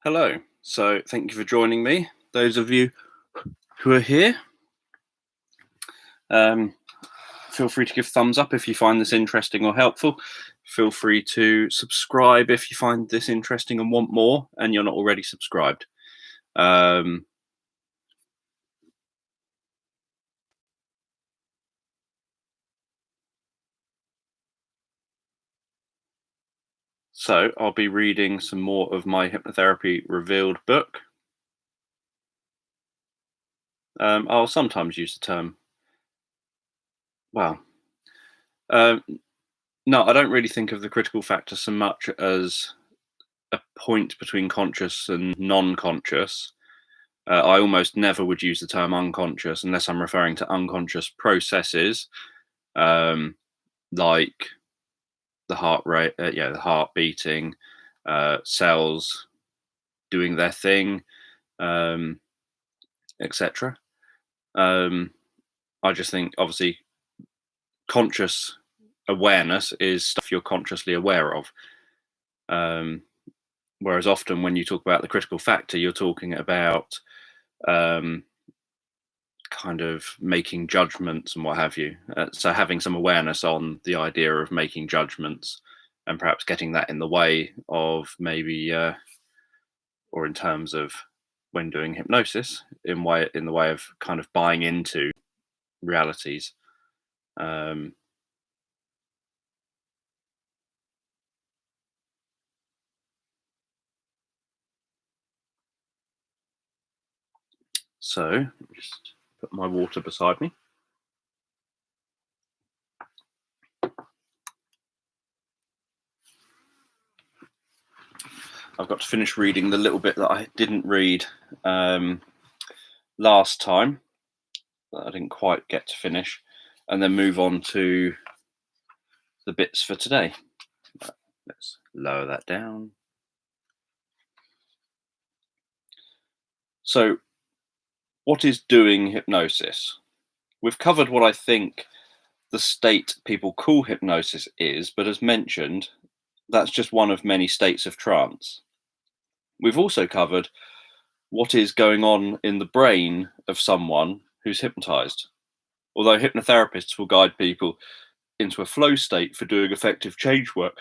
Hello. So thank you for joining me. Those of you who are here, um, feel free to give thumbs up if you find this interesting or helpful. Feel free to subscribe if you find this interesting and want more and you're not already subscribed. So I'll be reading some more of my Hypnotherapy Revealed book. I'll sometimes use the term, well, no, I don't really think of the critical factor so much as a point between conscious and non-conscious. I almost never would use the term unconscious unless I'm referring to unconscious processes, like the heart rate, the heart beating, cells doing their thing, etc. I just think, obviously, conscious awareness is stuff you're consciously aware of. Whereas often when you talk about the critical factor, you're talking about kind of making judgments and what have you. So having some awareness on the idea of making judgments and perhaps getting that in the way of maybe, or in terms of when doing hypnosis, in the way of kind of buying into realities. So let me just put my water beside me. I've got to finish reading the little bit that I didn't read last time, that I didn't quite get to finish, and then move on to the bits for today. Let's lower that down. So, what is doing hypnosis? We've covered what I think the state people call hypnosis is, but as mentioned, that's just one of many states of trance. We've also covered what is going on in the brain of someone who's hypnotized. Although hypnotherapists will guide people into a flow state for doing effective change work,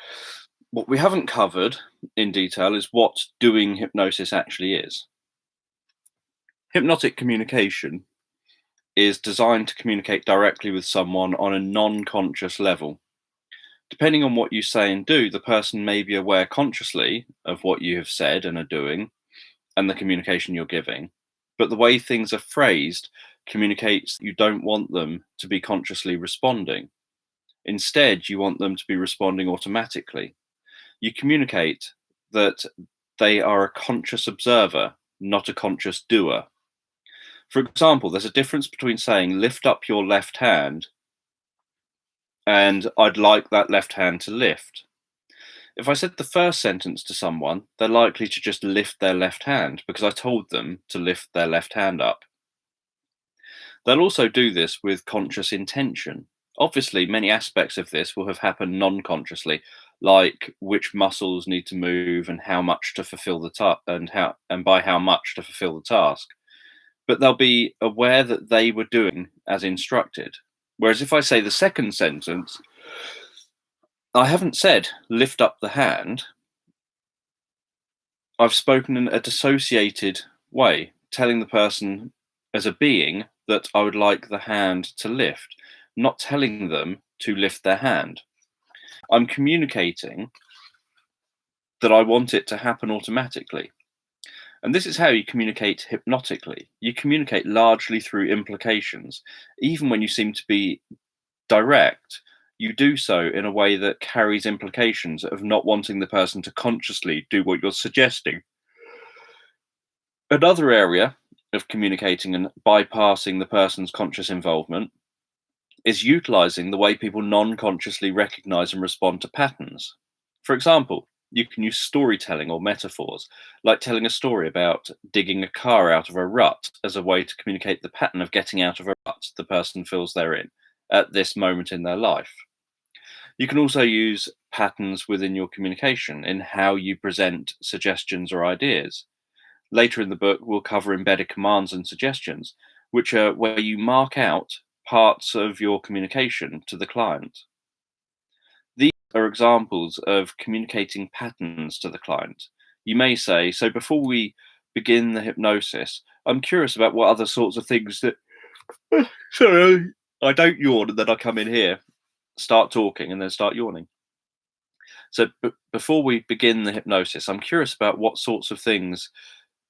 what we haven't covered in detail is what doing hypnosis actually is. Hypnotic communication is designed to communicate directly with someone on a non-conscious level. Depending on what you say and do, the person may be aware consciously of what you have said and are doing and the communication you're giving, but the way things are phrased communicates you don't want them to be consciously responding. Instead, you want them to be responding automatically. You communicate that they are a conscious observer, not a conscious doer. For example, there's a difference between saying, lift up your left hand, and I'd like that left hand to lift. If I said the first sentence to someone, they're likely to just lift their left hand because I told them to lift their left hand up. They'll also do this with conscious intention. Obviously, many aspects of this will have happened non-consciously, like which muscles need to move and how much to fulfill the task, and by how much to fulfill the task. But they'll be aware that they were doing as instructed. Whereas if I say the second sentence, I haven't said lift up the hand. I've spoken in a dissociated way, telling the person as a being that I would like the hand to lift, not telling them to lift their hand. I'm communicating that I want it to happen automatically. And this is how you communicate hypnotically. You communicate largely through implications. Even when you seem to be direct, you do so in a way that carries implications of not wanting the person to consciously do what you're suggesting. Another area of communicating and bypassing the person's conscious involvement is utilizing the way people non-consciously recognize and respond to patterns. For example, you can use storytelling or metaphors, like telling a story about digging a car out of a rut as a way to communicate the pattern of getting out of a rut the person feels they're in at this moment in their life. You can also use patterns within your communication in how you present suggestions or ideas. Later in the book, we'll cover embedded commands and suggestions, which are where you mark out parts of your communication to the client. These are examples of communicating patterns to the client. You may say, so before we begin the hypnosis, I'm curious about what other sorts of things that. Sorry, I don't yawn and then I come in here, start talking, and then start yawning. So before we begin the hypnosis, I'm curious about what sorts of things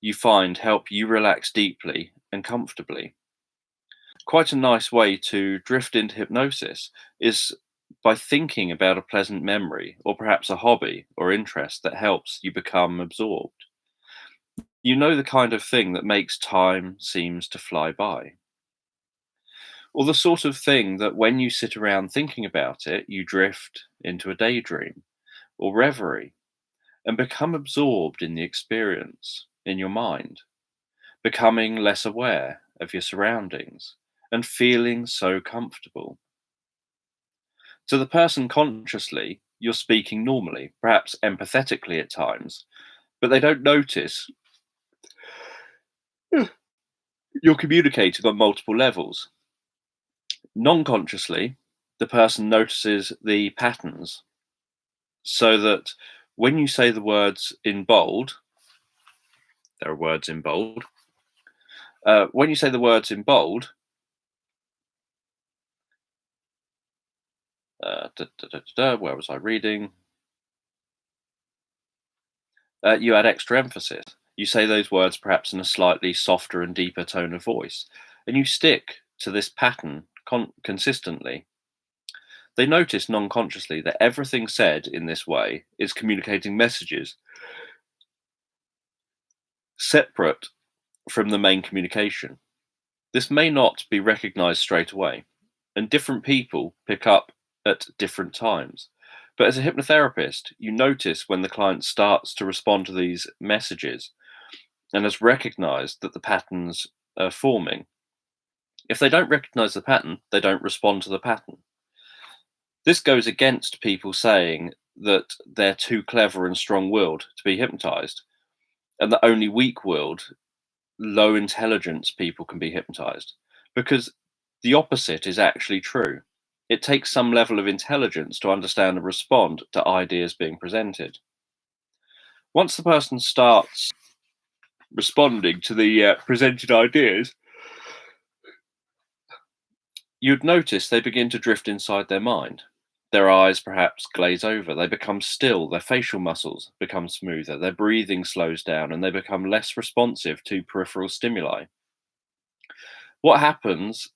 you find help you relax deeply and comfortably. Quite a nice way to drift into hypnosis is by thinking about a pleasant memory or perhaps a hobby or interest that helps you become absorbed. You know, the kind of thing that makes time seems to fly by. Or the sort of thing that when you sit around thinking about it, you drift into a daydream or reverie and become absorbed in the experience in your mind, becoming less aware of your surroundings and feeling so comfortable. To the person consciously, you're speaking normally, perhaps empathetically at times, but they don't notice you're communicating on multiple levels. Non consciously, the person notices the patterns, so that when you say the words in bold, there are words in bold. When you say the words in bold, where was I reading? You add extra emphasis. You say those words perhaps in a slightly softer and deeper tone of voice, and you stick to this pattern consistently. They notice non consciously that everything said in this way is communicating messages separate from the main communication. This may not be recognized straight away, and different people pick up at different times. But as a hypnotherapist, you notice when the client starts to respond to these messages and has recognized that the patterns are forming. If they don't recognize the pattern, they don't respond to the pattern. This goes against people saying that they're too clever and strong willed to be hypnotized, and that only weak willed, low intelligence people can be hypnotized, because the opposite is actually true. It takes some level of intelligence to understand and respond to ideas being presented. Once the person starts responding to the presented ideas, you'd notice they begin to drift inside their mind. Their eyes perhaps glaze over, they become still, their facial muscles become smoother, their breathing slows down, and they become less responsive to peripheral stimuli. What happens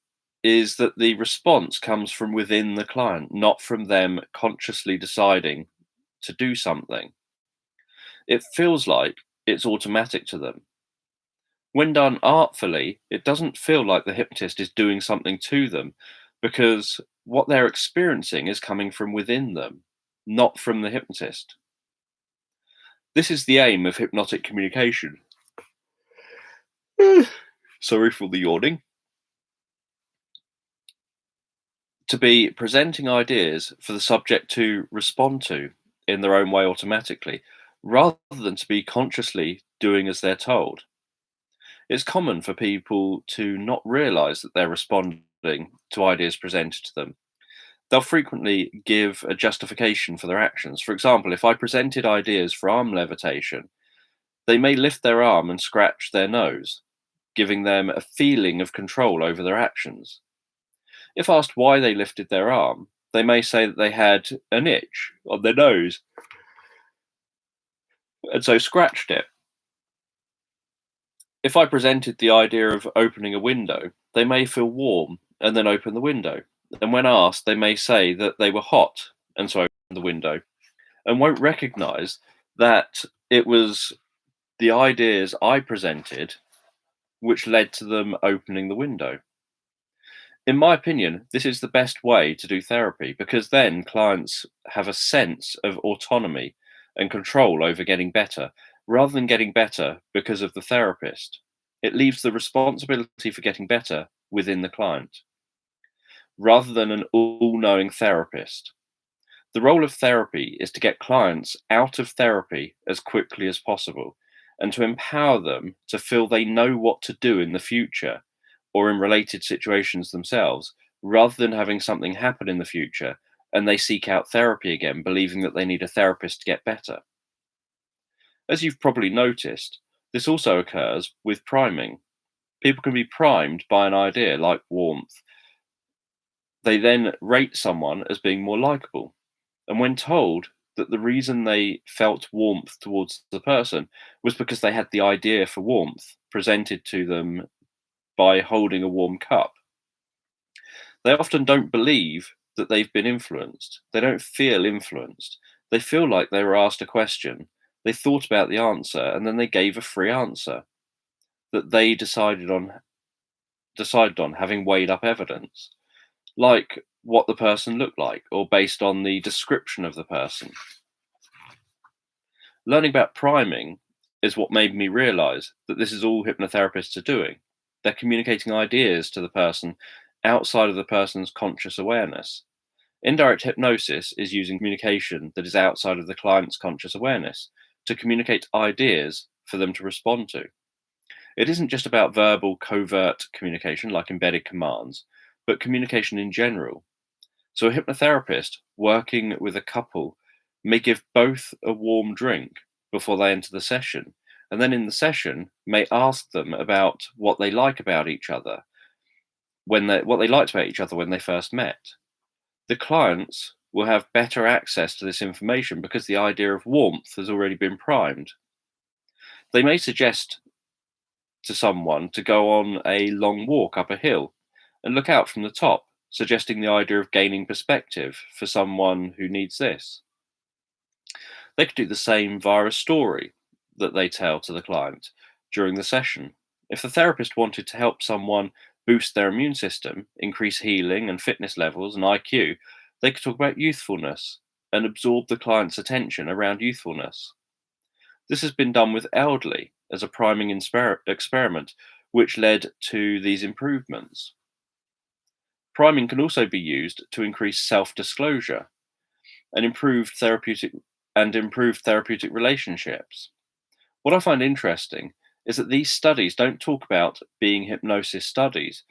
is that the response comes from within the client, not from them consciously deciding to do something. It feels like it's automatic to them. When done artfully, it doesn't feel like the hypnotist is doing something to them, because what they're experiencing is coming from within them, not from the hypnotist. This is the aim of hypnotic communication. Sorry for the yawning. To be presenting ideas for the subject to respond to in their own way automatically, rather than to be consciously doing as they're told. It's common for people to not realize that they're responding to ideas presented to them. They'll frequently give a justification for their actions. For example, if I presented ideas for arm levitation, they may lift their arm and scratch their nose, giving them a feeling of control over their actions. If asked why they lifted their arm, they may say that they had an itch on their nose and so scratched it. If I presented the idea of opening a window, they may feel warm and then open the window. And when asked, they may say that they were hot and so open the window, and won't recognize that it was the ideas I presented which led to them opening the window. In my opinion, this is the best way to do therapy, because then clients have a sense of autonomy and control over getting better, rather than getting better because of the therapist. It leaves the responsibility for getting better within the client, rather than an all-knowing therapist. The role of therapy is to get clients out of therapy as quickly as possible and to empower them to feel they know what to do in the future or in related situations themselves, rather than having something happen in the future and they seek out therapy again, believing that they need a therapist to get better. As you've probably noticed, this also occurs with priming. People can be primed by an idea like warmth. They then rate someone as being more likable. And when told that the reason they felt warmth towards the person was because they had the idea for warmth presented to them by holding a warm cup, they often don't believe that they've been influenced. They don't feel influenced. They feel like they were asked a question, they thought about the answer, and then they gave a free answer that they decided on having weighed up evidence, like what the person looked like, or based on the description of the person. Learning about priming is what made me realize that this is all hypnotherapists are doing. They're communicating ideas to the person outside of the person's conscious awareness. Indirect hypnosis is using communication that is outside of the client's conscious awareness to communicate ideas for them to respond to. It isn't just about verbal, covert communication like embedded commands, but communication in general. So, a hypnotherapist working with a couple may give both a warm drink before they enter the session, and then in the session may ask them about what they like about each other, what they liked about each other when they first met. The clients will have better access to this information because the idea of warmth has already been primed. They may suggest to someone to go on a long walk up a hill and look out from the top, suggesting the idea of gaining perspective for someone who needs this. They could do the same via a story that they tell to the client during the session. If the therapist wanted to help someone boost their immune system, increase healing and fitness levels and IQ, they could talk about youthfulness and absorb the client's attention around youthfulness. This has been done with elderly as a priming experiment, which led to these improvements. Priming can also be used to increase self-disclosure and improve therapeutic relationships. What I find interesting is that these studies don't talk about being hypnosis studies,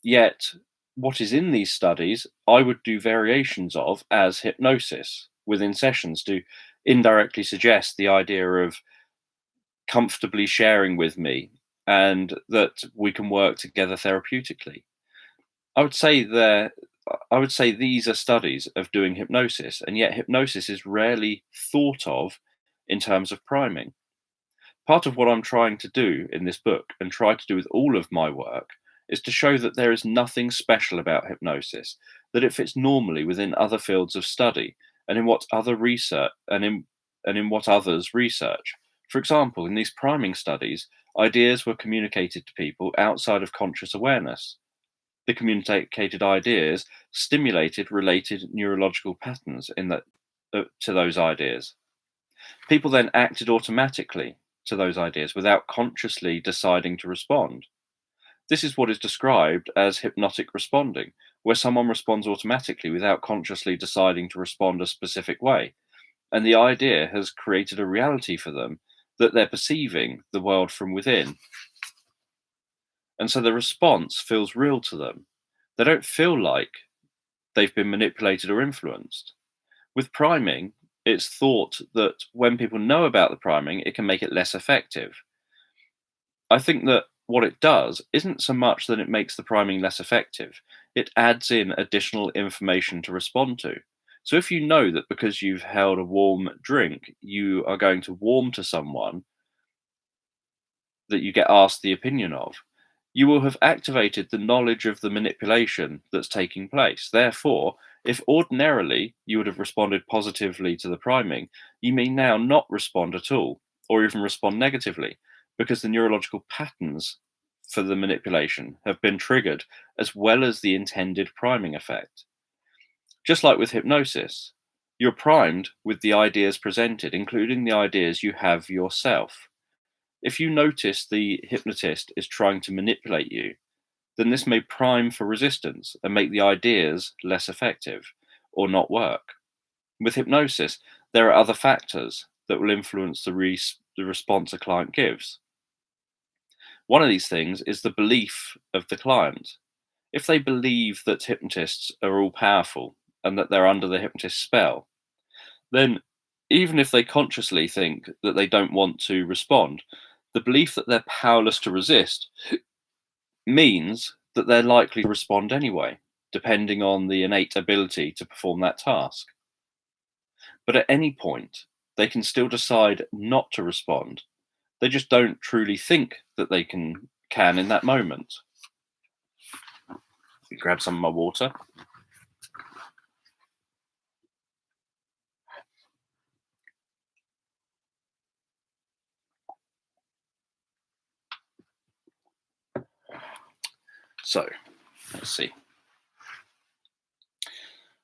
yet what is in these studies I would do variations of as hypnosis within sessions to indirectly suggest the idea of comfortably sharing with me and that we can work together therapeutically. I would say there I would say these are studies of doing hypnosis, and yet hypnosis is rarely thought of in terms of priming. Part of what I'm trying to do in this book, and try to do with all of my work, is to show that there is nothing special about hypnosis, that it fits normally within other fields of study, and in what other research and in what others research. For example, in these priming studies, ideas were communicated to people outside of conscious awareness. The communicated ideas stimulated related neurological patterns to those ideas. People then acted automatically to those ideas without consciously deciding to respond. This is what is described as hypnotic responding, where someone responds automatically without consciously deciding to respond a specific way, and the idea has created a reality for them that they're perceiving the world from within. And so the response feels real to them. They don't feel like they've been manipulated or influenced. With priming, it's thought that when people know about the priming, it can make it less effective. I think that what it does isn't so much that it makes the priming less effective, it adds in additional information to respond to. So if you know that because you've held a warm drink, you are going to warm to someone that you get asked the opinion of, you will have activated the knowledge of the manipulation that's taking place. Therefore, if ordinarily you would have responded positively to the priming, you may now not respond at all, or even respond negatively, because the neurological patterns for the manipulation have been triggered, as well as the intended priming effect. Just like with hypnosis, you're primed with the ideas presented, including the ideas you have yourself. If you notice the hypnotist is trying to manipulate you, then this may prime for resistance and make the ideas less effective or not work. With hypnosis, there are other factors that will influence the the response a client gives. One of these things is the belief of the client. If they believe that hypnotists are all powerful and that they're under the hypnotist's spell, then even if they consciously think that they don't want to respond, the belief that they're powerless to resist means that they're likely to respond anyway, depending on the innate ability to perform that task. But at any point, they can still decide not to respond. They just don't truly think that they can in that moment. Grab some of my water. So, let's see.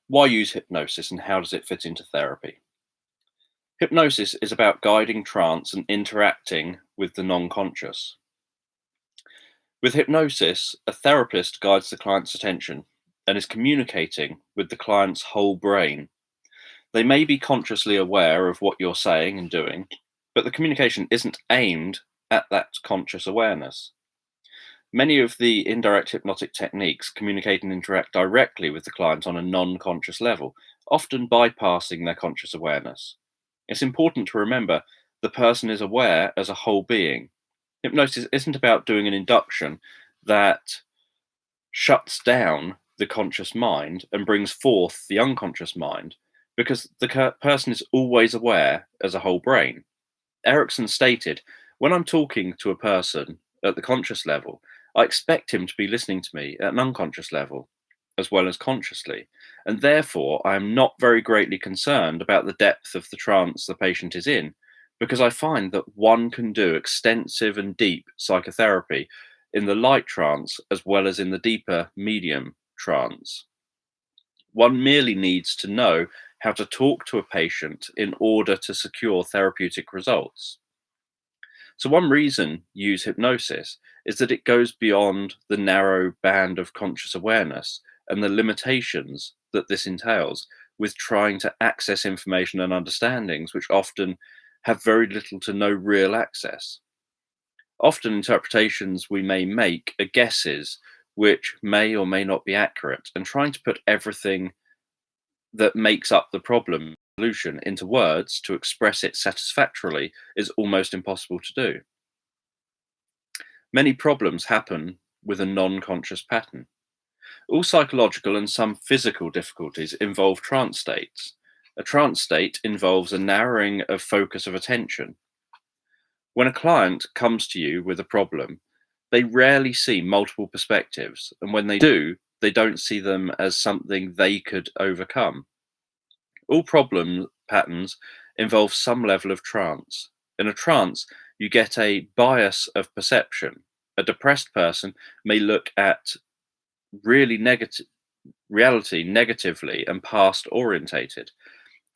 Why use hypnosis and how does it fit into therapy? Hypnosis is about guiding trance and interacting with the non-conscious. With hypnosis, a therapist guides the client's attention and is communicating with the client's whole brain. They may be consciously aware of what you're saying and doing, but the communication isn't aimed at that conscious awareness. Many of the indirect hypnotic techniques communicate and interact directly with the client on a non-conscious level, often bypassing their conscious awareness. It's important to remember the person is aware as a whole being. Hypnosis isn't about doing an induction that shuts down the conscious mind and brings forth the unconscious mind, because the person is always aware as a whole brain. Erickson stated, "When I'm talking to a person at the conscious level, I expect him to be listening to me at an unconscious level, as well as consciously, and therefore I am not very greatly concerned about the depth of the trance the patient is in, because I find that one can do extensive and deep psychotherapy in the light trance as well as in the deeper medium trance. One merely needs to know how to talk to a patient in order to secure therapeutic results." So, one reason use hypnosis is that it goes beyond the narrow band of conscious awareness and the limitations that this entails with trying to access information and understandings which often have very little to no real access. Often, interpretations we may make are guesses which may or may not be accurate, and trying to put everything that makes up the problem solution into words to express it satisfactorily is almost impossible to do. Many problems happen with a non-conscious pattern. All psychological and some physical difficulties involve trance states. A trance state involves a narrowing of focus of attention. When a client comes to you with a problem, they rarely see multiple perspectives, and when they do, they don't see them as something they could overcome. All problem patterns involve some level of trance. In a trance, you get a bias of perception. A depressed person may look at really negative reality negatively and past orientated.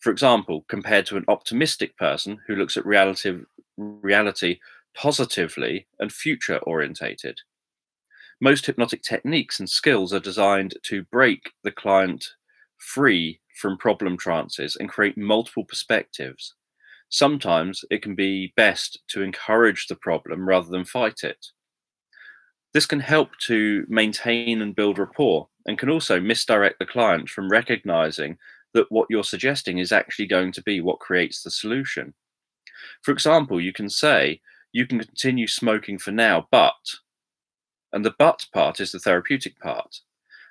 For example, compared to an optimistic person who looks at reality positively and future orientated. Most hypnotic techniques and skills are designed to break the client free from problem trances and create multiple perspectives. Sometimes it can be best to encourage the problem rather than fight it. This can help to maintain and build rapport and can also misdirect the client from recognizing that what you're suggesting is actually going to be what creates the solution. For example, you can say, "You can continue smoking for now, but," and the "but" part is the therapeutic part.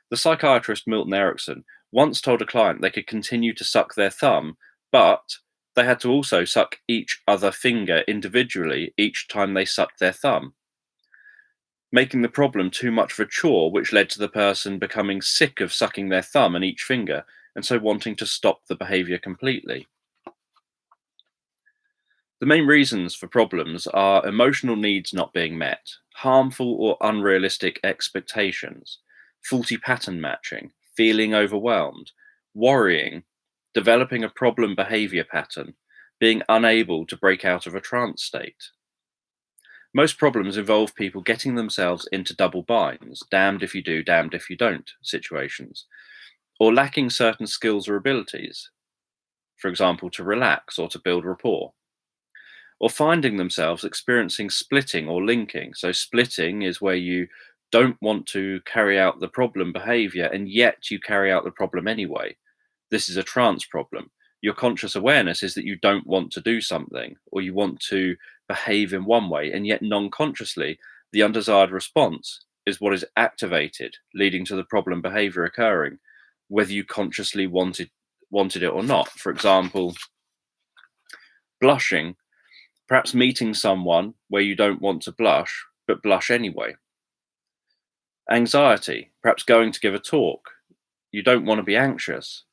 The psychiatrist Milton Erickson once told a client they could continue to suck their thumb, but they had to also suck each other finger individually each time they sucked their thumb, making the problem too much of a chore, which led to the person becoming sick of sucking their thumb and each finger, and so wanting to stop the behavior completely. The main reasons for problems are emotional needs not being met, harmful or unrealistic expectations, faulty pattern matching, feeling overwhelmed, worrying, developing a problem behavior pattern, being unable to break out of a trance state. Most problems involve people getting themselves into double binds, damned if you do, damned if you don't situations, or lacking certain skills or abilities, for example, to relax or to build rapport. or finding themselves experiencing splitting or linking. So, splitting is where you don't want to carry out the problem behavior and yet you carry out the problem anyway. This is a trance problem. Your conscious awareness is that you don't want to do something or you want to behave in one way, and yet non consciously, the undesired response is what is activated, leading to the problem behavior occurring, whether you consciously wanted it or not. For example, blushing, perhaps meeting someone where you don't want to blush, but blush anyway. Anxiety, perhaps going to give a talk. You don't want to be anxious,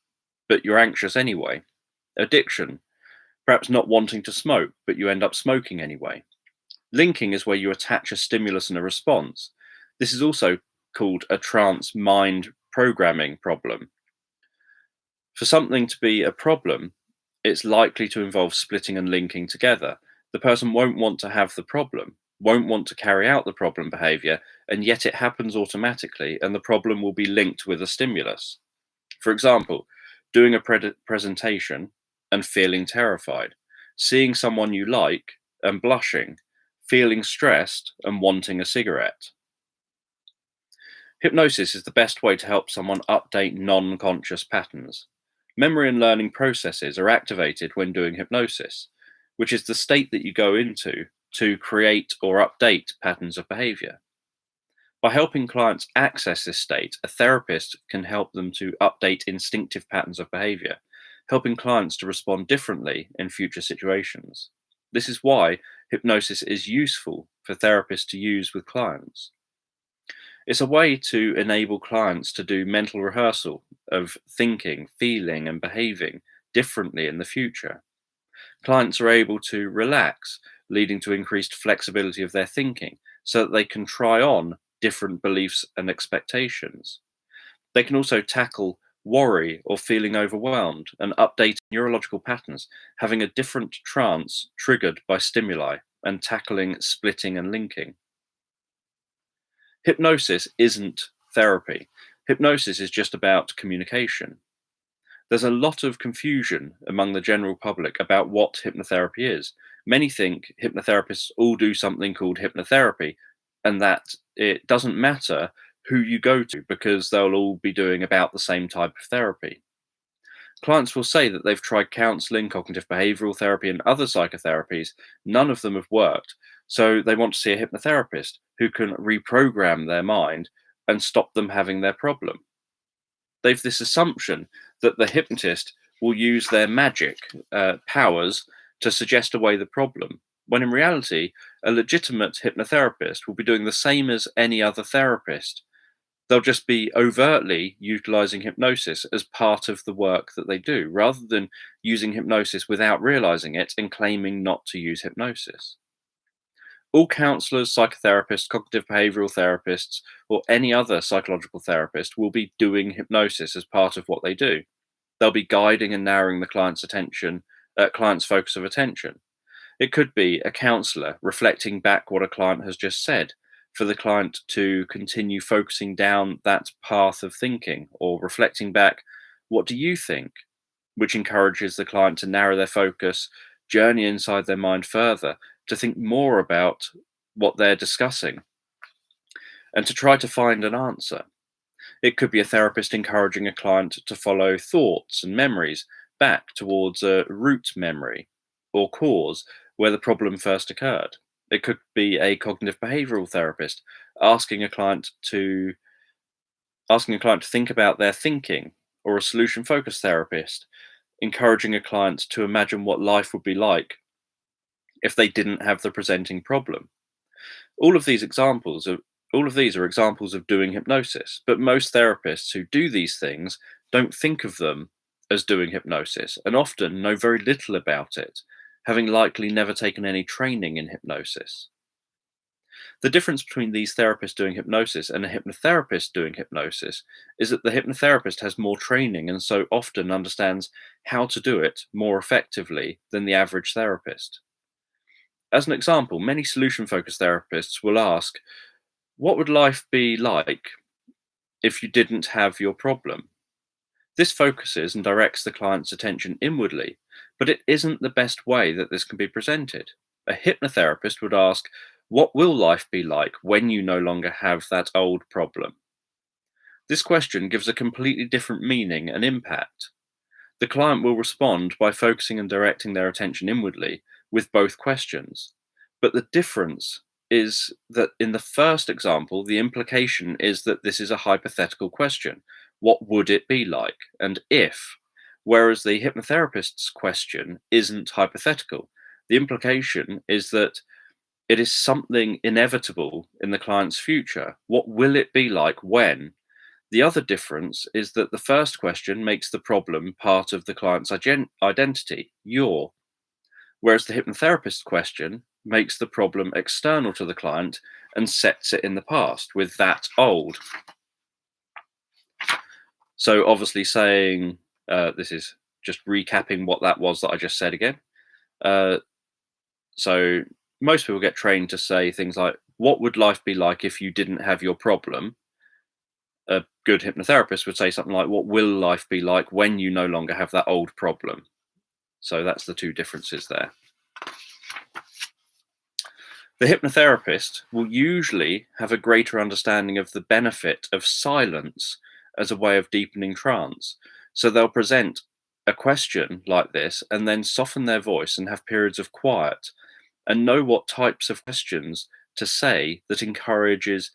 but you're anxious anyway. Addiction, perhaps not wanting to smoke, but you end up smoking anyway. Linking is where you attach a stimulus and a response. This is also called a trance mind programming problem. For something to be a problem, it's likely to involve splitting and linking together. The person won't want to have the problem, won't want to carry out the problem behavior, and yet it happens automatically, and the problem will be linked with a stimulus. For example, doing a presentation and feeling terrified, seeing someone you like and blushing, feeling stressed and wanting a cigarette. Hypnosis is the best way to help someone update non conscious patterns. Memory and learning processes are activated when doing hypnosis, which is the state that you go into to create or update patterns of behavior. By helping clients access this state, a therapist can help them to update instinctive patterns of behavior, helping clients to respond differently in future situations. This is why hypnosis is useful for therapists to use with clients. It's a way to enable clients to do mental rehearsal of thinking, feeling, and behaving differently in the future. Clients are able to relax, leading to increased flexibility of their thinking so that they can try on different beliefs and expectations. They can also tackle worry or feeling overwhelmed and update neurological patterns, having a different trance triggered by stimuli and tackling splitting and linking. Hypnosis isn't therapy. Hypnosis is just about communication. There's a lot of confusion among the general public about what hypnotherapy is. Many think hypnotherapists all do something called hypnotherapy and that it doesn't matter who you go to because they'll all be doing about the same type of therapy. Clients will say that they've tried counseling, cognitive behavioral therapy, and other psychotherapies. None of them have worked. So they want to see a hypnotherapist who can reprogram their mind and stop them having their problem. They've this assumption that the hypnotist will use their magic powers to suggest away the problem, when in reality, a legitimate hypnotherapist will be doing the same as any other therapist. They'll just be overtly utilizing hypnosis as part of the work that they do, rather than using hypnosis without realizing it and claiming not to use hypnosis. All counselors, psychotherapists, cognitive behavioral therapists, or any other psychological therapist will be doing hypnosis as part of what they do. They'll be guiding and narrowing the client's focus of attention. It could be a counselor reflecting back what a client has just said, for the client to continue focusing down that path of thinking, or reflecting back, what do you think? Which encourages the client to narrow their focus, journey inside their mind further, to think more about what they're discussing, and to try to find an answer. It could be a therapist encouraging a client to follow thoughts and memories back towards a root memory or cause where the problem first occurred. It could be a cognitive behavioral therapist asking a client to think about their thinking, or a solution focused therapist encouraging a client to imagine what life would be like if they didn't have the presenting problem. All of these are examples of doing hypnosis, but most therapists who do these things don't think of them as doing hypnosis and often know very little about it, having likely never taken any training in hypnosis. The difference between these therapists doing hypnosis and a hypnotherapist doing hypnosis is that the hypnotherapist has more training and so often understands how to do it more effectively than the average therapist. As an example, many solution focused therapists will ask, what would life be like if you didn't have your problem? This focuses and directs the client's attention inwardly, but it isn't the best way that this can be presented. A hypnotherapist would ask, what will life be like when you no longer have that old problem? This question gives a completely different meaning and impact. The client will respond by focusing and directing their attention inwardly with both questions. But the difference is that in the first example, the implication is that this is a hypothetical question. What would it be like? And if? Whereas the hypnotherapist's question isn't hypothetical. The implication is that it is something inevitable in the client's future. What will it be like when? The other difference is that the first question makes the problem part of the client's identity, your, whereas the hypnotherapist question makes the problem external to the client and sets it in the past with that old. So obviously saying, this is just recapping what that was that I just said again. So most people get trained to say things like, what would life be like if you didn't have your problem? A good hypnotherapist would say something like, what will life be like when you no longer have that old problem? So that's the two differences there. The hypnotherapist will usually have a greater understanding of the benefit of silence as a way of deepening trance. So they'll present a question like this and then soften their voice and have periods of quiet and know what types of questions to say that encourage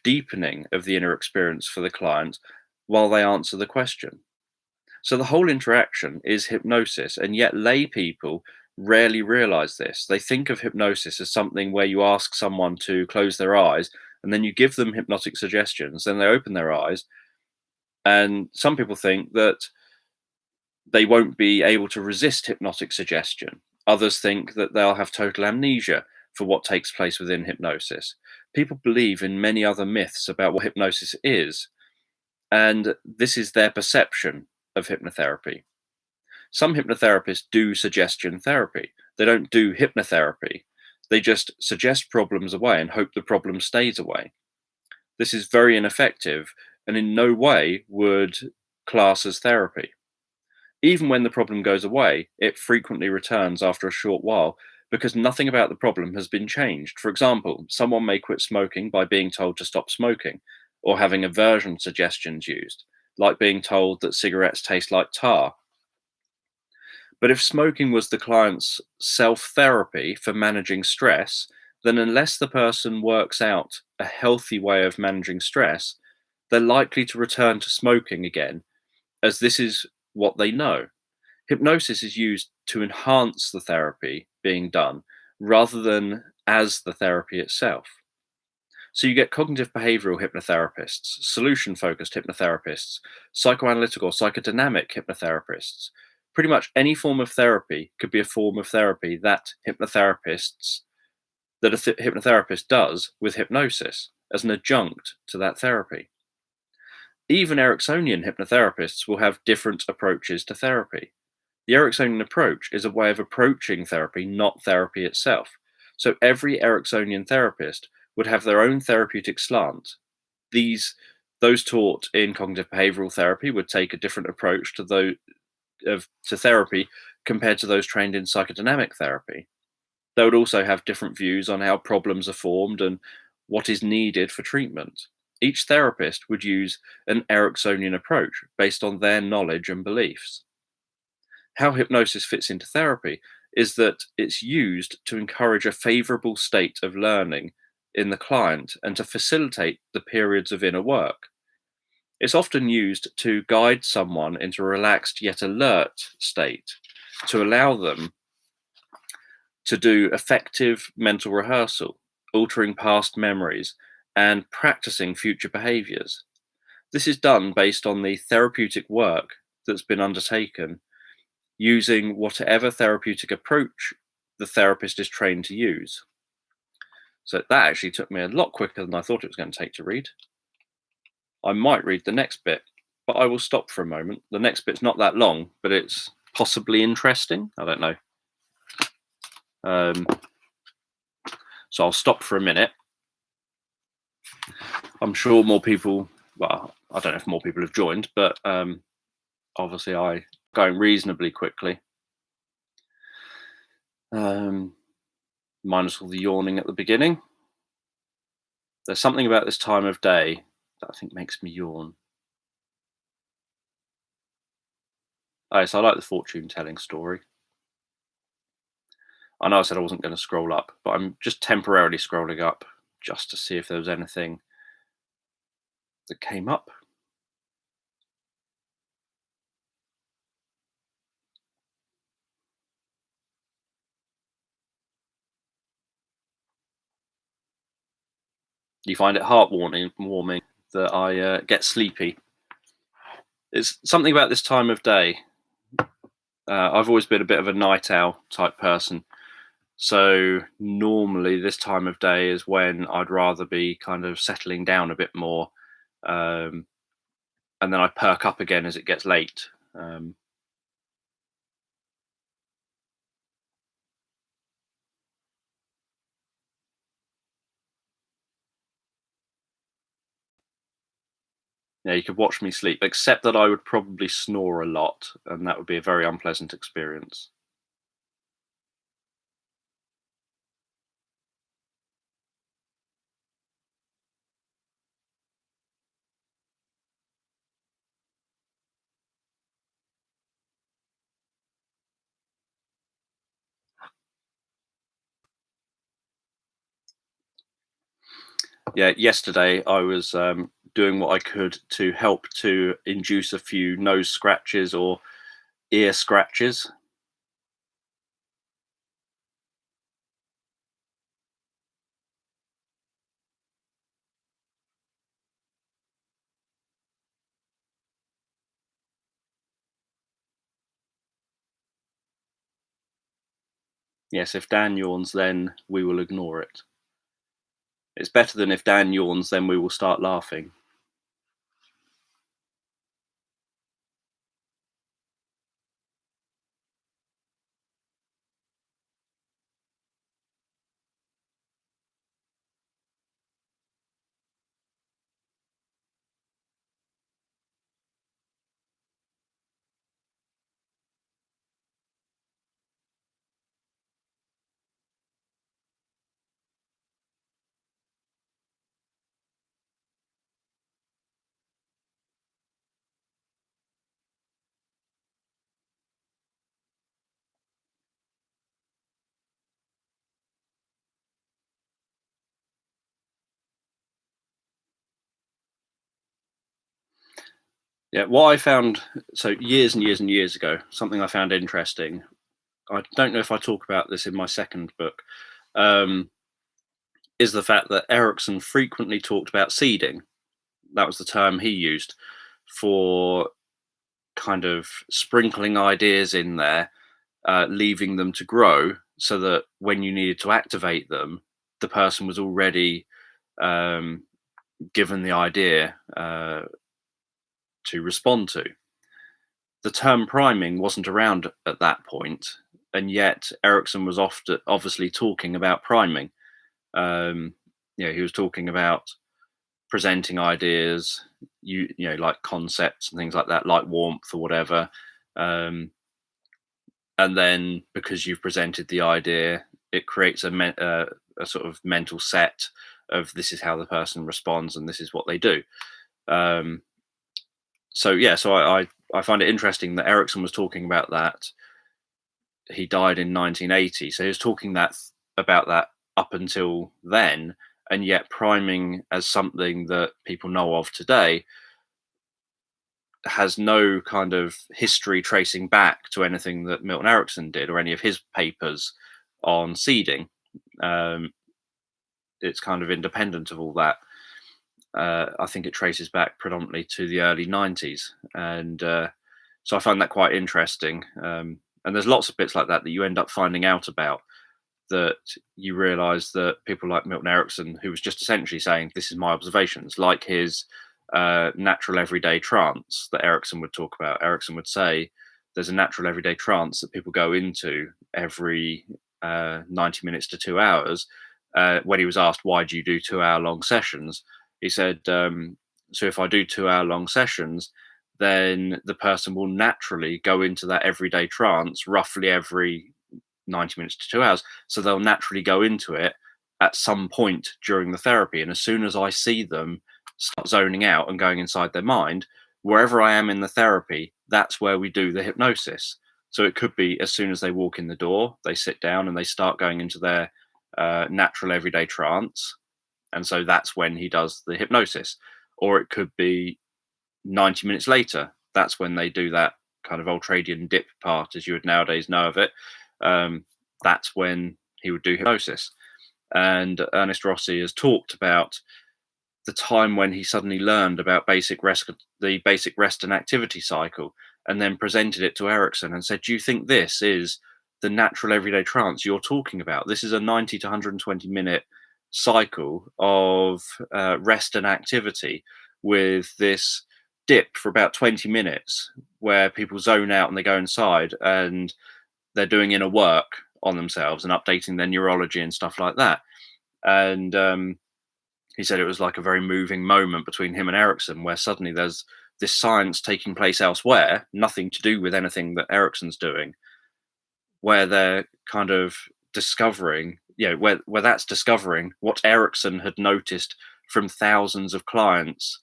deepening of the inner experience for the client while they answer the question. So the whole interaction is hypnosis, and yet lay people rarely realize this. They think of hypnosis as something where you ask someone to close their eyes and then you give them hypnotic suggestions, then they open their eyes. And some people think that they won't be able to resist hypnotic suggestion. Others think that they'll have total amnesia for what takes place within hypnosis. People believe in many other myths about what hypnosis is, and this is their perception of hypnotherapy. Some hypnotherapists do suggestion therapy. They don't do hypnotherapy. They just suggest problems away and hope the problem stays away. This is very ineffective and in no way would class as therapy. Even when the problem goes away, it frequently returns after a short while because nothing about the problem has been changed. For example, someone may quit smoking by being told to stop smoking or having aversion suggestions used, like being told that cigarettes taste like tar. But if smoking was the client's self-therapy for managing stress, then unless the person works out a healthy way of managing stress, they're likely to return to smoking again, as this is what they know. Hypnosis is used to enhance the therapy being done rather than as the therapy itself. So you get cognitive behavioral hypnotherapists, solution-focused hypnotherapists, psychoanalytic or psychodynamic hypnotherapists. Pretty much any form of therapy could be a form of therapy that a hypnotherapist does with hypnosis as an adjunct to that therapy. Even Ericksonian hypnotherapists will have different approaches to therapy. The Ericksonian approach is a way of approaching therapy, not therapy itself. So every Ericksonian therapist would have their own therapeutic slant. Those taught in cognitive behavioral therapy would take a different approach to therapy compared to those trained in psychodynamic therapy. They would also have different views on how problems are formed and what is needed for treatment. Each therapist would use an Ericksonian approach based on their knowledge and beliefs. How hypnosis fits into therapy is that it's used to encourage a favorable state of learning in the client and to facilitate the periods of inner work. It's often used to guide someone into a relaxed yet alert state to allow them to do effective mental rehearsal, altering past memories, and practicing future behaviors. This is done based on the therapeutic work that's been undertaken using whatever therapeutic approach the therapist is trained to use. So that actually took me a lot quicker than I thought it was going to take to read. I might read the next bit, but I will stop for a moment. The next bit's not that long, but it's possibly interesting. I don't know. So I'll stop for a minute. I'm sure more people, well, I don't know if more people have joined, but obviously I'm going reasonably quickly. Um, Minus all the yawning at the beginning. There's something about this time of day that I think makes me yawn. Oh, so I like the fortune telling story. I know I said I wasn't going to scroll up, but I'm just temporarily scrolling up just to see if there was anything that came up. You find it heartwarming warming that I get sleepy. It's something about this time of day. I've always been a bit of a night owl type person. So normally this time of day is when I'd rather be kind of settling down a bit more. Um, and then I perk up again as it gets late. Yeah, you could watch me sleep, except that I would probably snore a lot, and that would be a very unpleasant experience. Yeah, yesterday I was doing what I could to help to induce a few nose scratches or ear scratches. Yes, if Dan yawns, then we will ignore it. It's better than if Dan yawns, then we will start laughing. Yeah, what I found so years and years and years ago, something I found interesting. I don't know if I talk about this in my second book. Um, is the fact that Erickson frequently talked about seeding. That was the term he used for kind of sprinkling ideas in there, leaving them to grow so that when you needed to activate them, the person was already um, given the idea to respond to. The term priming wasn't around at that point, and yet Erickson was often obviously talking about priming. Um, he was talking about presenting ideas, like concepts and things like that, like warmth or whatever. Um, and then because you've presented the idea, it creates a sort of mental set of this is how the person responds and this is what they do. Um, so I find it interesting that Erickson was talking about that. He died in 1980, so he was talking about that up until then, and yet priming as something that people know of today has no kind of history tracing back to anything that Milton Erickson did or any of his papers on seeding. Um, it's kind of independent of all that. I think it traces back predominantly to the early 90s. And so I find that quite interesting. And there's lots of bits like that that you end up finding out about, that you realize that people like Milton Erickson, who was just essentially saying, this is my observations, like his natural everyday trance that Erickson would talk about. Erickson would say, there's a natural everyday trance that people go into every 90 minutes to 2 hours. When he was asked, why do you do 2 hour long sessions? He said, so if I do 2 hour long sessions, then the person will naturally go into that everyday trance roughly every 90 minutes to 2 hours. So they'll naturally go into it at some point during the therapy. And as soon as I see them start zoning out and going inside their mind, wherever I am in the therapy, that's where we do the hypnosis. So it could be as soon as they walk in the door, they sit down and they start going into their natural everyday trance. And so that's when he does the hypnosis. Or it could be 90 minutes later. That's when they do that kind of ultradian dip part, as you would nowadays know of it. That's when he would do hypnosis. And Ernest Rossi has talked about the time when he suddenly learned about the basic rest and activity cycle, and then presented it to Erickson and said, "Do you think this is the natural everyday trance you're talking about? This is a 90 to 120-minute cycle of rest and activity with this dip for about 20 minutes where people zone out and they go inside and they're doing inner work on themselves and updating their neurology and stuff like that." And he said it was like a very moving moment between him and Erickson, where suddenly there's this science taking place elsewhere, nothing to do with anything that Erickson's doing, where they're kind of discovering, where that's discovering what Erickson had noticed from thousands of clients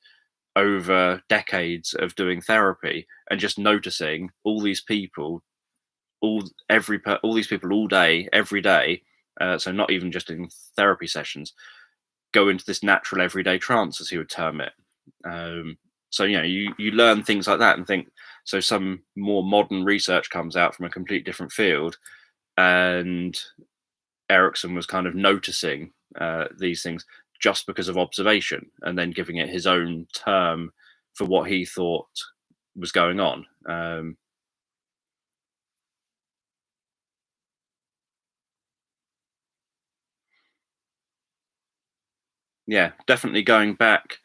over decades of doing therapy, and just noticing all these people, all these people all day, every day. So not even just in therapy sessions, go into this natural everyday trance, as he would term it. So you learn things like that and think. So some more modern research comes out from a completely different field, and Erickson was kind of noticing these things just because of observation, and then giving it his own term for what he thought was going on. Yeah, definitely going back.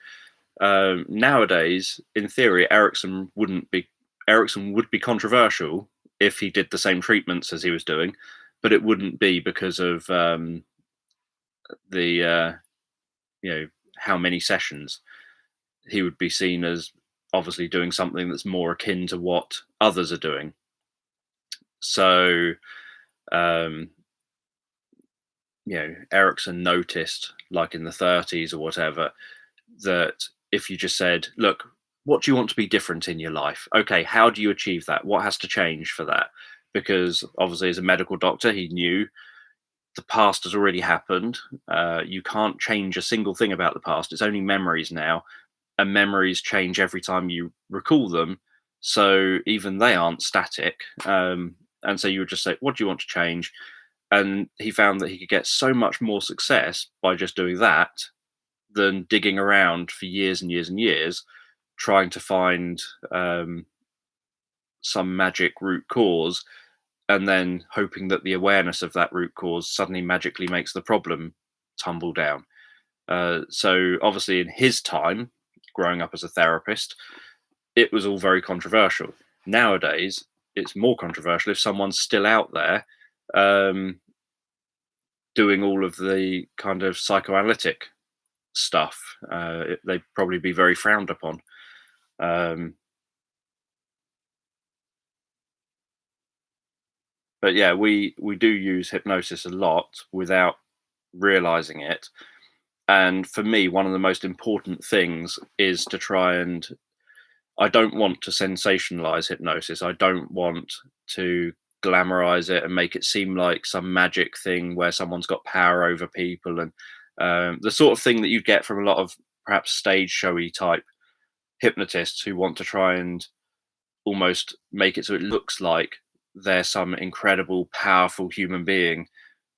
Nowadays, in theory, Erickson would be controversial if he did the same treatments as he was doing, but it wouldn't be because of the how many sessions. He would be seen as obviously doing something that's more akin to what others are doing. So, Erickson noticed, like in the 30s or whatever, that if you just said, "Look, what do you want to be different in your life? Okay, how do you achieve that? What has to change for that?" Because obviously, as a medical doctor, he knew the past has already happened. You can't change a single thing about the past. It's only memories now, and memories change every time you recall them. So even they aren't static. And so you would just say, "What do you want to change?" And he found that he could get so much more success by just doing that than digging around for years and years and years trying to find some magic root cause, and then hoping that the awareness of that root cause suddenly magically makes the problem tumble down. So obviously in his time, growing up as a therapist, it was all very controversial. Nowadays, it's more controversial if someone's still out there doing all of the kind of psychoanalytic stuff. They'd probably be very frowned upon. But yeah, we do use hypnosis a lot without realizing it. And for me, one of the most important things is to try and, I don't want to sensationalize hypnosis. I don't want to glamorize it and make it seem like some magic thing where someone's got power over people, and the sort of thing that you get from a lot of perhaps stage showy type hypnotists who want to try and almost make it so it looks like they're some incredible, powerful human being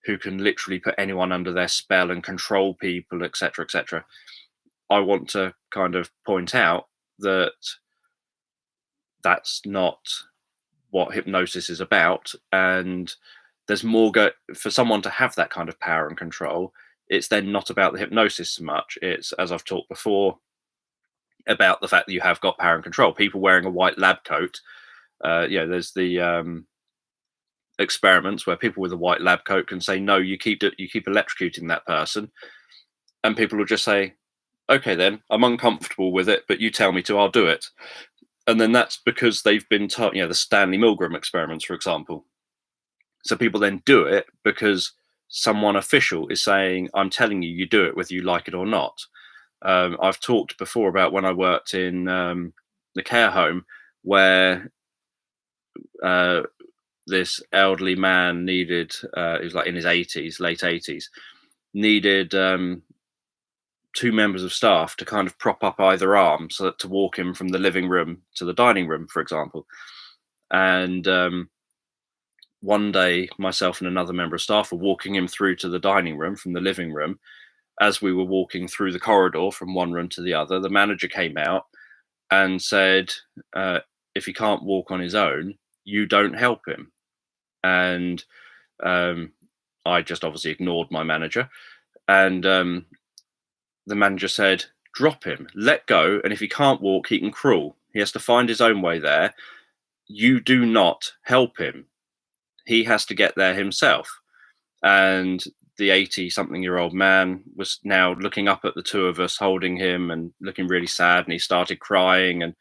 who can literally put anyone under their spell and control people, etc., etc. I want to kind of point out that that's not what hypnosis is about, and there's more for someone to have that kind of power and control. It's then not about the hypnosis so much. It's, as I've talked before, about the fact that you have got power and control. People wearing a white lab coat. There's the experiments where people with a white lab coat can say, "No, you keep electrocuting that person," and people will just say, "Okay, then I'm uncomfortable with it, but you tell me to, I'll do it." And then that's because they've been taught. The Stanley Milgram experiments, for example. So people then do it because someone official is saying, I'm telling you, you do it whether you like it or not. I've talked before about when I worked in the care home where uh, this elderly man needed, he was like in his 80s, late 80s, needed two members of staff to kind of prop up either arm so that to walk him from the living room to the dining room, for example. And one day, myself and another member of staff were walking him through to the dining room from the living room. As we were walking through the corridor from one room to the other, the manager came out and said, if he can't walk on his own, you don't help him. And I just obviously ignored my manager. And the manager said, drop him, let go. And if he can't walk, he can crawl. He has to find his own way there. You do not help him. He has to get there himself. And the 80-something-year-old man was now looking up at the two of us holding him and looking really sad. And he started crying, and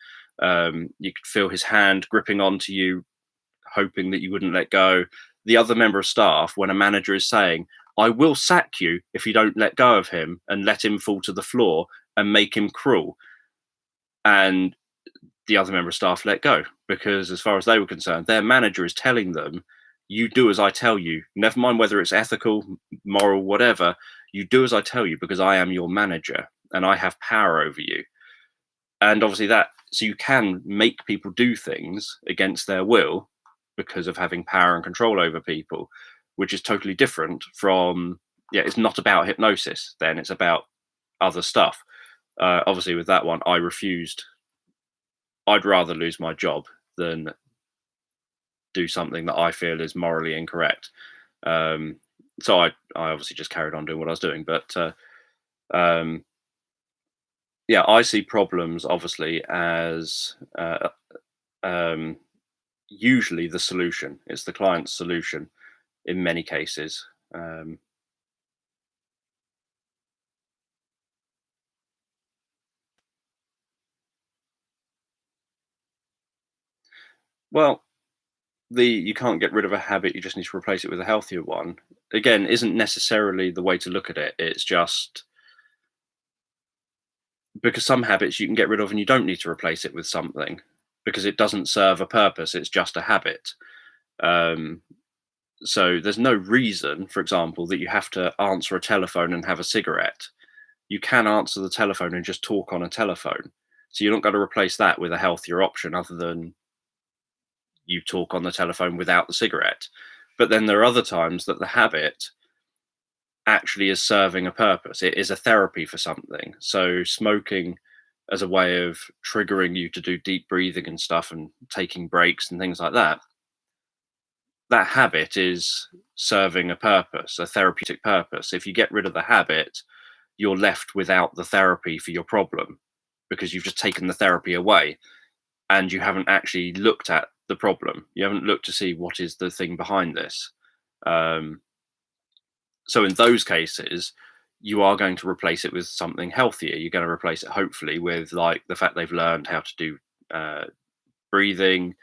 you could feel his hand gripping onto you, hoping that you wouldn't let go. The other member of staff, when a manager is saying, I will sack you if you don't let go of him and let him fall to the floor and make him crawl. And the other member of staff let go because, as far as they were concerned, their manager is telling them, you do as I tell you. Never mind whether it's ethical, moral, whatever. You do as I tell you because I am your manager and I have power over you. And obviously so you can make people do things against their will because of having power and control over people, which is totally different from, it's not about hypnosis then, it's about other stuff. Obviously with that one, I refused. I'd rather lose my job than do something that I feel is morally incorrect. So I obviously just carried on doing what I was doing. But I see problems obviously as usually the solution. It's the client's solution in many cases. Well, you can't get rid of a habit, you just need to replace it with a healthier one, again, isn't necessarily the way to look at it. It's just because some habits you can get rid of and you don't need to replace it with something because it doesn't serve a purpose, it's just a habit. So there's no reason, for example, that you have to answer a telephone and have a cigarette. You can answer the telephone and just talk on a telephone. So you're not going to replace that with a healthier option other than you talk on the telephone without the cigarette. But then there are other times that the habit actually is serving a purpose. It is a therapy for something. So smoking as a way of triggering you to do deep breathing and stuff and taking breaks and things like that, that habit is serving a purpose, a therapeutic purpose. If you get rid of the habit, you're left without the therapy for your problem because you've just taken the therapy away and you haven't actually looked at the problem. You haven't looked to see what is the thing behind this. So in those cases, you are going to replace it with something healthier. You're going to replace it hopefully with like the fact they've learned how to do breathing.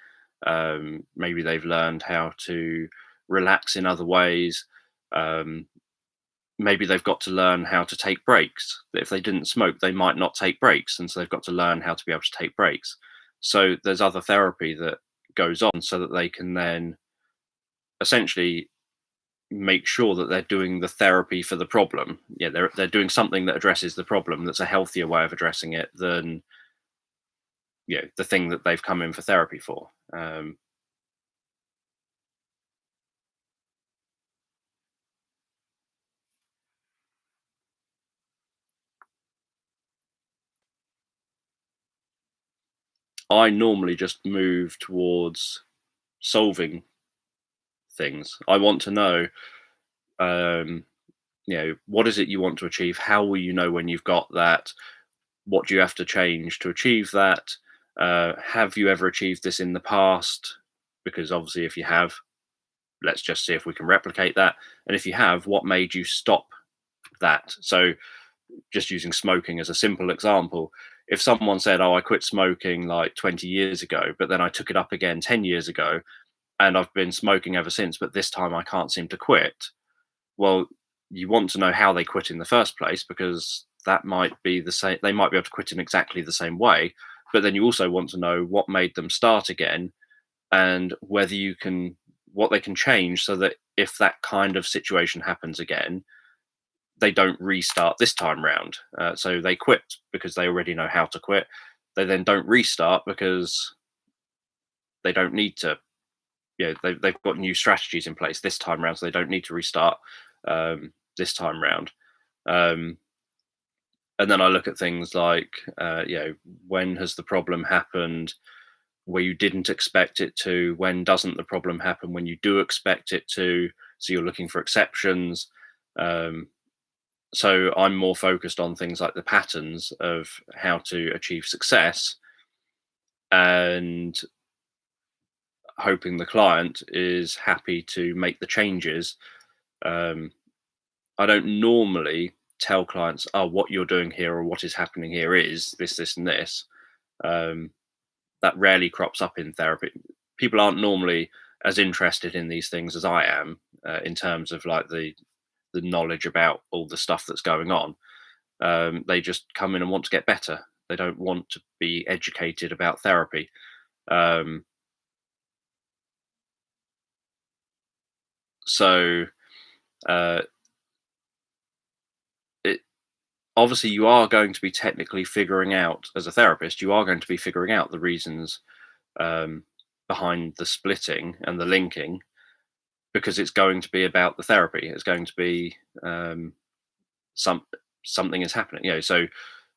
Maybe they've learned how to relax in other ways. Maybe they've got to learn how to take breaks. If they didn't smoke, they might not take breaks. And so they've got to learn how to be able to take breaks. So there's other therapy that goes on so that they can then essentially make sure that they're doing the therapy for the problem. They're doing something that addresses the problem that's a healthier way of addressing it than the thing that they've come in for therapy for. I normally just move towards solving things. I want to know, what is it you want to achieve? How will you know when you've got that? What do you have to change to achieve that? Have you ever achieved this in the past? Because obviously, if you have, let's just see if we can replicate that. And if you have, what made you stop that? So just using smoking as a simple example, if someone said, oh, I quit smoking like 20 years ago, but then I took it up again 10 years ago, and I've been smoking ever since, but this time I can't seem to quit. Well, you want to know how they quit in the first place, because that might be the same. They might be able to quit in exactly the same way, but then you also want to know what made them start again, and whether you can, what they can change, so that if that kind of situation happens again, they don't restart this time round. So they quit because they already know how to quit. They then don't restart because they don't need to. They've got new strategies in place this time round, so they don't need to restart this time round. And then I look at things like, when has the problem happened where you didn't expect it to? When doesn't the problem happen when you do expect it to? So you're looking for exceptions. Um, so I'm more focused on things like the patterns of how to achieve success, and hoping the client is happy to make the changes. Um, I don't normally tell clients, "Oh, what you're doing here or what is happening here is this, this, and this." Um, that rarely crops up in therapy. People aren't normally as interested in these things as I am, in terms of like the knowledge about all the stuff that's going on. They just come in and want to get better. They don't want to be educated about therapy. Um, so uh, it, obviously you are going to be technically figuring out, as a therapist, you are going to be figuring out the reasons um, behind the splitting and the linking, because it's going to be about the therapy. It's going to be some something is happening. So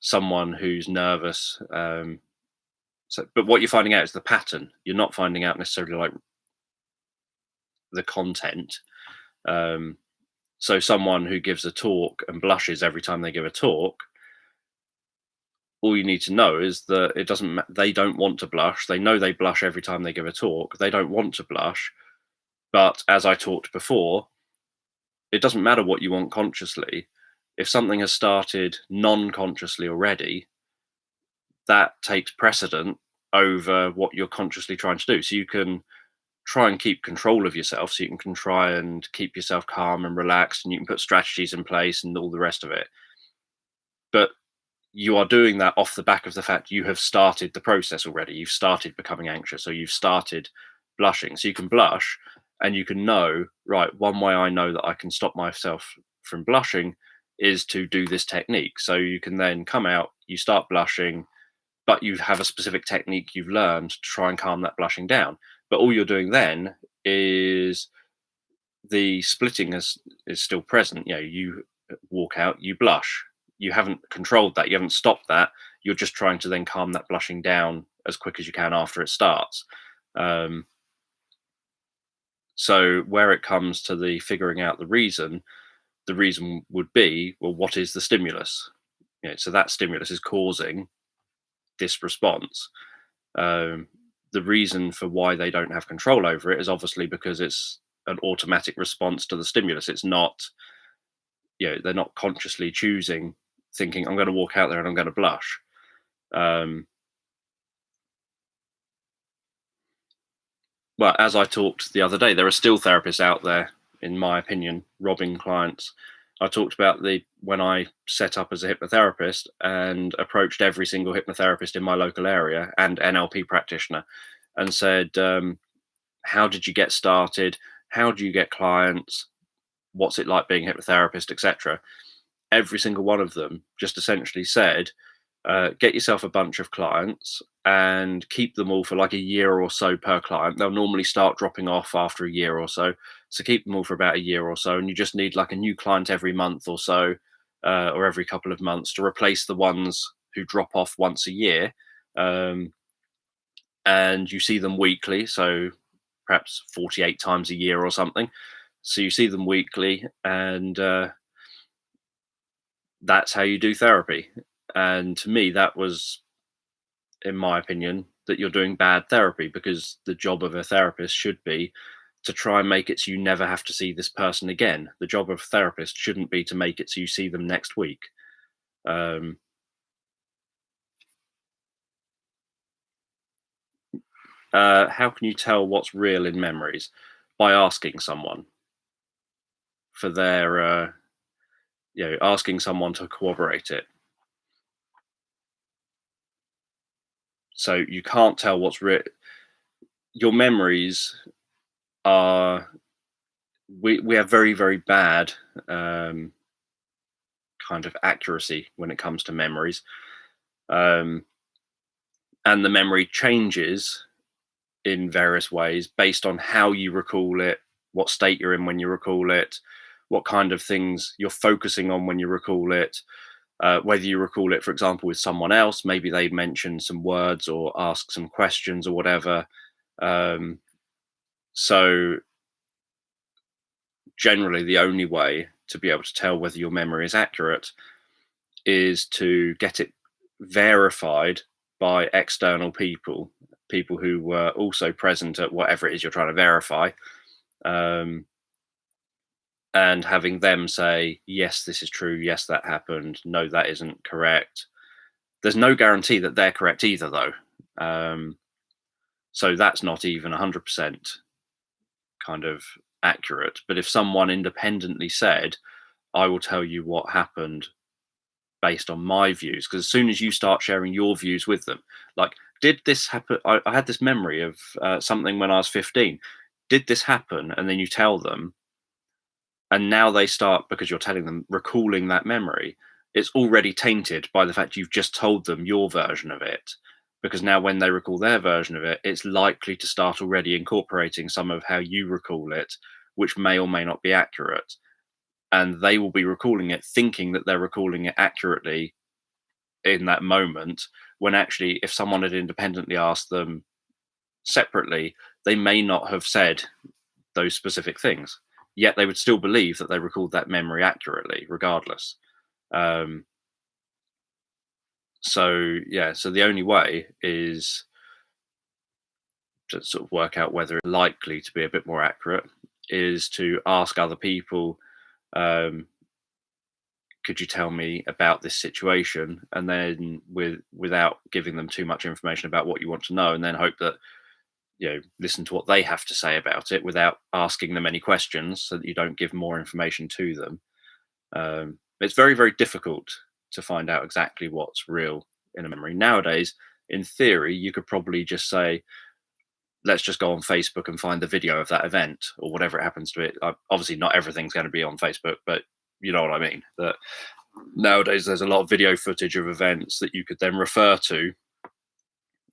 someone who's nervous. But what you're finding out is the pattern. You're not finding out necessarily like the content. Um, so someone who gives a talk and blushes every time they give a talk, all you need to know is that it doesn't. They don't want to blush. They know they blush every time they give a talk. They don't want to blush. But as I talked before, it doesn't matter what you want consciously. If something has started non-consciously already, that takes precedent over what you're consciously trying to do. So you can try and keep control of yourself. So you can try and keep yourself calm and relaxed, and you can put strategies in place and all the rest of it. But you are doing that off the back of the fact you have started the process already. You've started becoming anxious, so you've started blushing. So you can blush, and you can know, right, one way I know that I can stop myself from blushing is to do this technique. So you can then come out, you start blushing, but you have a specific technique you've learned to try and calm that blushing down. But all you're doing then is the splitting is still present. You walk out, you blush. You haven't controlled that. You haven't stopped that. You're just trying to then calm that blushing down as quick as you can after it starts. Um, so where it comes to the figuring out the reason would be, well, what is the stimulus? So that stimulus is causing this response. The reason for why they don't have control over it is obviously because it's an automatic response to the stimulus. It's not, they're not consciously choosing, thinking, I'm going to walk out there and I'm going to blush. Well, as I talked the other day, there are still therapists out there, in my opinion, robbing clients. I talked about when I set up as a hypnotherapist and approached every single hypnotherapist in my local area and NLP practitioner and said, how did you get started? How do you get clients? What's it like being a hypnotherapist, etc.? Every single one of them just essentially said, get yourself a bunch of clients and keep them all for like a year or so per client. They'll normally start dropping off after a year or so. So keep them all for about a year or so. And you just need like a new client every month or so, or every couple of months, to replace the ones who drop off once a year. And you see them weekly. So perhaps 48 times a year or something. So you see them weekly, and that's how you do therapy. And to me, that was, in my opinion, that you're doing bad therapy, because the job of a therapist should be to try and make it so you never have to see this person again. The job of a therapist shouldn't be to make it so you see them next week. How can you tell what's real in memories? By asking someone for their, asking someone to corroborate it. So you can't tell what's real. Your memories are, we have very, very bad um, kind of accuracy when it comes to memories. Um, and the memory changes in various ways based on how you recall it, what state you're in when you recall it, what kind of things you're focusing on when you recall it, whether you recall it, for example, with someone else, maybe they mention some words or ask some questions or whatever. Um, so, generally, the only way to be able to tell whether your memory is accurate is to get it verified by external people, people who were also present at whatever it is you're trying to verify, um, and having them say, yes, this is true, yes, that happened, no, that isn't correct. There's no guarantee that they're correct either, though. Um, so that's not even 100% kind of accurate. But if someone independently said, I will tell you what happened based on my views, because as soon as you start sharing your views with them, like, did this happen? I had this memory of something when I was 15. Did this happen? And then you tell them, and now they start, because you're telling them, recalling that memory. It's already tainted by the fact you've just told them your version of it, because now when they recall their version of it, it's likely to start already incorporating some of how you recall it, which may or may not be accurate, and they will be recalling it thinking that they're recalling it accurately in that moment, when actually, if someone had independently asked them separately, they may not have said those specific things, yet they would still believe that they recalled that memory accurately regardless. um, so yeah, so the only way is to sort of work out whether it's likely to be a bit more accurate is to ask other people, um, could you tell me about this situation, and then without giving them too much information about what you want to know, and then hope that, listen to what they have to say about it without asking them any questions, so that you don't give more information to them. It's very, very difficult to find out exactly what's real in a memory nowadays. In theory, you could probably just say, let's just go on Facebook and find the video of that event or whatever it happens to it. Obviously, not everything's going to be on Facebook, but you know what I mean. That nowadays there's a lot of video footage of events that you could then refer to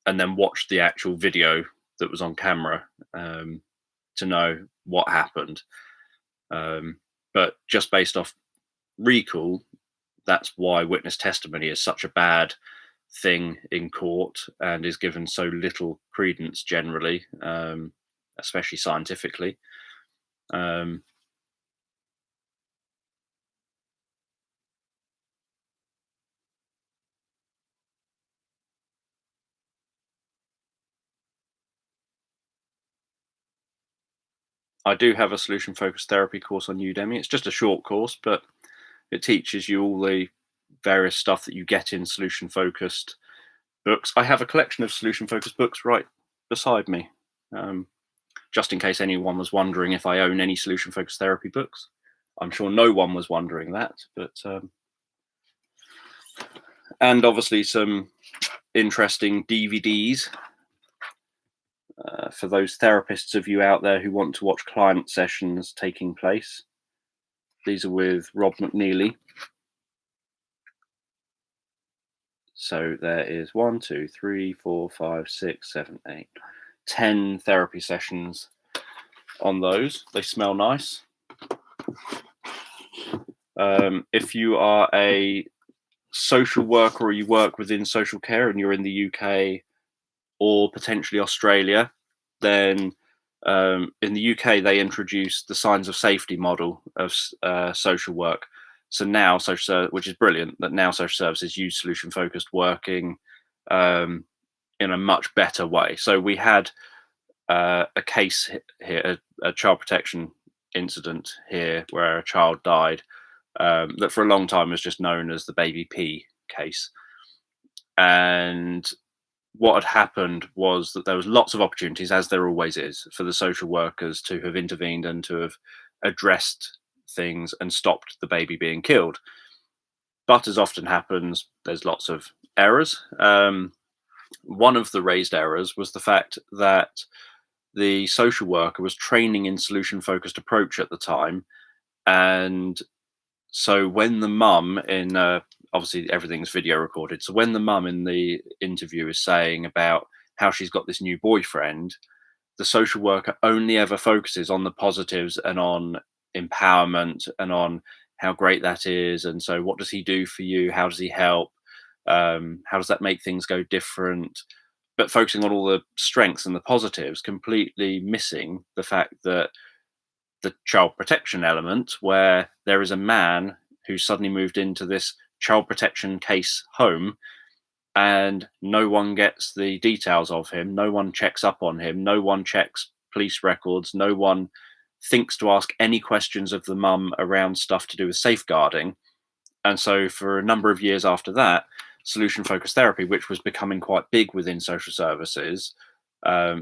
and then watch the actual video that was on camera, to know what happened. But just based off recall, that's why witness testimony is such a bad thing in court and is given so little credence generally, especially scientifically. Um, I do have a solution focused therapy course on Udemy. It's just a short course, but it teaches you all the various stuff that you get in solution focused books. I have a collection of solution focused books right beside me, um, just in case anyone was wondering if I own any solution focused therapy books. I'm sure no one was wondering that, but and obviously some interesting DVDs for those therapists of you out there who want to watch client sessions taking place. These are with Rob McNeely. So there is 1, 2, 3, 4, 5, 6, 7, 8, 10 therapy sessions on those. They smell nice. If you are a social worker or you work within social care and you're in the UK or potentially Australia, then in the UK they introduced the signs of safety model of social work. So now which is brilliant, that now social services use solution focused working in a much better way. So we had a case here, a child protection incident here where a child died, that for a long time was just known as the baby P case. And what had happened was that there was lots of opportunities, as there always is, for the social workers to have intervened and to have addressed things and stopped the baby being killed. But as often happens, there's lots of errors. One of the raised errors was the fact that the social worker was training in solution focused approach at the time. And so when the mum in obviously everything's video recorded, so when the mum in the interview is saying about how she's got this new boyfriend, the social worker only ever focuses on the positives and on empowerment and on how great that is. And so what does he do for you, how does he help, how does that make things go different, but focusing on all the strengths and the positives, completely missing the fact that the child protection element, where there is a man who suddenly moved into this child protection case home, and no one gets the details of him, no one checks up on him, no one checks police records, no one thinks to ask any questions of the mum around stuff to do with safeguarding. And so for a number of years after that, solution focused therapy, which was becoming quite big within social services,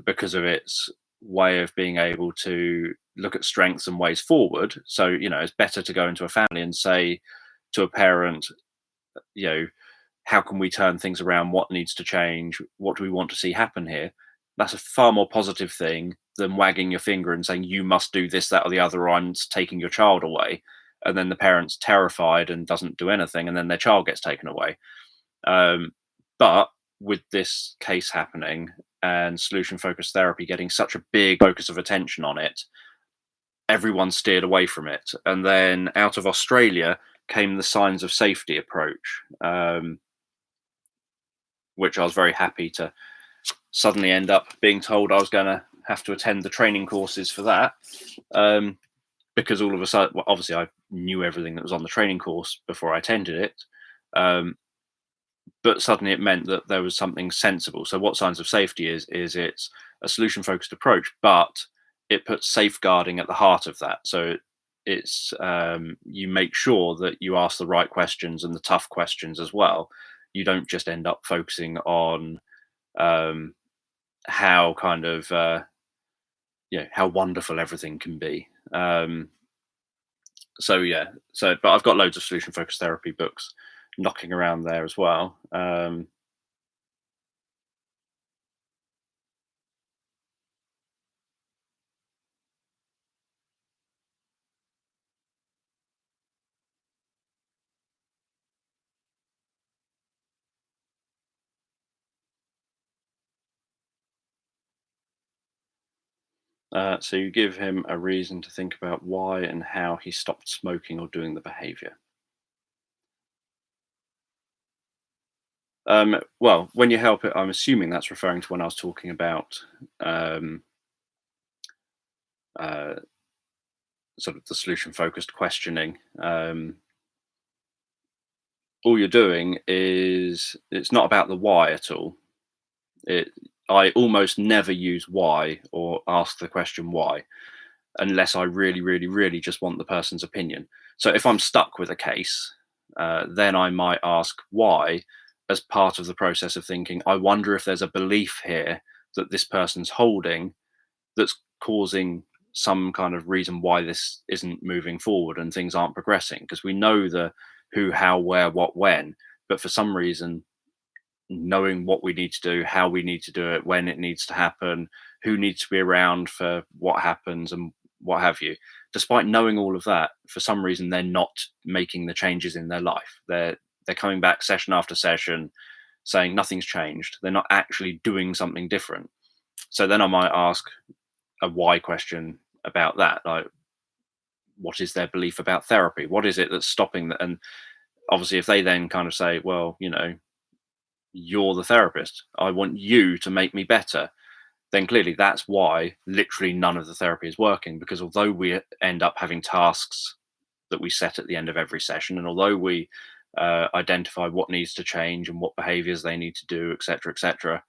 because of its way of being able to look at strengths and ways forward. So, it's better to go into a family and say to a parent, you know, how can we turn things around? What needs to change? What do we want to see happen here? That's a far more positive thing than wagging your finger and saying, you must do this, that, or the other, or I'm taking your child away. And then the parent's terrified and doesn't do anything, and then their child gets taken away. But with this case happening and solution focused therapy getting such a big focus of attention on it, everyone steered away from it. And then out of Australia came the signs of safety approach, which I was very happy to suddenly end up being told I was going to have to attend the training courses for that. Because all of a sudden, well, obviously I knew everything that was on the training course before I attended it. But suddenly it meant that there was something sensible. So what signs of safety is it's a solution focused approach, but it puts safeguarding at the heart of that. So it's you make sure that you ask the right questions and the tough questions as well. You don't just end up focusing on how kind of how wonderful everything can be. So but I've got loads of solution focused therapy books knocking around there as well. So you give him a reason to think about why and how he stopped smoking or doing the behavior. Well, when you help it, I'm assuming that's referring to when I was talking about um, uh, sort of the solution focused questioning. All you're doing is it's not about the why at all. It I almost never use why or ask the question why unless I really, really, really just want the person's opinion. So if I'm stuck with a case, then I might ask why as part of the process of thinking, I wonder if there's a belief here that this person's holding that's causing some kind of reason why this isn't moving forward and things aren't progressing. Because we know the who, how, where, what, when, but for some reason, knowing what we need to do, how we need to do it, when it needs to happen, who needs to be around for what happens, and what have you. Despite knowing all of that, for some reason they're not making the changes in their life. They're coming back session after session saying nothing's changed. They're not actually doing something different. So then I might ask a why question about that. Like, what is their belief about therapy? What is it that's stopping that? And obviously if they then kind of say, well, you're the therapist, I want you to make me better, then clearly that's why literally none of the therapy is working. Because although we end up having tasks that we set at the end of every session, and although we identify what needs to change and what behaviors they need to do, etc.,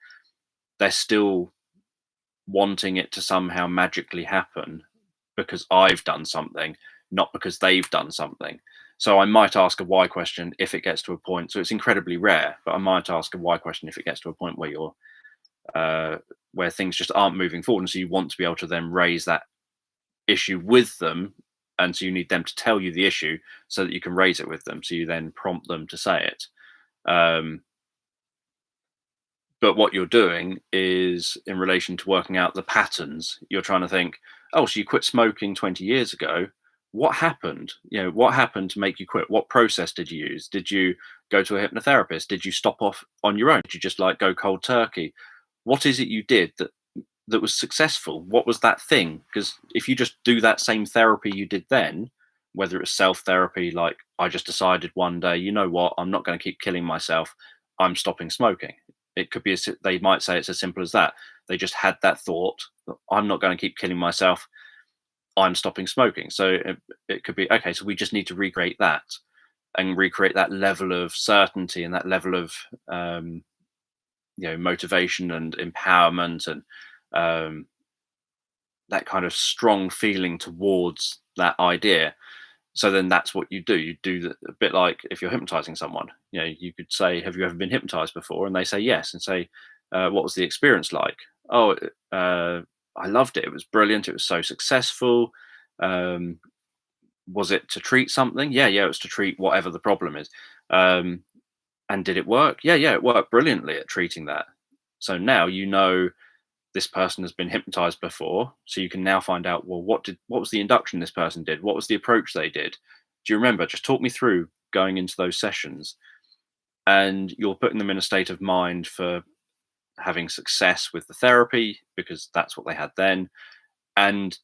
they're still wanting it to somehow magically happen because I've done something, not because they've done something. So I might ask a why question if it gets to a point. So it's incredibly rare, but I might ask a why question if it gets to a point where you're uh, where things just aren't moving forward. And so you want to be able to then raise that issue with them. And so you need them to tell you the issue so that you can raise it with them. So you then prompt them to say it. Um, but what you're doing is in relation to working out the patterns. You're trying to think, oh, so you quit smoking 20 years ago. What happened? What happened to make you quit? What process did you use? Did you go to a hypnotherapist? Did you stop off on your own? Did you just like go cold turkey? What is it you did that was successful? What was that thing? Because if you just do that same therapy you did then, whether it was self therapy, like I just decided one day, you know what, I'm not going to keep killing myself, I'm stopping smoking. It could be, they might say it's as simple as that. They just had that thought, I'm not going to keep killing myself, I'm stopping smoking. So it could be, okay, so we just need to recreate that and recreate that level of certainty and that level of motivation and empowerment and that kind of strong feeling towards that idea. So then that's what you do. You do a bit like if you're hypnotizing someone. You could say, "Have you ever been hypnotized before?" And they say yes, and say, "What was the experience like?" "Oh, I loved it. It was brilliant. It was so successful." Um, was it to treat something? Yeah, yeah, it was to treat whatever the problem is. Um, and did it work? Yeah, yeah, it worked brilliantly at treating that. So now you know this person has been hypnotized before, so you can now find out, well, what was the induction this person did? What was the approach they did? Do you remember? Just talk me through going into those sessions. And you're putting them in a state of mind for having success with the therapy because that's what they had then. And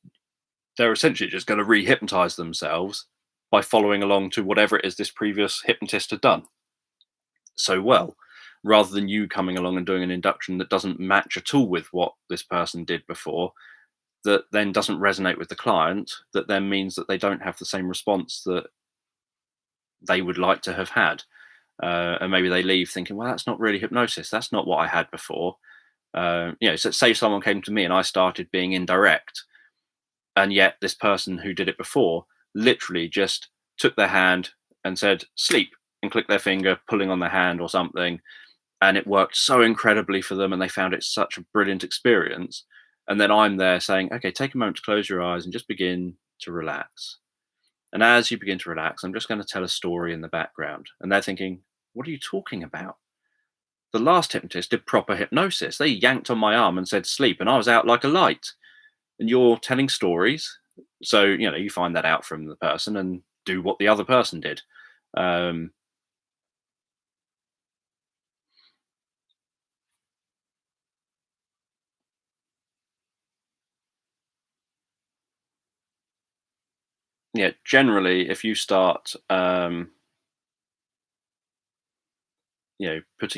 they're essentially just going to re-hypnotize themselves by following along to whatever it is this previous hypnotist had done so well, rather than you coming along and doing an induction that doesn't match at all with what this person did before, that then doesn't resonate with the client, that then means that they don't have the same response that they would like to have had. And maybe they leave thinking, well, that's not really hypnosis. That's not what I had before. So say someone came to me and I started being indirect, and yet this person who did it before literally just took their hand and said, sleep, and clicked their finger, pulling on their hand or something. And it worked so incredibly for them and they found it such a brilliant experience. And then I'm there saying, okay, take a moment to close your eyes and just begin to relax. And as you begin to relax, I'm just going to tell a story in the background. And they're thinking, what are you talking about? The last hypnotist did proper hypnosis. They yanked on my arm and said, sleep. And I was out like a light. And you're telling stories. So, you find that out from the person and do what the other person did. Generally, if you start, putting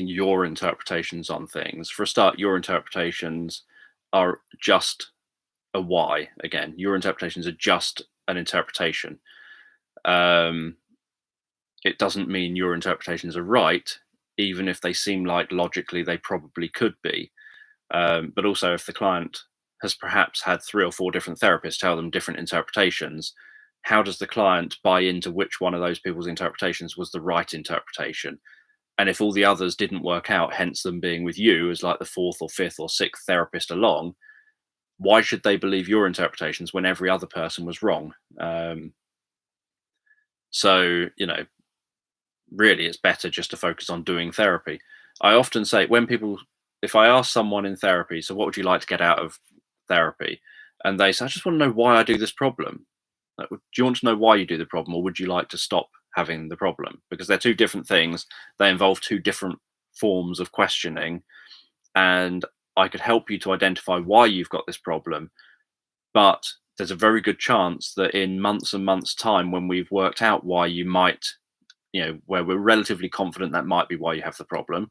your interpretations on things, for a start, your interpretations are just a why. Again, your interpretations are just an interpretation. It doesn't mean your interpretations are right, even if they seem like logically they probably could be. But also, if the client has perhaps had 3 or 4 different therapists tell them different interpretations, how does the client buy into which one of those people's interpretations was the right interpretation? And if all the others didn't work out, hence them being with you as like the 4th or 5th or 6th therapist along, why should they believe your interpretations when every other person was wrong? So, really, it's better just to focus on doing therapy. I often say if I ask someone in therapy, so what would you like to get out of therapy? And they say, I just want to know why I do this problem. Like, do you want to know why you do the problem, or would you like to stop having the problem? Because they're 2 different things. They involve 2 different forms of questioning. And I could help you to identify why you've got this problem. But there's a very good chance that in months and months' time, when we've worked out why you might, where we're relatively confident that might be why you have the problem,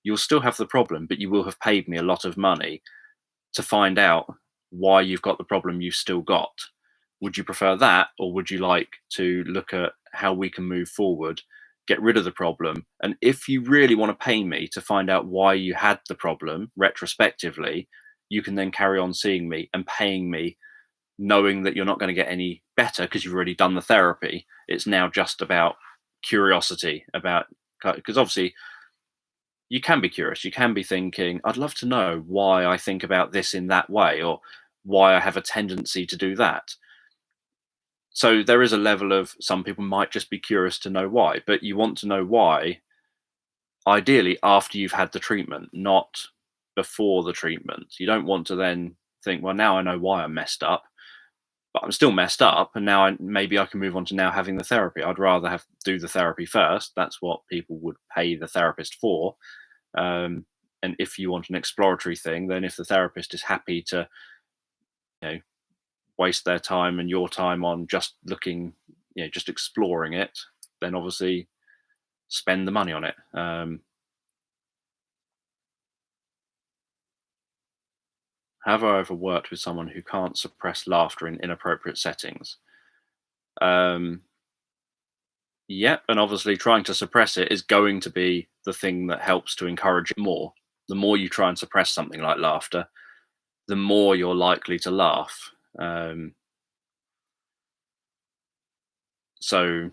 you'll still have the problem, but you will have paid me a lot of money to find out why you've got the problem you've still got. Would you prefer that, or would you like to look at how we can move forward, get rid of the problem? And if you really want to pay me to find out why you had the problem retrospectively, you can then carry on seeing me and paying me, knowing that you're not going to get any better because you've already done the therapy. It's now just about curiosity, about, because obviously you can be curious. You can be thinking, I'd love to know why I think about this in that way, or why I have a tendency to do that. So there is a level of, some people might just be curious to know why, but you want to know why ideally after you've had the treatment, not before the treatment. You don't want to then think, well, now I know why I'm messed up, but I'm still messed up, and now maybe I can move on to now having the therapy. I'd rather have do the therapy first. That's what people would pay the therapist for. Um, and if you want an exploratory thing, then if the therapist is happy to, you know, waste their time and your time on just looking, just exploring it, then obviously spend the money on it. Have I ever worked with someone who can't suppress laughter in inappropriate settings? Um, yep, and obviously trying to suppress it is going to be the thing that helps to encourage it more. The more you try and suppress something like laughter, the more you're likely to laugh. So,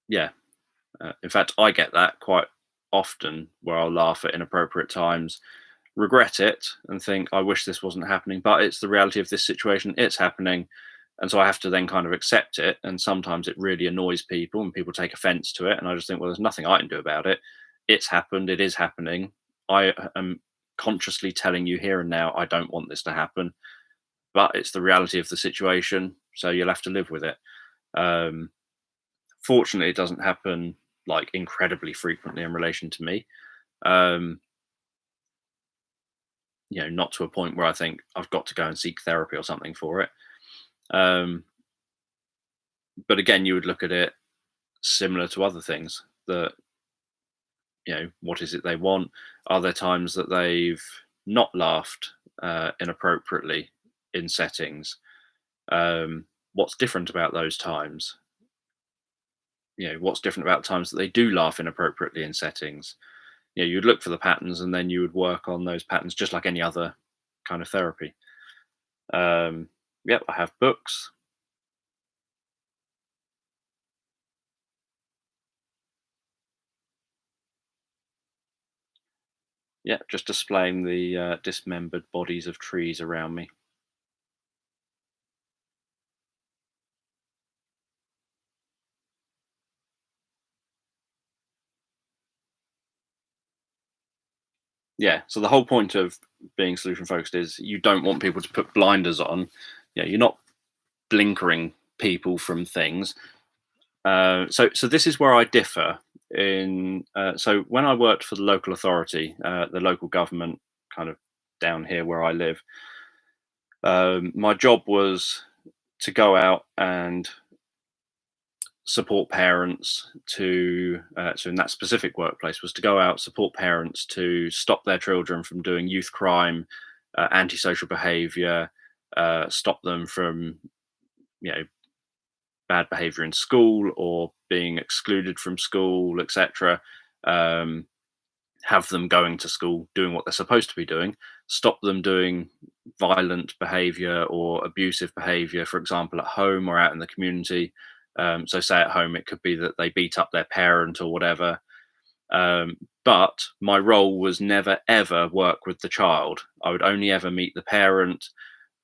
yeah, in fact, I get that quite often where I'll laugh at inappropriate times, regret it, and think, I wish this wasn't happening, but it's the reality of this situation. It's happening. And so I have to then kind of accept it. And sometimes it really annoys people and people take offense to it. And I just think, well, there's nothing I can do about it. It's happened. It is happening. I am consciously telling you here and now, I don't want this to happen, but it's the reality of the situation. So you'll have to live with it. Um, Fortunately, it doesn't happen like incredibly frequently in relation to me. Um, not to a point where I think I've got to go and seek therapy or something for it. Um, but again, you would look at it similar to other things that, what is it they want? Are there times that they've not laughed inappropriately in settings? What's different about those times? What's different about times that they do laugh inappropriately in settings? You'd look for the patterns and then you would work on those patterns just like any other kind of therapy. Yep, I have books. Yeah, just displaying the dismembered bodies of trees around me. Yeah, so the whole point of being solution focused is you don't want people to put blinders on. You're not blinkering people from things. So this is where I differ. So when I worked for the local authority, the local government, kind of down here where I live, my job was to go out and support parents to so in that specific workplace was to go out, support parents to stop their children from doing youth crime, antisocial behavior, stop them from you know bad behavior in school or being excluded from school, etc. um, have them going to school doing what they're supposed to be doing, stop them doing violent behavior or abusive behavior, for example, at home or out in the community. So, say at home, it could be that they beat up their parent or whatever. But my role was never ever work with the child. I would only ever meet the parent.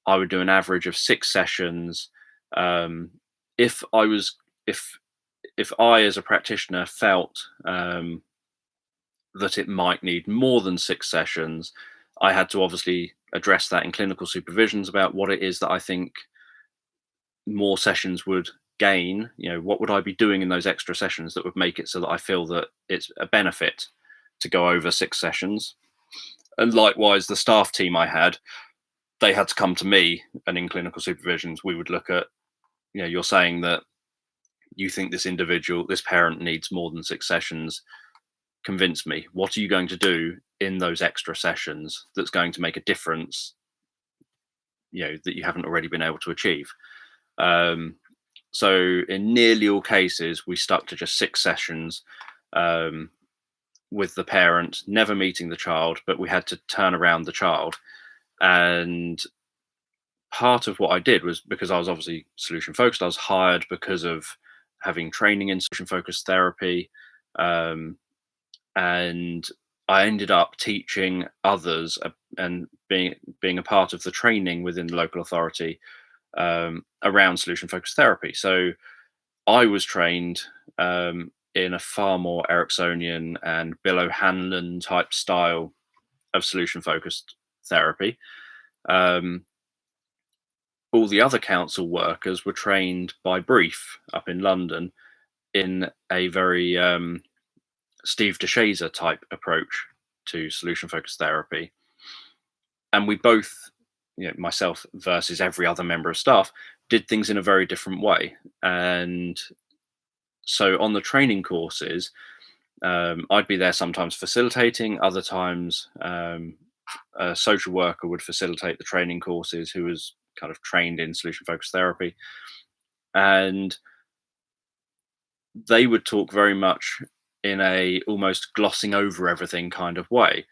I would do an average of 6 sessions. Um, if I was, if I as a practitioner felt that it might need more than 6 sessions, I had to obviously address that in clinical supervisions about what it is that I think more sessions would gain. What would I be doing in those extra sessions that would make it so that I feel that it's a benefit to go over 6 sessions. And likewise, the staff team I had, they had to come to me, and in clinical supervisions, we would look at, you're saying that you think this individual, this parent needs more than 6 sessions. Convince me. What are you going to do in those extra sessions that's going to make a difference, that you haven't already been able to achieve? So in nearly all cases, we stuck to just 6 sessions with the parent, never meeting the child, but we had to turn around the child. And part of what I did was, because I was obviously solution focused, I was hired because of having training in solution focused therapy. And I ended up teaching others and being a part of the training within the local authority around solution focused therapy. So I was trained in a far more Ericksonian and Bill O'Hanlon type style of solution focused therapy. Um, all the other council workers were trained by Brief up in London in a very Steve DeShazer type approach to solution focused therapy. And we both, myself versus every other member of staff, did things in a very different way. And so on the training courses, I'd be there sometimes facilitating, other times a social worker would facilitate the training courses who was kind of trained in solution focused therapy. And they would talk very much in a almost glossing over everything kind of way.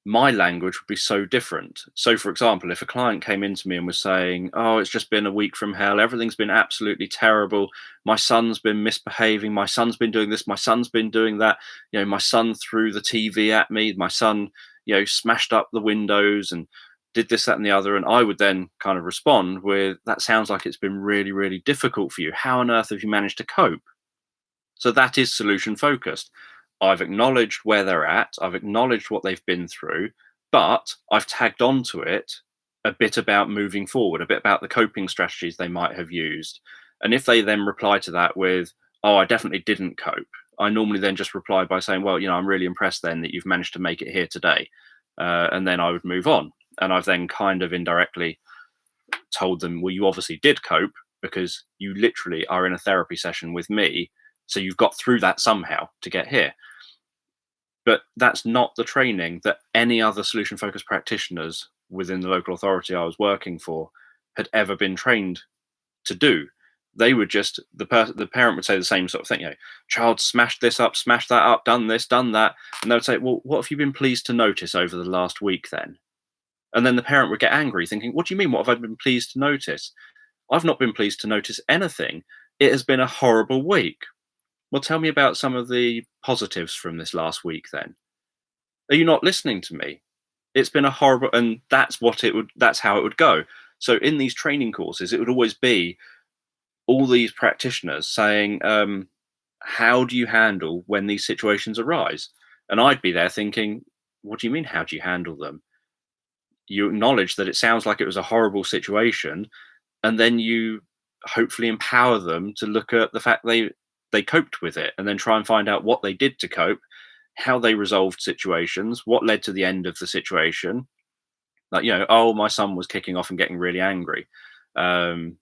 My language would be so different. So, for example, if a client came into me and was saying, "Oh, it's just been a week from hell. Everything's been absolutely terrible. My son's been misbehaving. My son's been doing this. My son's been doing that. My son threw the TV at me. My son, smashed up the windows and did this, that, and the other." And I would then kind of respond with, "That sounds like it's been really, really difficult for you. How on earth have you managed to cope?" So that is solution focused. I've acknowledged where they're at, I've acknowledged what they've been through, but I've tagged onto it a bit about moving forward, a bit about the coping strategies they might have used. And if they then reply to that with, "Oh, I definitely didn't cope," I normally then just reply by saying, "Well, I'm really impressed then that you've managed to make it here today." And then I would move on. And I've then kind of indirectly told them, "Well, you obviously did cope because you literally are in a therapy session with me. So you've got through that somehow to get here." But that's not the training that any other solution focused practitioners within the local authority I was working for had ever been trained to do. They would just, the parent would say the same sort of thing, "Child smashed this up, smashed that up, done this, done that." And they would say, "Well, what have you been pleased to notice over the last week then?" And then the parent would get angry, thinking, "What do you mean? What have I been pleased to notice? I've not been pleased to notice anything. It has been a horrible week." "Well, tell me about some of the positives from this last week then. Are you not listening to me? It's been a horrible," and that's how it would go. So in these training courses, it would always be all these practitioners saying, "How do you handle when these situations arise?" And I'd be there thinking, "What do you mean, how do you handle them? You acknowledge that it sounds like it was a horrible situation, and then you hopefully empower them to look at the fact they coped with it, and then try and find out what they did to cope, how they resolved situations, what led to the end of the situation. Like, oh, my son was kicking off and getting really angry. And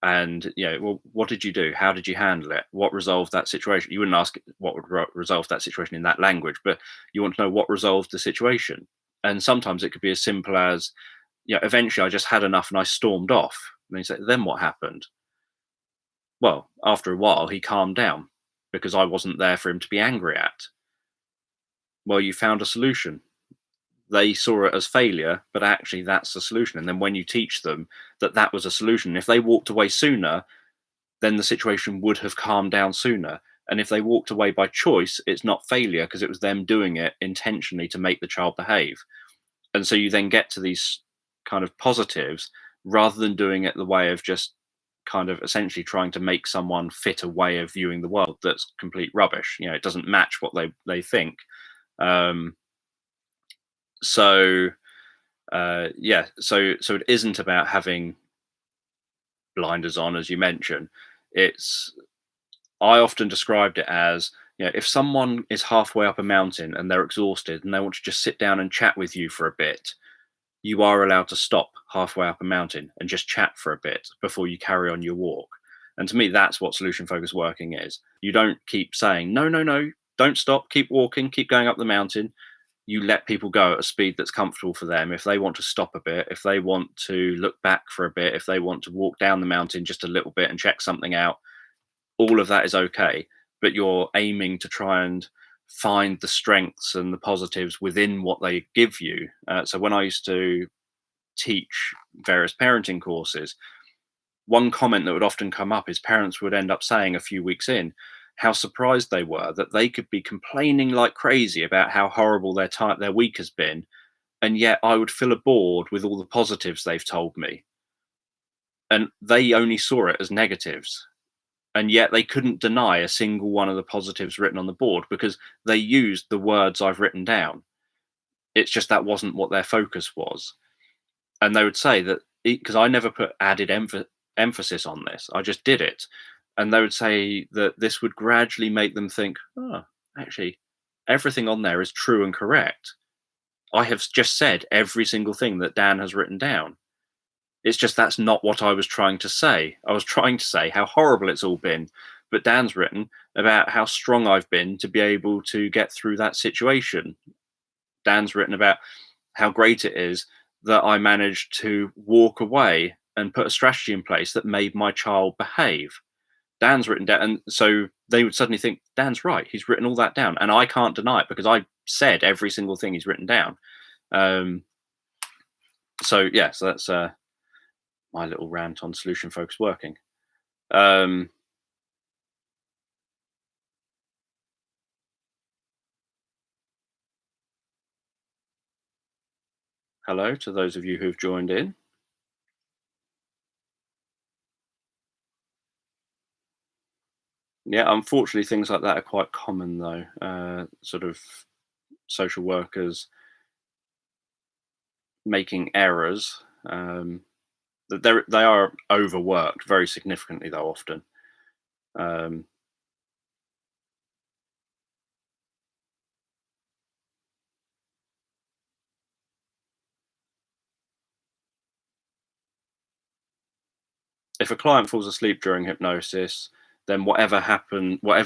well, what did you do? How did you handle it? What resolved that situation? You wouldn't ask what would resolve that situation in that language, but you want to know what resolved the situation. And sometimes it could be as simple as, eventually I just had enough and I stormed off. And you say, "Then what happened?" "Well, after a while he calmed down because I wasn't there for him to be angry at." "Well, you found a solution." They saw it as failure, but actually that's the solution. And then when you teach them that that was a solution, if they walked away sooner, then the situation would have calmed down sooner. And if they walked away by choice, it's not failure because it was them doing it intentionally to make the child behave. And so you then get to these kind of positives rather than doing it the way of just kind of essentially trying to make someone fit a way of viewing the world that's complete rubbish. It doesn't match what they think. Um, so yeah, so it isn't about having blinders on, as you mentioned. It's I often described it as, if someone is halfway up a mountain and they're exhausted and they want to just sit down and chat with you for a bit, you are allowed to stop halfway up a mountain and just chat for a bit before you carry on your walk. And to me, that's what solution focused working is. You don't keep saying, "No, no, no, don't stop, keep walking, keep going up the mountain." You let people go at a speed that's comfortable for them. If they want to stop a bit, if they want to look back for a bit, if they want to walk down the mountain just a little bit and check something out, all of that is okay. But you're aiming to try and find the strengths and the positives within what they give you. So when I used to teach various parenting courses, one comment that would often come up is parents would end up saying a few weeks in, how surprised they were that they could be complaining like crazy about how horrible their week has been, and yet I would fill a board with all the positives they've told me, and they only saw it as negatives, and yet they couldn't deny a single one of the positives written on the board because they used the words I've written down. It's just that wasn't what their focus was. And they would say that, because I never put added emphasis on this, I just did it. And they would say that this would gradually make them think, oh, actually, everything on there is true and correct. I have just said every single thing that Dan has written down. It's just that's not what I was trying to say. I was trying to say how horrible it's all been. But Dan's written about how strong I've been to be able to get through that situation. Dan's written about how great it is that I managed to walk away and put a strategy in place that made my child behave. Dan's written down. And so they would suddenly think, Dan's right. He's written all that down. And I can't deny it because I said every single thing he's written down. So that's my little rant on solution focused working. Hello to those of you who've joined in. Yeah, unfortunately, things like that are quite common, though. Sort of social workers making errors. They are overworked very significantly, though, often. If a client falls asleep during hypnosis, then whatever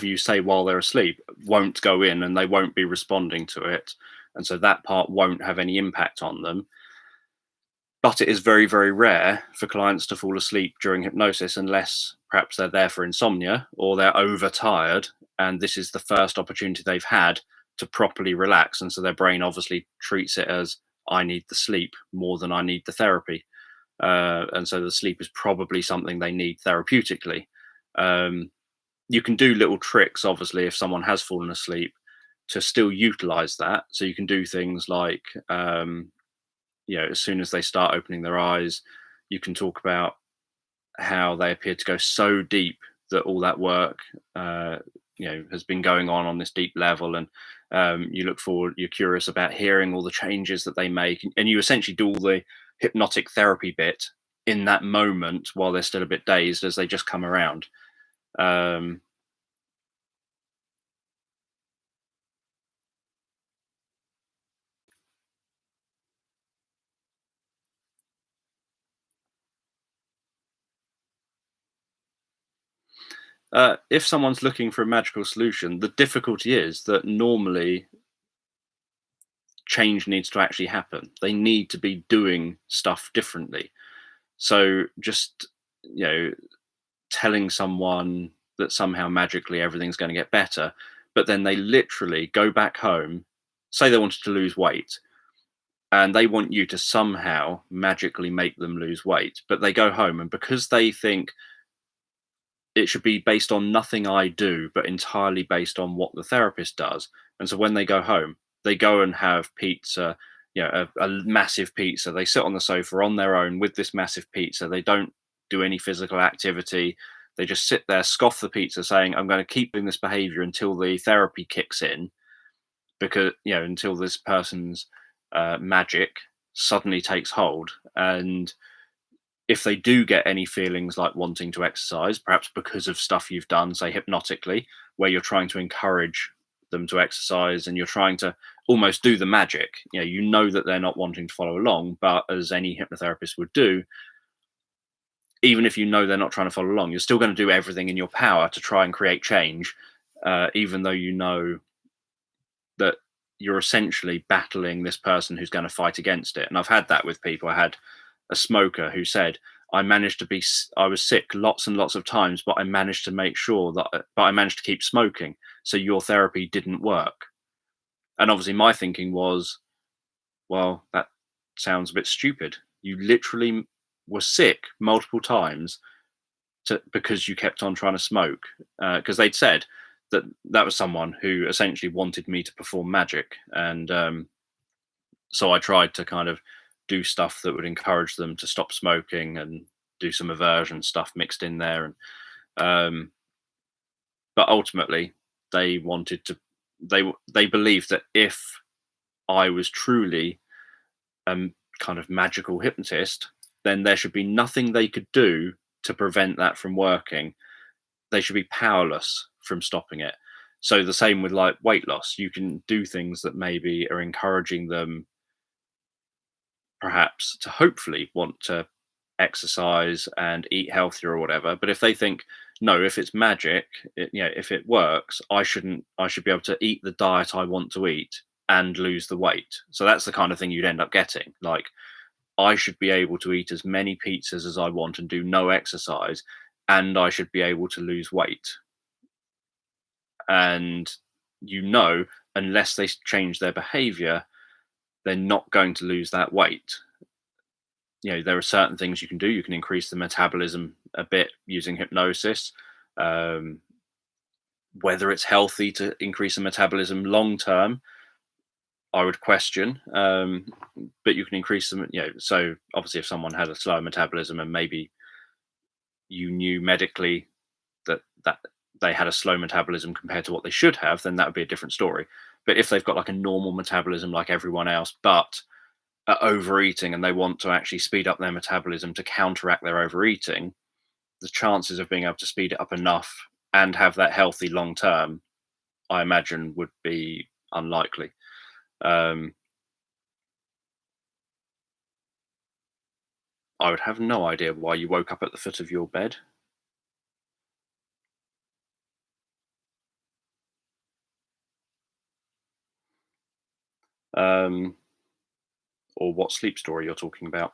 you say while they're asleep won't go in and they won't be responding to it. And so that part won't have any impact on them. But it is very, very rare for clients to fall asleep during hypnosis unless perhaps they're there for insomnia or they're overtired. And this is the first opportunity they've had to properly relax. And so their brain obviously treats it as, I need the sleep more than I need the therapy. And so the sleep is probably something they need therapeutically. You can do little tricks, obviously, if someone has fallen asleep to still utilize that. So you can do things like, as soon as they start opening their eyes, you can talk about how they appear to go so deep that all that work, has been going on this deep level. And you're curious about hearing all the changes that they make. And you essentially do all the hypnotic therapy bit in that moment while they're still a bit dazed as they just come around. If someone's looking for a magical solution, the difficulty is that normally change needs to actually happen. They need to be doing stuff differently. So just, telling someone that somehow magically everything's going to get better, but then they literally go back home, say they wanted to lose weight, and they want you to somehow magically make them lose weight, but they go home, and because they think it should be based on nothing I do, but entirely based on what the therapist does. And so when they go home, they go and have pizza, a massive pizza. They sit on the sofa on their own with this massive pizza. They don't do any physical activity. They just sit there, scoff the pizza, saying, I'm going to keep doing this behavior until the therapy kicks in, because, until this person's magic suddenly takes hold. And if they do get any feelings like wanting to exercise, perhaps because of stuff you've done, say hypnotically, where you're trying to encourage them to exercise and you're trying to almost do the magic, you know that they're not wanting to follow along, but as any hypnotherapist would do, even if you know they're not trying to follow along, you're still going to do everything in your power to try and create change, even though you know that you're essentially battling this person who's going to fight against it. And I've had that with people. I had a smoker who said, I was sick lots and lots of times, but I managed to keep smoking. So your therapy didn't work. And obviously my thinking was, well, that sounds a bit stupid. You literally were sick multiple times because you kept on trying to smoke. Because they'd said that was someone who essentially wanted me to perform magic, and so I tried to kind of do stuff that would encourage them to stop smoking and do some aversion stuff mixed in there, and um, but ultimately they wanted to. They believed that if I was truly kind of magical hypnotist, then there should be nothing they could do to prevent that from working. They should be powerless from stopping it. So the same with like weight loss. You can do things that maybe are encouraging them perhaps to hopefully want to exercise and eat healthier or whatever. But if they think, no, if it's magic, if it works, I should be able to eat the diet I want to eat and lose the weight. So that's the kind of thing you'd end up getting. Like, I should be able to eat as many pizzas as I want and do no exercise, and I should be able to lose weight. And unless they change their behavior, they're not going to lose that weight. There are certain things you can do. You can increase the metabolism a bit using hypnosis. Um, whether it's healthy to increase the metabolism long term, I would question. But you can increase them. So obviously, if someone had a slower metabolism and maybe you knew medically that they had a slow metabolism compared to what they should have, then that would be a different story. But if they've got like a normal metabolism like everyone else, but are overeating and they want to actually speed up their metabolism to counteract their overeating, the chances of being able to speed it up enough and have that healthy long term, I imagine, would be unlikely. Um, I would have no idea why you woke up at the foot of your bed. Um, or what sleep story you're talking about.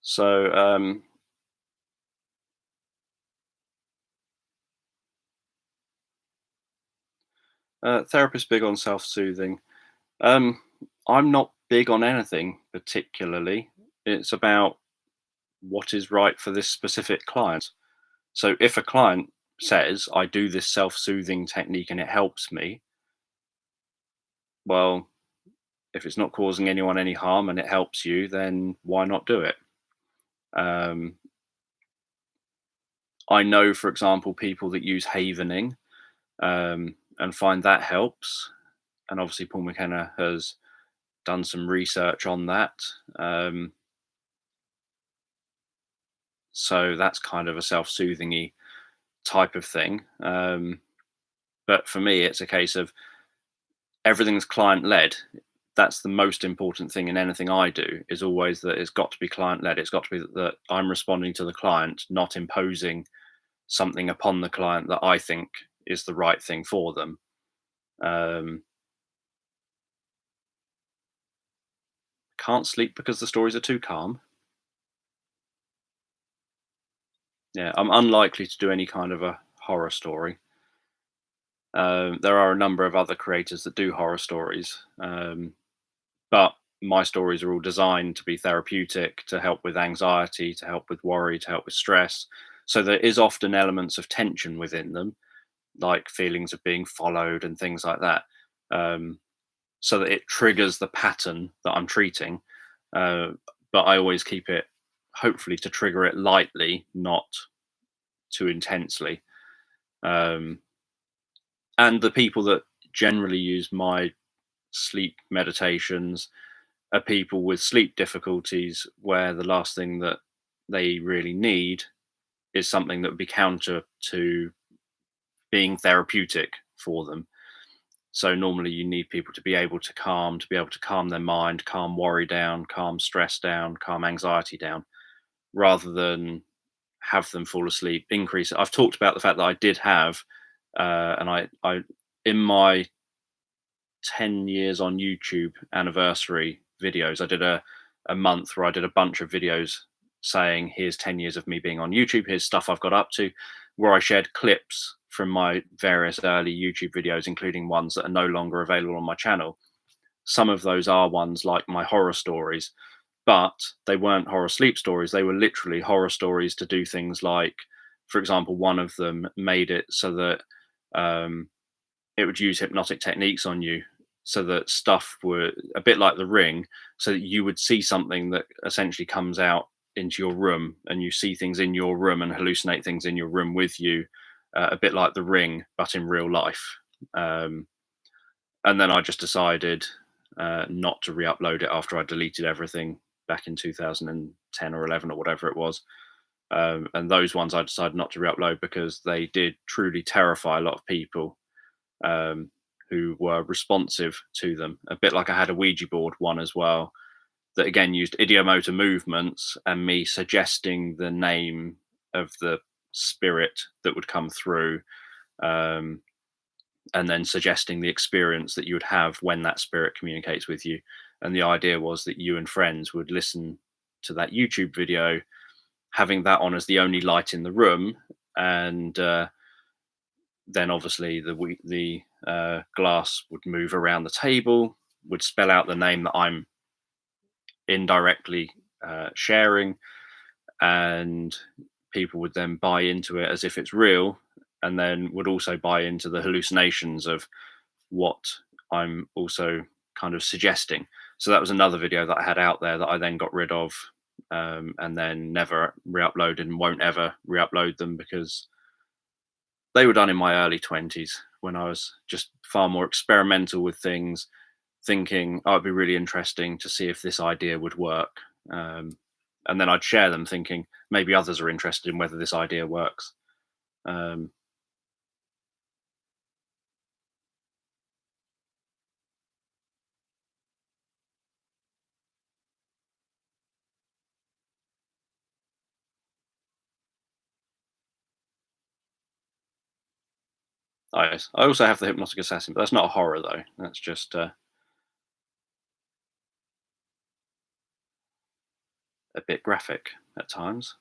So therapist big on self-soothing. Um, I'm not big on anything particularly. It's about what is right for this specific client. So if a client says, I do this self soothing technique and it helps me, well, if it's not causing anyone any harm and it helps you, then why not do it? Um, I know, for example, people that use havening and find that helps. And obviously, Paul McKenna has done some research on that. Um, so that's kind of a self soothing type of thing. But for me, it's a case of everything's client led. That's the most important thing in anything I do, is always that it's got to be client led. It's got to be that I'm responding to the client, not imposing something upon the client that I think is the right thing for them. Um, can't sleep because the stories are too calm. Yeah, I'm unlikely to do any kind of a horror story. There are a number of other creators that do horror stories, but my stories are all designed to be therapeutic, to help with anxiety, to help with worry, to help with stress. So there is often elements of tension within them, like feelings of being followed and things like that, so that it triggers the pattern that I'm treating. Uh, but I always keep it, hopefully, to trigger it lightly, not too intensely. Um, and the people that generally use my sleep meditations are people with sleep difficulties where the last thing that they really need is something that would be counter to being therapeutic for them. So normally you need people to be able to calm their mind, calm worry down, calm stress down, calm anxiety down, rather than have them fall asleep, increase it. I've talked about the fact that I did have, and I in my 10 years on YouTube anniversary videos, I did a month where I did a bunch of videos saying, here's 10 years of me being on YouTube, here's stuff I've got up to, where I shared clips from my various early YouTube videos, including ones that are no longer available on my channel. Some of those are ones like my horror stories, but they weren't horror sleep stories. They were literally horror stories to do things like, for example, one of them made it so that it would use hypnotic techniques on you, so that stuff were a bit like The Ring, so that you would see something that essentially comes out into your room, and you see things in your room and hallucinate things in your room with you, a bit like The Ring, but in real life. Um, and then I just decided not to re-upload it after I deleted everything back in 2010 or 11 or whatever it was. And those ones I decided not to re-upload because they did truly terrify a lot of people um, who were responsive to them. A bit like I had a Ouija board one as well that again used idiomotor movements and me suggesting the name of the spirit that would come through, um, and then suggesting the experience that you would have when that spirit communicates with you. And the idea was that you and friends would listen to that YouTube video, having that on as the only light in the room, and then obviously the glass would move around the table, would spell out the name that I'm indirectly sharing, and people would then buy into it as if it's real, and then would also buy into the hallucinations of what I'm also kind of suggesting. So that was another video that I had out there that I then got rid of, and then never re-uploaded and won't ever re-upload them because they were done in my early 20s when I was just far more experimental with things, thinking, oh, it'd be really interesting to see if this idea would work. And then I'd share them thinking maybe others are interested in whether this idea works. Um, I also have the Hypnotic Assassin, but that's not a horror though. That's just a bit graphic at times.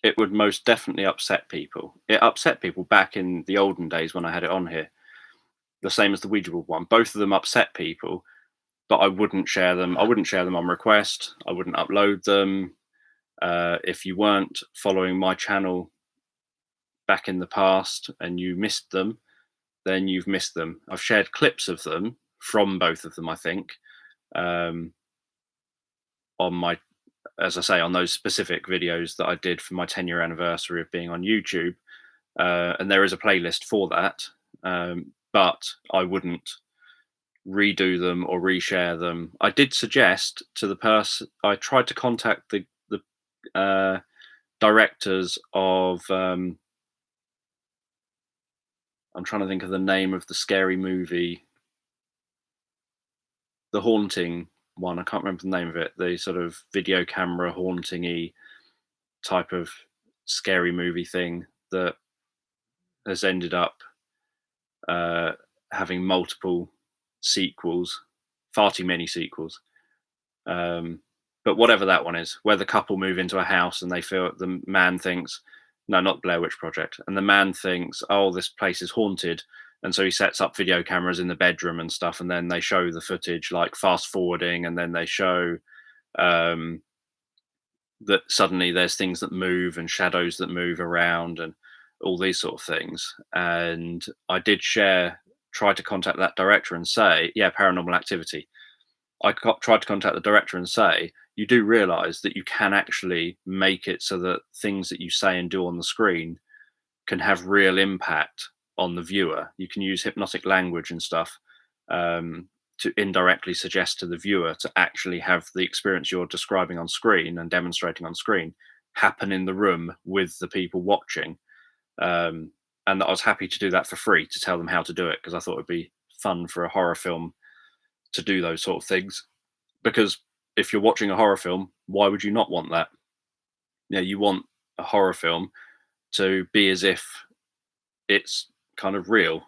It would most definitely upset people. It upset people back in the olden days when I had it on here. The same as the Ouija board one. Both of them upset people, but I wouldn't share them. I wouldn't share them on request. I wouldn't upload them. If you weren't following my channel back in the past and you missed them, then you've missed them. I've shared clips of them from both of them, I think, um, on my, as I say, on those specific videos that I did for my 10-year anniversary of being on YouTube. And there is a playlist for that, but I wouldn't redo them or reshare them. I did suggest to the person, I tried to contact the directors of, I'm trying to think of the name of the scary movie, the haunting one. I can't remember the name of it. The sort of video camera haunting-y type of scary movie thing that has ended up having multiple sequels, far too many sequels. But whatever that one is, where the couple move into a house and they feel the man thinks, no, not Blair Witch Project, and the man thinks, oh, this place is haunted, and so he sets up video cameras in the bedroom and stuff, and then they show the footage like fast forwarding, and then they show that suddenly there's things that move and shadows that move around and all these sort of things. And I did try to contact that director and say, yeah, Paranormal Activity. I tried to contact the director and say, you do realize that you can actually make it so that things that you say and do on the screen can have real impact on the viewer. You can use hypnotic language and stuff to indirectly suggest to the viewer to actually have the experience you're describing on screen and demonstrating on screen happen in the room with the people watching. And that I was happy to do that for free, to tell them how to do it, because I thought it'd be fun for a horror film to do those sort of things. Because if you're watching a horror film, why would you not want that? You want a horror film to be as if it's kind of real.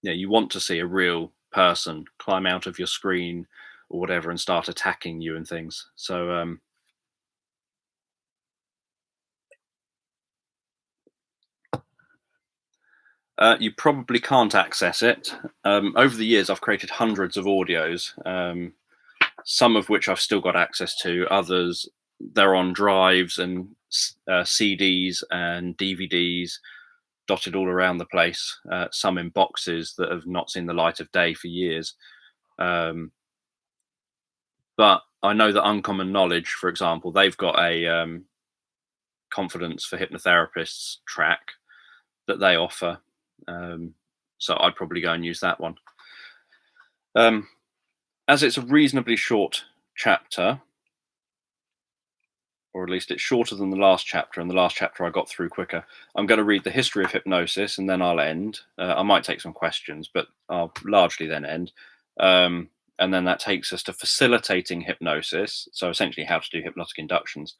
Yeah, you want to see a real person climb out of your screen or whatever and start attacking you and things. So you probably can't access it. Over the years, I've created hundreds of audios, some of which I've still got access to. Others, they're on drives and CDs and DVDs dotted all around the place, some in boxes that have not seen the light of day for years. But I know that Uncommon Knowledge, for example, they've got a confidence for hypnotherapists track that they offer. So I'd probably go and use that one. As it's a reasonably short chapter, or at least it's shorter than the last chapter, and the last chapter I got through quicker, I'm going to read the history of hypnosis and then I'll end. I might take some questions, but I'll largely then end. And then that takes us to facilitating hypnosis. So essentially how to do hypnotic inductions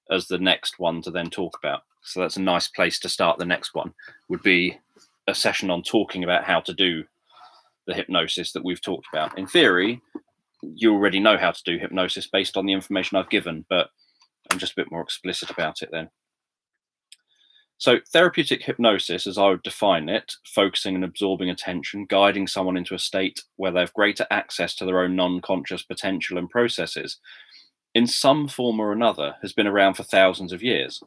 as the next one to then talk about. So that's a nice place to start. The next one would be a session on talking about how to do the hypnosis that we've talked about. In theory, you already know how to do hypnosis based on the information I've given, but I'm just a bit more explicit about it then. So therapeutic hypnosis, as I would define it, focusing and absorbing attention, guiding someone into a state where they have greater access to their own non-conscious potential and processes, in some form or another, has been around for thousands of years.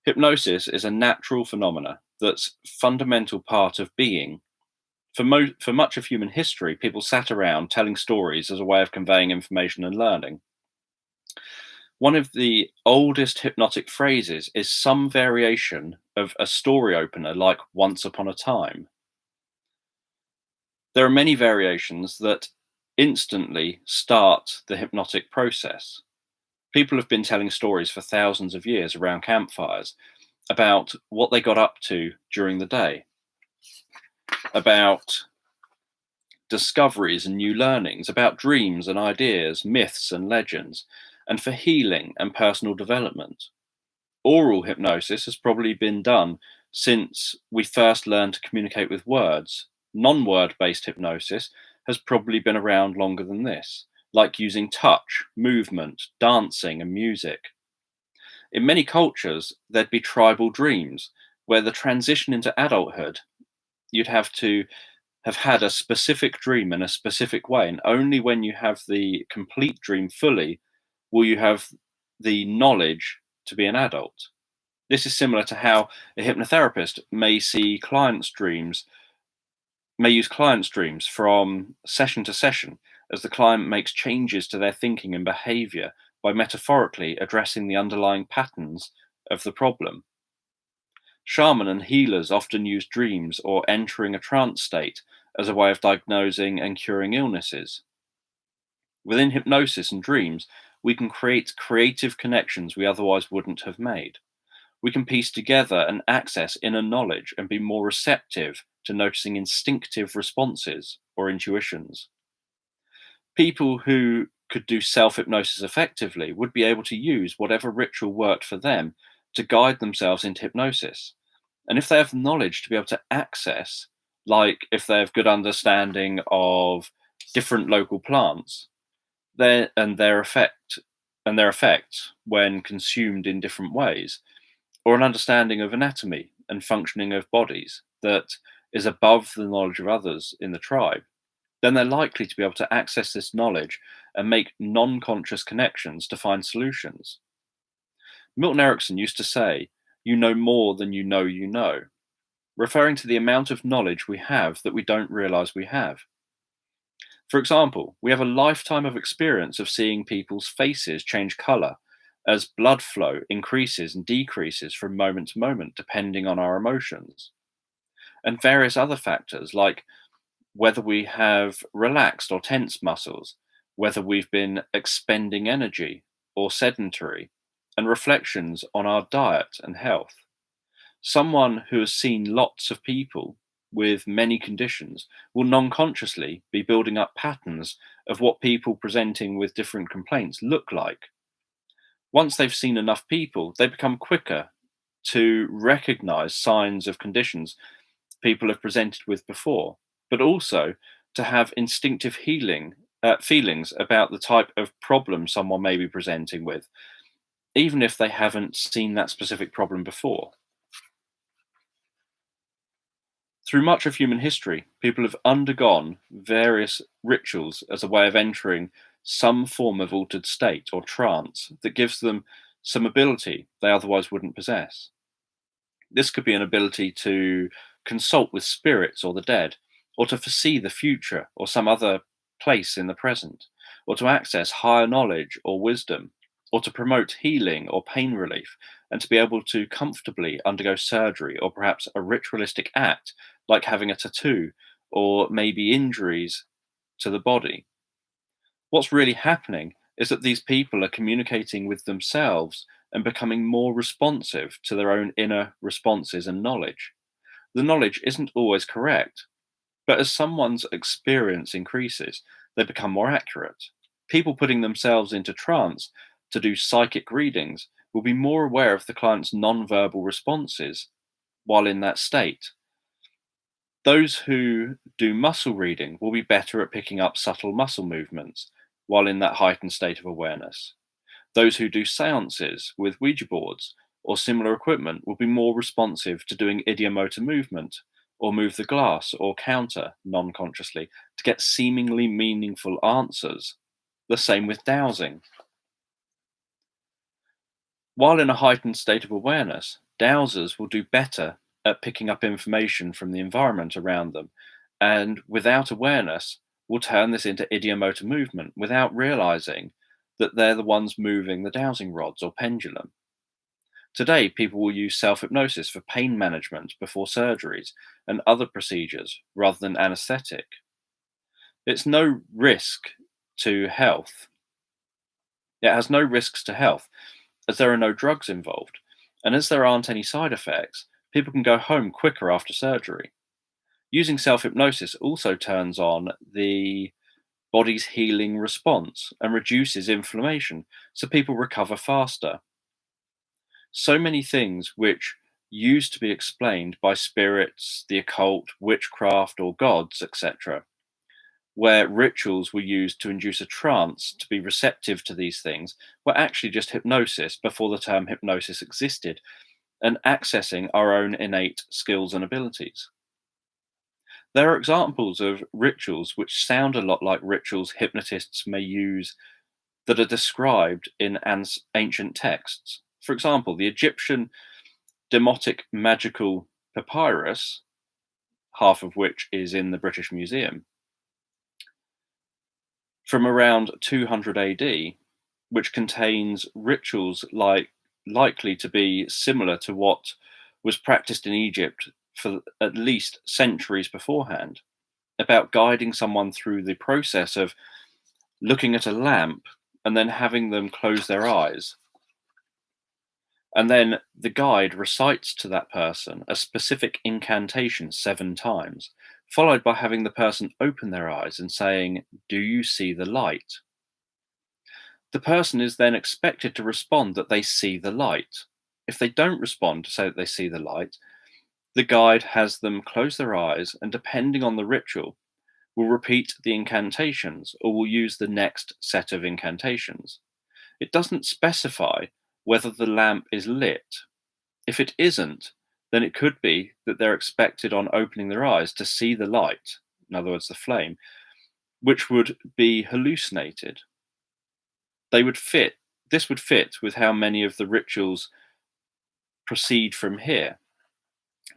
Hypnosis is a natural phenomena that's fundamental part of being. For much of human history, people sat around telling stories as a way of conveying information and learning. One of the oldest hypnotic phrases is some variation of a story opener like once upon a time. There are many variations that instantly start the hypnotic process. People have been telling stories for thousands of years around campfires about what they got up to during the day, about discoveries and new learnings, about dreams and ideas, myths and legends, and for healing and personal development. Oral hypnosis has probably been done since we first learned to communicate with words. Non-word based hypnosis has probably been around longer than this, like using touch, movement, dancing, and music. In many cultures, there'd be tribal dreams, where the transition into adulthood, you'd have to have had a specific dream in a specific way, and only when you have the complete dream fully will you have the knowledge to be an adult. This is similar to how a hypnotherapist may use clients' dreams from session to session as the client makes changes to their thinking and behavior by metaphorically addressing the underlying patterns of the problem. Shaman and healers often use dreams or entering a trance state as a way of diagnosing and curing illnesses. Within hypnosis and dreams, we can create creative connections we otherwise wouldn't have made. We can piece together and access inner knowledge and be more receptive to noticing instinctive responses or intuitions. People who could do self-hypnosis effectively would be able to use whatever ritual worked for them to guide themselves into hypnosis. And if they have knowledge to be able to access, like if they have good understanding of different local plants, their effects when consumed in different ways, or an understanding of anatomy and functioning of bodies that is above the knowledge of others in the tribe, then they're likely to be able to access this knowledge and make non-conscious connections to find solutions. Milton Erickson used to say, "You know more than you know," referring to the amount of knowledge we have that we don't realize we have. For example, we have a lifetime of experience of seeing people's faces change color as blood flow increases and decreases from moment to moment, depending on our emotions, and various other factors like whether we have relaxed or tense muscles, whether we've been expending energy or sedentary, and reflections on our diet and health. Someone who has seen lots of people with many conditions will non-consciously be building up patterns of what people presenting with different complaints look like. Once they've seen enough people, they become quicker to recognize signs of conditions people have presented with before. but also to have instinctive healing feelings about the type of problem someone may be presenting with, even if they haven't seen that specific problem before. Through much of human history, people have undergone various rituals as a way of entering some form of altered state or trance that gives them some ability they otherwise wouldn't possess. This could be an ability to consult with spirits or the dead, or to foresee the future or some other place in the present, or to access higher knowledge or wisdom, or to promote healing or pain relief, and to be able to comfortably undergo surgery or perhaps a ritualistic act like having a tattoo or maybe injuries to the body. What's really happening is that these people are communicating with themselves and becoming more responsive to their own inner responses and knowledge. The knowledge isn't always correct, but as someone's experience increases, they become more accurate. People putting themselves into trance to do psychic readings will be more aware of the client's non-verbal responses while in that state. Those who do muscle reading will be better at picking up subtle muscle movements while in that heightened state of awareness. Those who do seances with Ouija boards or similar equipment will be more responsive to doing idiomotor movement or move the glass or counter non consciously to get seemingly meaningful answers. The same with dowsing. While in a heightened state of awareness, dowsers will do better at picking up information from the environment around them, and without awareness, will turn this into idiomotor movement without realizing that they're the ones moving the dowsing rods or pendulum. Today, people will use self hypnosis for pain management before surgeries and other procedures rather than anesthetic. It's no risk to health. It has no risks to health as there are no drugs involved. And as there aren't any side effects, people can go home quicker after surgery. Using self hypnosis also turns on the body's healing response and reduces inflammation, so people recover faster. So many things which used to be explained by spirits, the occult, witchcraft, or gods, etc., where rituals were used to induce a trance to be receptive to these things, were actually just hypnosis before the term hypnosis existed, and accessing our own innate skills and abilities. There are examples of rituals which sound a lot like rituals hypnotists may use that are described in ancient texts. For example, the Egyptian demotic magical papyrus, half of which is in the British Museum, from around 200 AD, which contains rituals likely to be similar to what was practiced in Egypt for at least centuries beforehand, about guiding someone through the process of looking at a lamp and then having them close their eyes. And then the guide recites to that person a specific incantation 7 times, followed by having the person open their eyes and saying, "Do you see the light?" The person is then expected to respond that they see the light. If they don't respond to say that they see the light, the guide has them close their eyes and, depending on the ritual, will repeat the incantations or will use the next set of incantations. It doesn't specify whether the lamp is lit. If it isn't, then it could be that they're expected on opening their eyes to see the light, in other words, the flame, which would be hallucinated. This would fit with how many of the rituals proceed from here,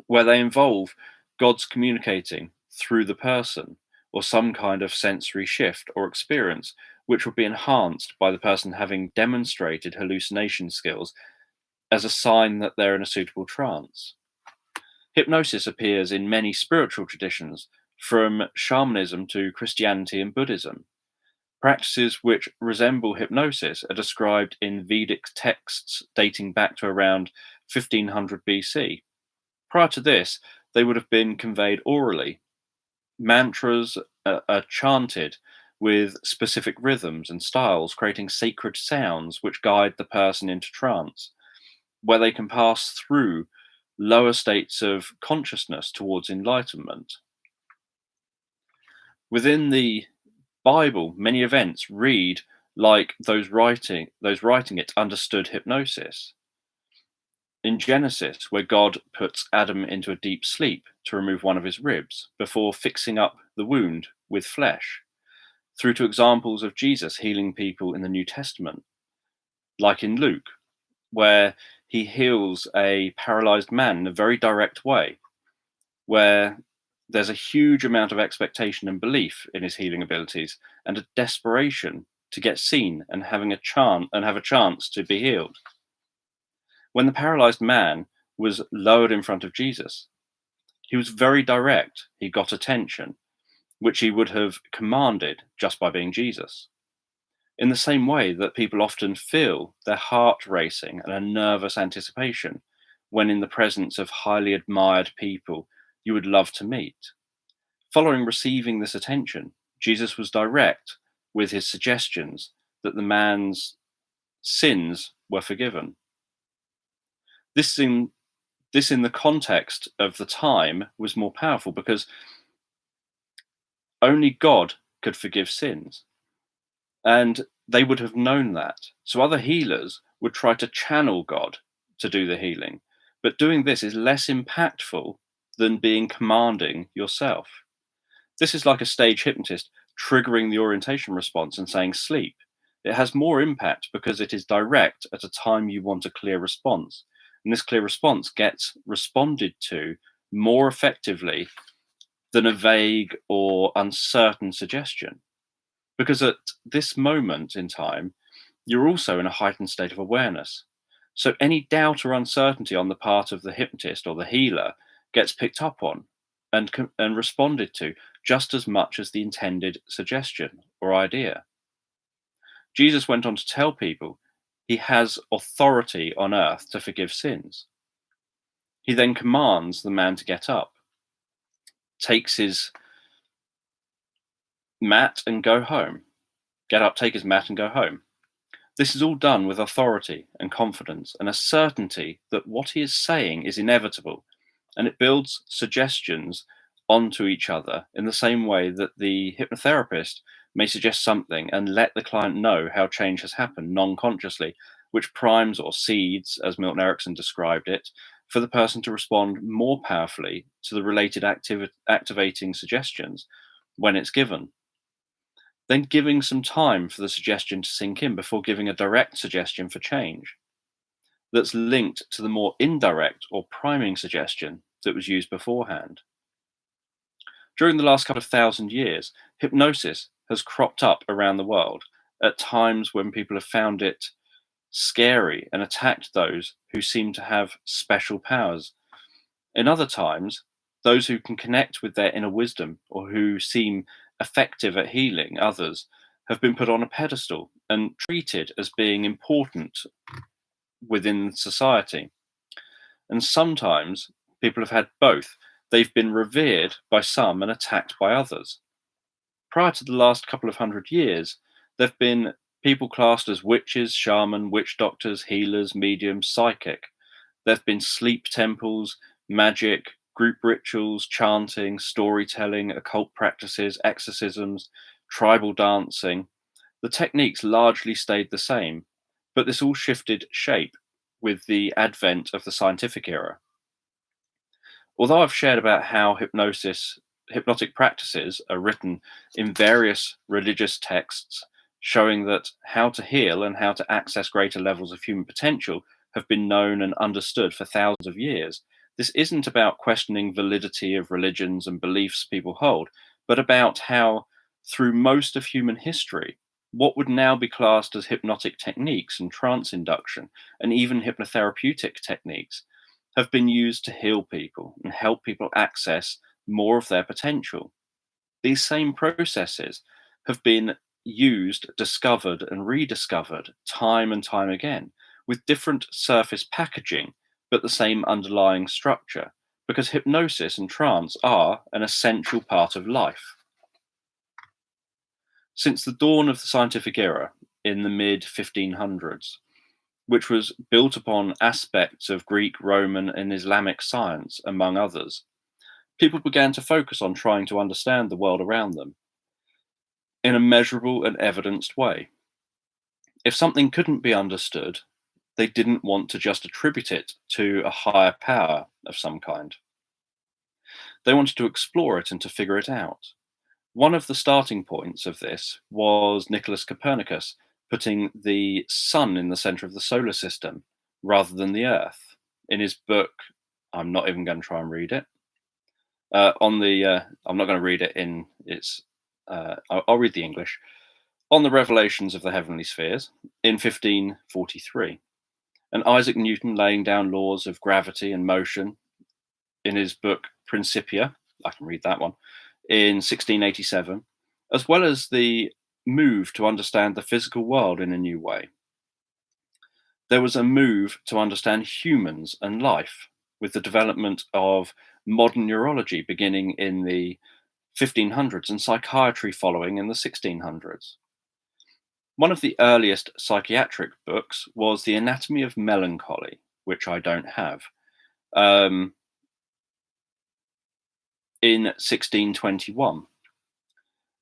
where they involve gods communicating through the person or some kind of sensory shift or experience, which would be enhanced by the person having demonstrated hallucination skills as a sign that they're in a suitable trance. Hypnosis appears in many spiritual traditions, from shamanism to Christianity and Buddhism. Practices which resemble hypnosis are described in Vedic texts dating back to around 1500 BC. Prior to this, they would have been conveyed orally. Mantras are chanted with specific rhythms and styles, creating sacred sounds which guide the person into trance, where they can pass through lower states of consciousness towards enlightenment. Within the Bible, many events read like those writing it understood hypnosis. In Genesis, where God puts Adam into a deep sleep to remove one of his ribs before fixing up the wound with flesh, through to examples of Jesus healing people in the New Testament, like in Luke, where he heals a paralyzed man in a very direct way, where there's a huge amount of expectation and belief in his healing abilities and a desperation to get seen and have a chance to be healed. When the paralyzed man was lowered in front of Jesus, he was very direct. He got attention, which he would have commanded just by being Jesus. In the same way that people often feel their heart racing and a nervous anticipation when in the presence of highly admired people you would love to meet. Following receiving this attention, Jesus was direct with his suggestions that the man's sins were forgiven. This in the context of the time was more powerful because only God could forgive sins. And they would have known that. So other healers would try to channel God to do the healing. But doing this is less impactful than being commanding yourself. This is like a stage hypnotist triggering the orientation response and saying sleep. It has more impact because it is direct at a time you want a clear response. And this clear response gets responded to more effectively than a vague or uncertain suggestion. Because at this moment in time, you're also in a heightened state of awareness. So any doubt or uncertainty on the part of the hypnotist or the healer gets picked up on and responded to just as much as the intended suggestion or idea. Jesus went on to tell people he has authority on earth to forgive sins. He then commands the man to get up, takes his mat and go home. Get up, take his mat and go home. This is all done with authority and confidence and a certainty that what he is saying is inevitable, and it builds suggestions onto each other in the same way that the hypnotherapist may suggest something and let the client know how change has happened non-consciously, which primes or seeds, as Milton Erickson described it, for the person to respond more powerfully to the related activating suggestions when it's given. Then giving some time for the suggestion to sink in before giving a direct suggestion for change that's linked to the more indirect or priming suggestion that was used beforehand. During the last couple of thousand years, hypnosis has cropped up around the world at times when people have found it scary and attacked those who seem to have special powers. In other times, those who can connect with their inner wisdom or who seem effective at healing others have been put on a pedestal and treated as being important within society. And sometimes people have had both. They've been revered by some and attacked by others. Prior to the last couple of hundred years, there have been people classed as witches, shaman, witch doctors, healers, mediums, psychic. There have been sleep temples, magic, group rituals, chanting, storytelling, occult practices, exorcisms, tribal dancing. The techniques largely stayed the same, but this all shifted shape with the advent of the scientific era. Although I've shared about how hypnotic practices are written in various religious texts, showing that how to heal and how to access greater levels of human potential have been known and understood for thousands of years, this isn't about questioning validity of religions and beliefs people hold, but about how, through most of human history, what would now be classed as hypnotic techniques and trance induction, and even hypnotherapeutic techniques, have been used to heal people and help people access more of their potential. These same processes have been used, discovered, and rediscovered time and time again with different surface packaging, but the same underlying structure, because hypnosis and trance are an essential part of life. Since the dawn of the scientific era in the mid 1500s, which was built upon aspects of Greek, Roman, and Islamic science, among others, people began to focus on trying to understand the world around them in a measurable and evidenced way. If something couldn't be understood, they didn't want to just attribute it to a higher power of some kind. They wanted to explore it and to figure it out. One of the starting points of this was Nicholas Copernicus putting the sun in the center of the solar system rather than the earth. In his book, I'm not even going to try and read it. I'm not going to read it in its. I'll read the English. On the Revelations of the Heavenly Spheres in 1543, and Isaac Newton laying down laws of gravity and motion in his book Principia. I can read that one in 1687, as well as the move to understand the physical world in a new way. There was a move to understand humans and life with the development of modern neurology beginning in the 1500s and psychiatry following in the 1600s. One of the earliest psychiatric books was The Anatomy of Melancholy, which I don't have, in 1621.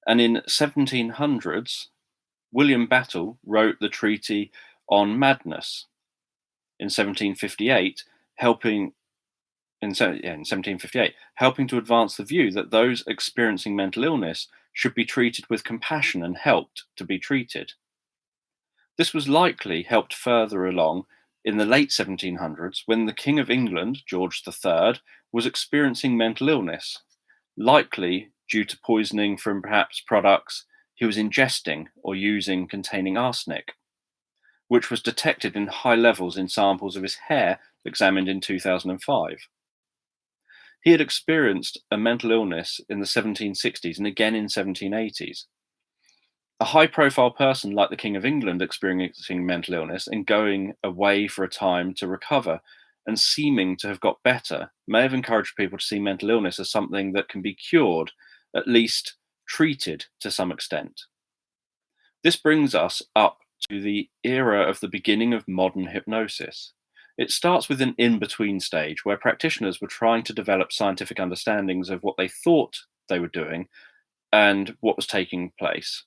And in 1700s, William Battle wrote the Treatise on Madness in 1758, helping to advance the view that those experiencing mental illness should be treated with compassion and helped to be treated. This was likely helped further along in the late 1700s when the King of England, George III, was experiencing mental illness, likely due to poisoning from perhaps products he was ingesting or using containing arsenic, which was detected in high levels in samples of his hair examined in 2005. He had experienced a mental illness in the 1760s and again in 1780s. A high-profile person like the King of England experiencing mental illness and going away for a time to recover and seeming to have got better may have encouraged people to see mental illness as something that can be cured, at least treated to some extent. This brings us up to the era of the beginning of modern hypnosis. It starts with an in-between stage where practitioners were trying to develop scientific understandings of what they thought they were doing and what was taking place,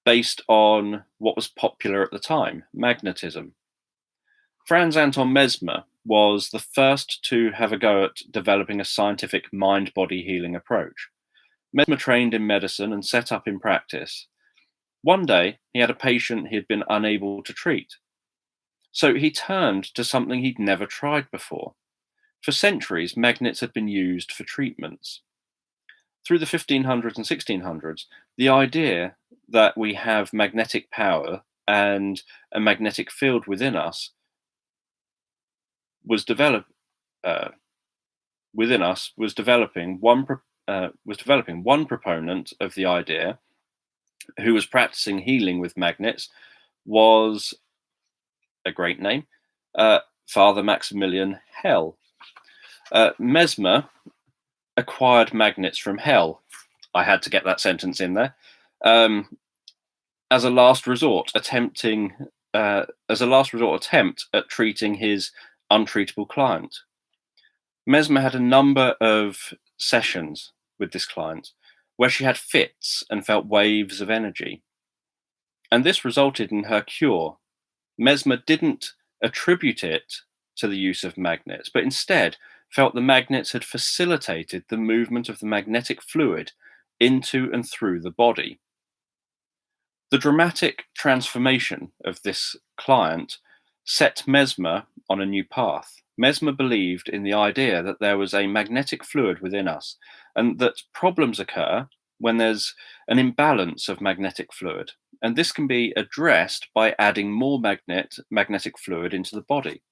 based on what was popular at the time, magnetism. Franz Anton Mesmer was the first to have a go at developing a scientific mind-body healing approach. Mesmer trained in medicine and set up in practice. One day, he had a patient he had been unable to treat. So he turned to something he'd never tried before. For centuries, magnets had been used for treatments. Through the 1500s and 1600s, the idea that we have magnetic power and a magnetic field within us was developing. One proponent of the idea, who was practicing healing with magnets, was a great name, Father Maximilian Hell. Mesmer acquired magnets from hell. I had to get that sentence in there. As a last resort attempt at treating his untreatable client. Mesmer had a number of sessions with this client where she had fits and felt waves of energy. And this resulted in her cure. Mesmer didn't attribute it to the use of magnets, but instead felt the magnets had facilitated the movement of the magnetic fluid into and through the body. The dramatic transformation of this client set Mesmer on a new path. Mesmer believed in the idea that there was a magnetic fluid within us and that problems occur when there's an imbalance of magnetic fluid. And this can be addressed by adding more magnetic fluid into the body.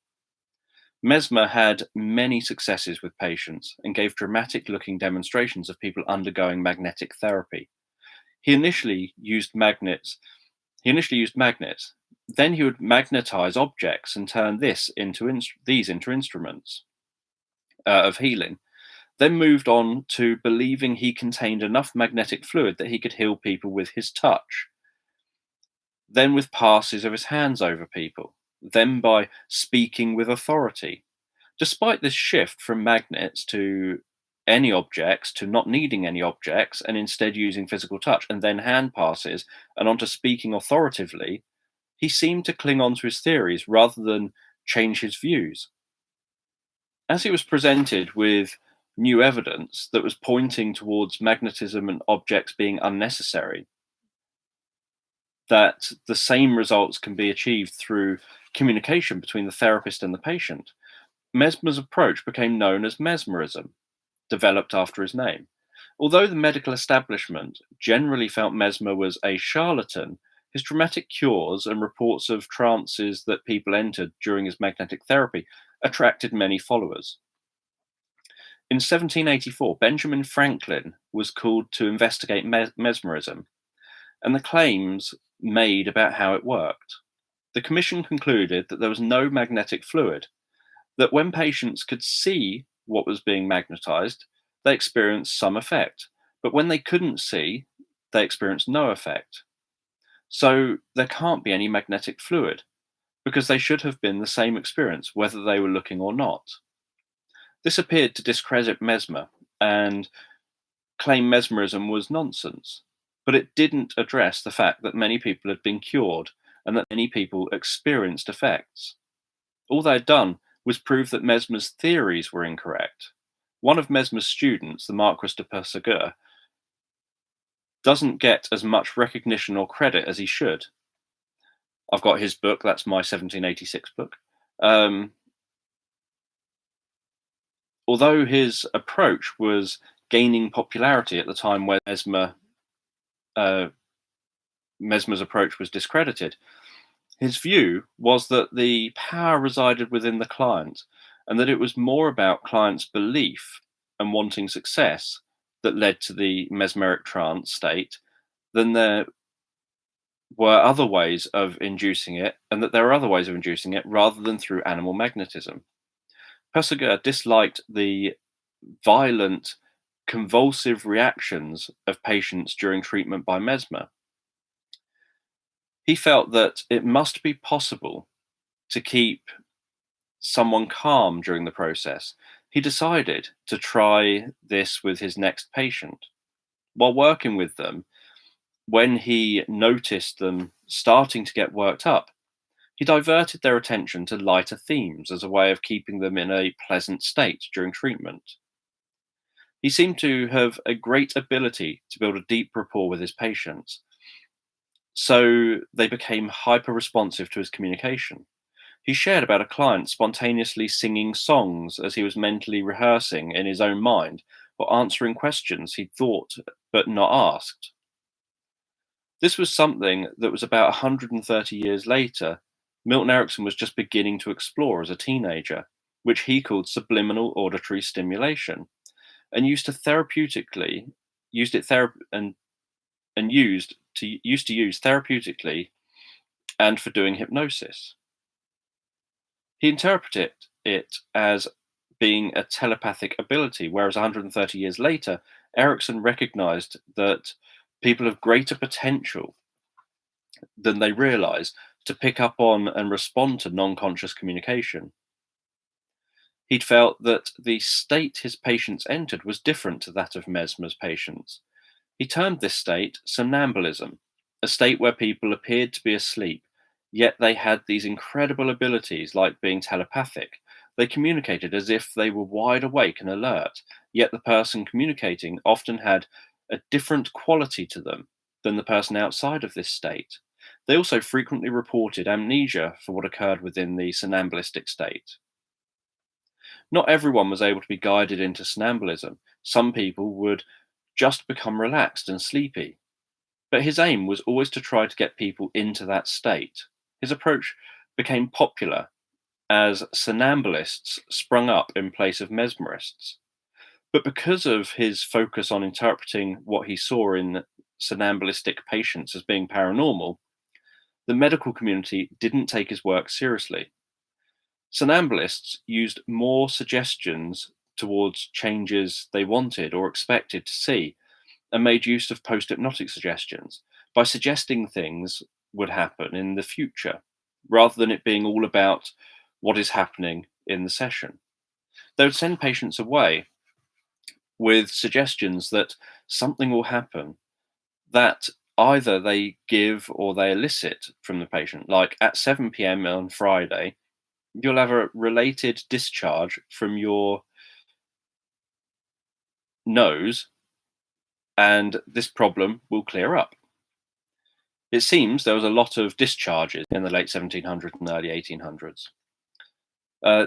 Mesmer had many successes with patients and gave dramatic looking demonstrations of people undergoing magnetic therapy. He initially used magnets. Then he would magnetize objects and turn these into instruments of healing. Then moved on to believing he contained enough magnetic fluid that he could heal people with his touch. Then with passes of his hands over people. Then by speaking with authority. Despite this shift from magnets to any objects to not needing any objects and instead using physical touch, and then hand passes and onto speaking authoritatively, he seemed to cling on to his theories rather than change his views. As he was presented with new evidence that was pointing towards magnetism and objects being unnecessary, that the same results can be achieved through communication between the therapist and the patient, Mesmer's approach became known as mesmerism, developed after his name. Although the medical establishment generally felt Mesmer was a charlatan, his dramatic cures and reports of trances that people entered during his magnetic therapy attracted many followers. In 1784, Benjamin Franklin was called to investigate mesmerism and the claims made about how it worked. The commission concluded that there was no magnetic fluid, that when patients could see what was being magnetized, they experienced some effect, but when they couldn't see, they experienced no effect. So there can't be any magnetic fluid, because they should have been the same experience whether they were looking or not. This appeared to discredit Mesmer and claim mesmerism was nonsense, but it didn't address the fact that many people had been cured and that many people experienced effects. All they had done was prove that Mesmer's theories were incorrect. One of Mesmer's students, the Marquis de Perseguer, doesn't get as much recognition or credit as he should. I've got his book, that's my 1786 book. Although his approach was gaining popularity at the time where Mesmer's approach was discredited, his view was that the power resided within the client and that it was more about client's belief and wanting success that led to the mesmeric trance state than there were other ways of inducing it, and that there are other ways of inducing it rather than through animal magnetism. Perseguer disliked the violent, convulsive reactions of patients during treatment by Mesmer. He felt that it must be possible to keep someone calm during the process. He decided to try this with his next patient. While working with them, when he noticed them starting to get worked up, he diverted their attention to lighter themes as a way of keeping them in a pleasant state during treatment. He seemed to have a great ability to build a deep rapport with his patients, so they became hyper responsive to his communication. He shared about a client spontaneously singing songs as he was mentally rehearsing in his own mind or answering questions he'd thought but not asked. This was something that was about 130 years later, Milton Erickson was just beginning to explore as a teenager, which he called subliminal auditory stimulation, and used to therapeutically used it ther- and used to use therapeutically and for doing hypnosis. He interpreted it as being a telepathic ability, whereas 130 years later, Erickson recognized that people have greater potential than they realize to pick up on and respond to non-conscious communication. He'd felt that the state his patients entered was different to that of Mesmer's patients. He termed this state somnambulism, a state where people appeared to be asleep, yet they had these incredible abilities like being telepathic. They communicated as if they were wide awake and alert, yet the person communicating often had a different quality to them than the person outside of this state. They also frequently reported amnesia for what occurred within the somnambulistic state. Not everyone was able to be guided into somnambulism. Some people would just become relaxed and sleepy. But his aim was always to try to get people into that state. His approach became popular as somnambulists sprung up in place of mesmerists. But because of his focus on interpreting what he saw in somnambulistic patients as being paranormal, the medical community didn't take his work seriously. Somnambulists used more suggestions towards changes they wanted or expected to see and made use of post-hypnotic suggestions by suggesting things would happen in the future rather than it being all about what is happening in the session. They would send patients away with suggestions that something will happen that either they give or they elicit from the patient. Like at 7 p.m. on Friday, you'll have a related discharge from your nose, and this problem will clear up. It seems there was a lot of discharges in the late 1700s and early 1800s.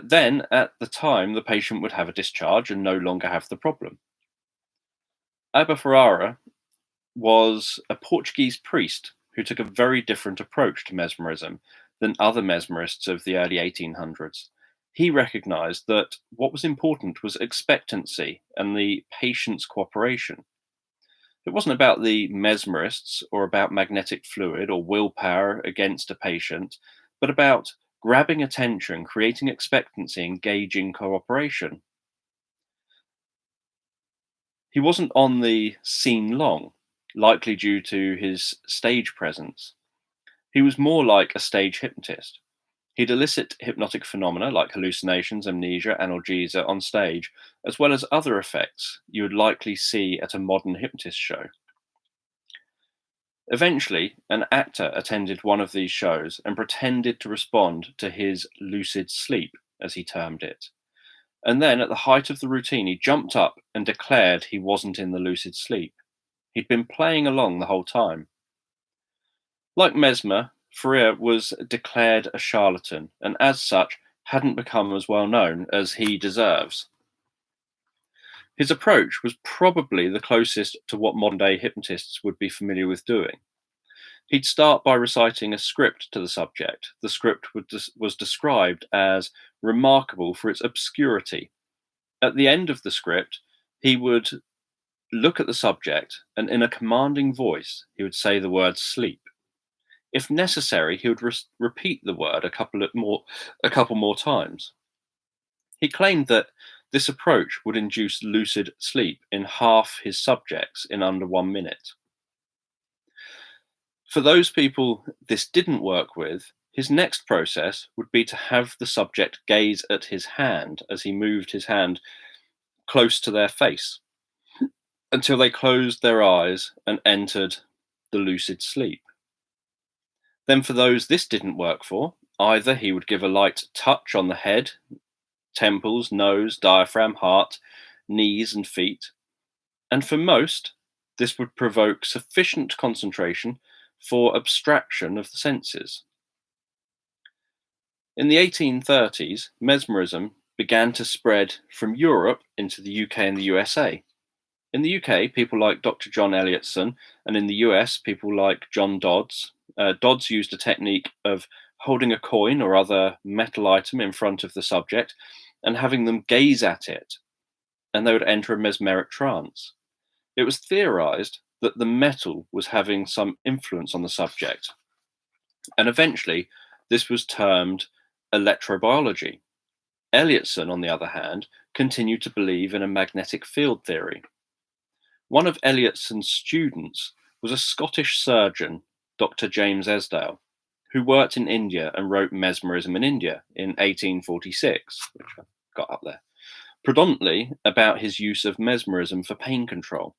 Then, at the time, the patient would have a discharge and no longer have the problem. Abba Ferrara was a Portuguese priest who took a very different approach to mesmerism than other mesmerists of the early 1800s. He recognized that what was important was expectancy and the patient's cooperation. It wasn't about the mesmerists or about magnetic fluid or willpower against a patient, but about grabbing attention, creating expectancy, engaging cooperation. He wasn't on the scene long, likely due to his stage presence. He was more like a stage hypnotist. He'd elicit hypnotic phenomena like hallucinations, amnesia, analgesia on stage, as well as other effects you would likely see at a modern hypnotist show. Eventually, an actor attended one of these shows and pretended to respond to his lucid sleep, as he termed it. And then, at the height of the routine, he jumped up and declared he wasn't in the lucid sleep. He'd been playing along the whole time. Like Mesmer, Fourier was declared a charlatan, and as such, hadn't become as well known as he deserves. His approach was probably the closest to what modern day hypnotists would be familiar with doing. He'd start by reciting a script to the subject. The script was described as remarkable for its obscurity. At the end of the script, he would look at the subject and, in a commanding voice, he would say the word sleep. If necessary, he would repeat the word a couple more times. He claimed that this approach would induce lucid sleep in half his subjects in under 1 minute. For those people this didn't work with, his next process would be to have the subject gaze at his hand as he moved his hand close to their face until they closed their eyes and entered the lucid sleep. Then for those this didn't work for, either he would give a light touch on the head, temples, nose, diaphragm, heart, knees, and feet, and for most, this would provoke sufficient concentration for abstraction of the senses. In the 1830s, mesmerism began to spread from Europe into the UK and the USA. In the UK, people like Dr. John Elliotson, and in the US, people like John Dodds. Dodds used a technique of holding a coin or other metal item in front of the subject and having them gaze at it, and they would enter a mesmeric trance. It was theorized that the metal was having some influence on the subject, and eventually this was termed electrobiology. Elliotson, on the other hand, continued to believe in a magnetic field theory. One of Elliotson's students was a Scottish surgeon, Dr. James Esdale, who worked in India and wrote Mesmerism in India in 1846, which I've got up there, predominantly about his use of mesmerism for pain control.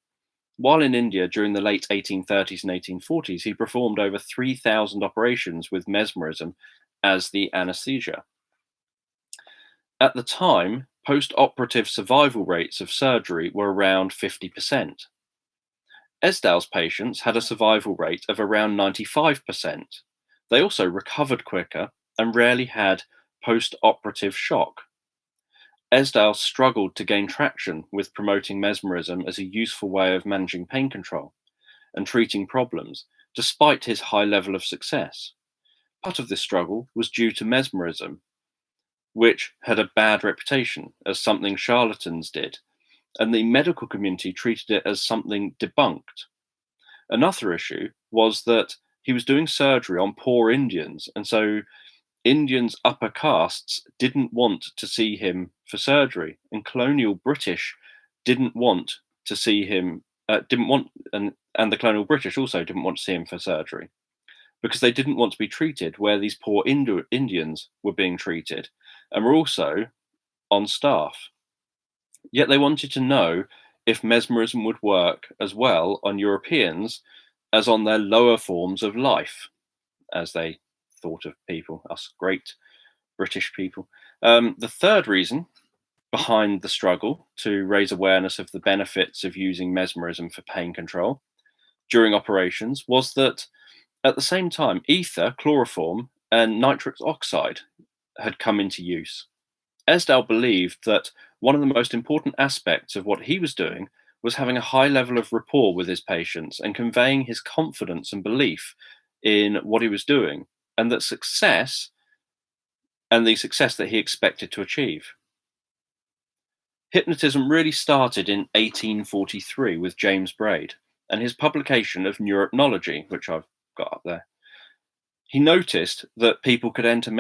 While in India during the late 1830s and 1840s, he performed over 3,000 operations with mesmerism as the anesthesia. At the time, post-operative survival rates of surgery were around 50%. Esdale's patients had a survival rate of around 95%. They also recovered quicker and rarely had post-operative shock. Esdale struggled to gain traction with promoting mesmerism as a useful way of managing pain control and treating problems, despite his high level of success. Part of this struggle was due to mesmerism, which had a bad reputation as something charlatans did, and the medical community treated it as something debunked. Another issue was that he was doing surgery on poor Indians, and so Indians' upper castes didn't want to see him for surgery, and colonial British didn't want to see him, and the colonial British also didn't want to see him for surgery because they didn't want to be treated where these poor Indians were being treated and were also on staff. Yet they wanted to know if mesmerism would work as well on Europeans as on their lower forms of life, as they thought of people, us great British people. The third reason behind the struggle to raise awareness of the benefits of using mesmerism for pain control during operations was that at the same time, ether, chloroform, and nitric oxide had come into use. Esdale believed that one of the most important aspects of what he was doing was having a high level of rapport with his patients and conveying his confidence and belief in what he was doing, and that success and the success that he expected to achieve. Hypnotism really started in 1843 with James Braid and his publication of Neuropnology, which I've got up there. He noticed that people could enter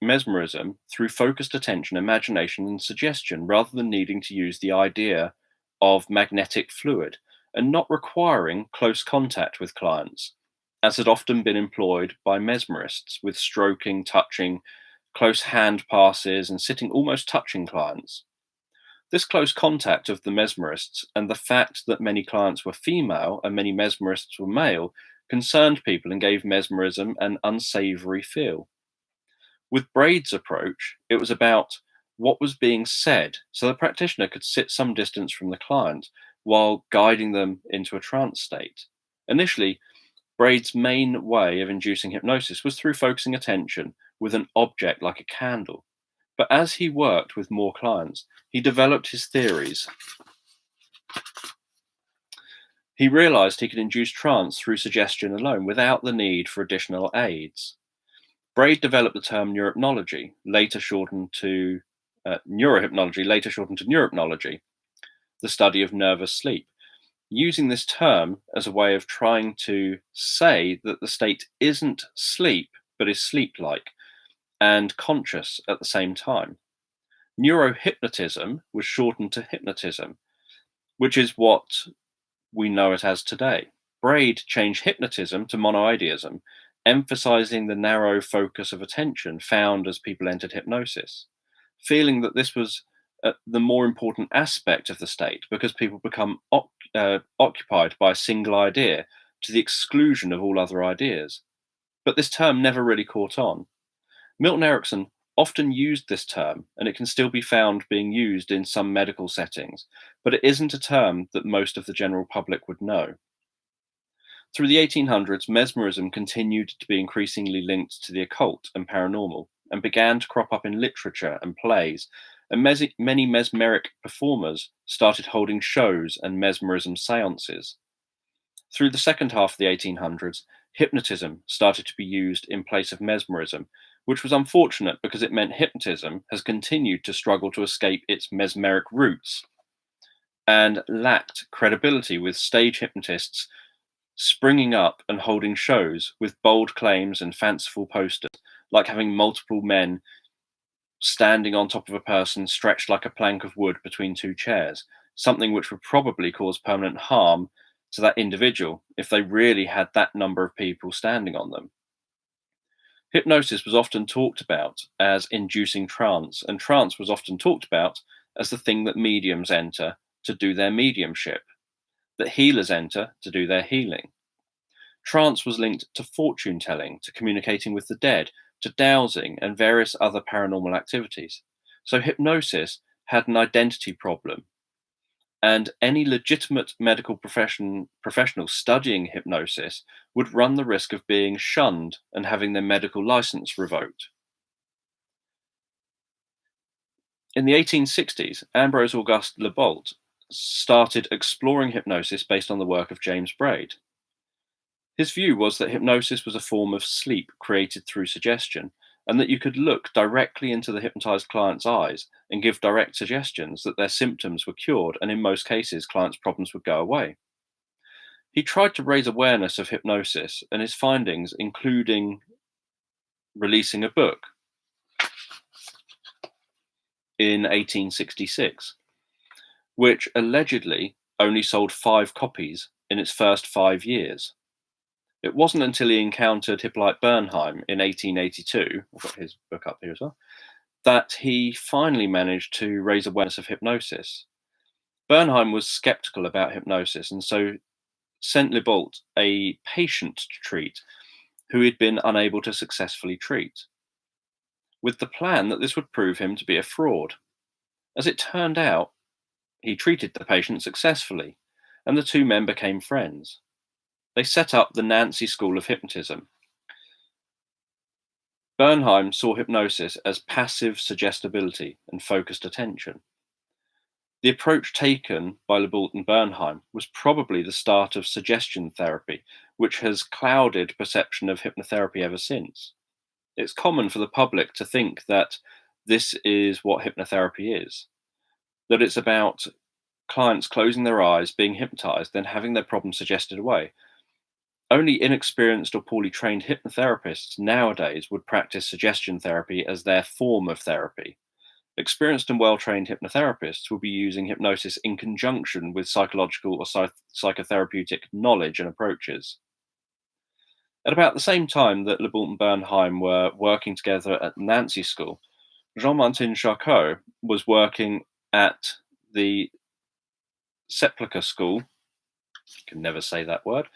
mesmerism through focused attention, imagination, and suggestion rather than needing to use the idea of magnetic fluid and not requiring close contact with clients, as had often been employed by mesmerists with stroking, touching, close hand passes, and sitting almost touching clients. This close contact of the mesmerists and the fact that many clients were female and many mesmerists were male concerned people and gave mesmerism an unsavory feel. With Braid's approach, it was about what was being said, so the practitioner could sit some distance from the client while guiding them into a trance state. Initially, Braid's main way of inducing hypnosis was through focusing attention with an object like a candle. But as he worked with more clients, he developed his theories. He realized he could induce trance through suggestion alone without the need for additional aids. Braid developed the term neuropnology, later shortened to neurohypnology, later shortened to neuropnology, the study of nervous sleep, using this term as a way of trying to say that the state isn't sleep, but is sleep-like and conscious at the same time. Neurohypnotism was shortened to hypnotism, which is what we know it as today. Braid changed hypnotism to monoideism, emphasizing the narrow focus of attention found as people entered hypnosis, feeling that this was the more important aspect of the state because people become occupied by a single idea to the exclusion of all other ideas. But this term never really caught on. Milton Erickson often used this term, and it can still be found being used in some medical settings, but it isn't a term that most of the general public would know. Through the 1800s, mesmerism continued to be increasingly linked to the occult and paranormal, and began to crop up in literature and plays, and many mesmeric performers started holding shows and mesmerism seances. Through the second half of the 1800s, hypnotism started to be used in place of mesmerism, which was unfortunate because it meant hypnotism has continued to struggle to escape its mesmeric roots and lacked credibility, with stage hypnotists springing up and holding shows with bold claims and fanciful posters, like having multiple men standing on top of a person stretched like a plank of wood between two chairs, something which would probably cause permanent harm to that individual if they really had that number of people standing on them. Hypnosis was often talked about as inducing trance, and trance was often talked about as the thing that mediums enter to do their mediumship, that healers enter to do their healing. Trance was linked to fortune telling, to communicating with the dead, to dowsing, and various other paranormal activities. So hypnosis had an identity problem, and any legitimate medical professional studying hypnosis would run the risk of being shunned and having their medical license revoked. In the 1860s, Ambrose Auguste Lebault started exploring hypnosis based on the work of James Braid. His view was that hypnosis was a form of sleep created through suggestion, and that you could look directly into the hypnotized client's eyes and give direct suggestions that their symptoms were cured, and in most cases, clients' problems would go away. He tried to raise awareness of hypnosis, and his findings, including releasing a book in 1866, which allegedly only sold 5 copies in its first 5 years. It wasn't until he encountered Hippolyte Bernheim in 1882, I've got his book up here as well, that he finally managed to raise awareness of hypnosis. Bernheim was skeptical about hypnosis and so sent Libault a patient to treat who he'd been unable to successfully treat, with the plan that this would prove him to be a fraud. As it turned out, he treated the patient successfully, and the two men became friends. They set up the Nancy School of Hypnotism. Bernheim saw hypnosis as passive suggestibility and focused attention. The approach taken by Libault and Bernheim was probably the start of suggestion therapy, which has clouded perception of hypnotherapy ever since. It's common for the public to think that this is what hypnotherapy is, that it's about clients closing their eyes, being hypnotized, then having their problems suggested away. Only inexperienced or poorly trained hypnotherapists nowadays would practice suggestion therapy as their form of therapy. Experienced and well-trained hypnotherapists will be using hypnosis in conjunction with psychological or psychotherapeutic knowledge and approaches. At about the same time that Libault and Bernheim were working together at Nancy School, Jean-Martin Charcot was working at the Sepulchre School, I can never say that word,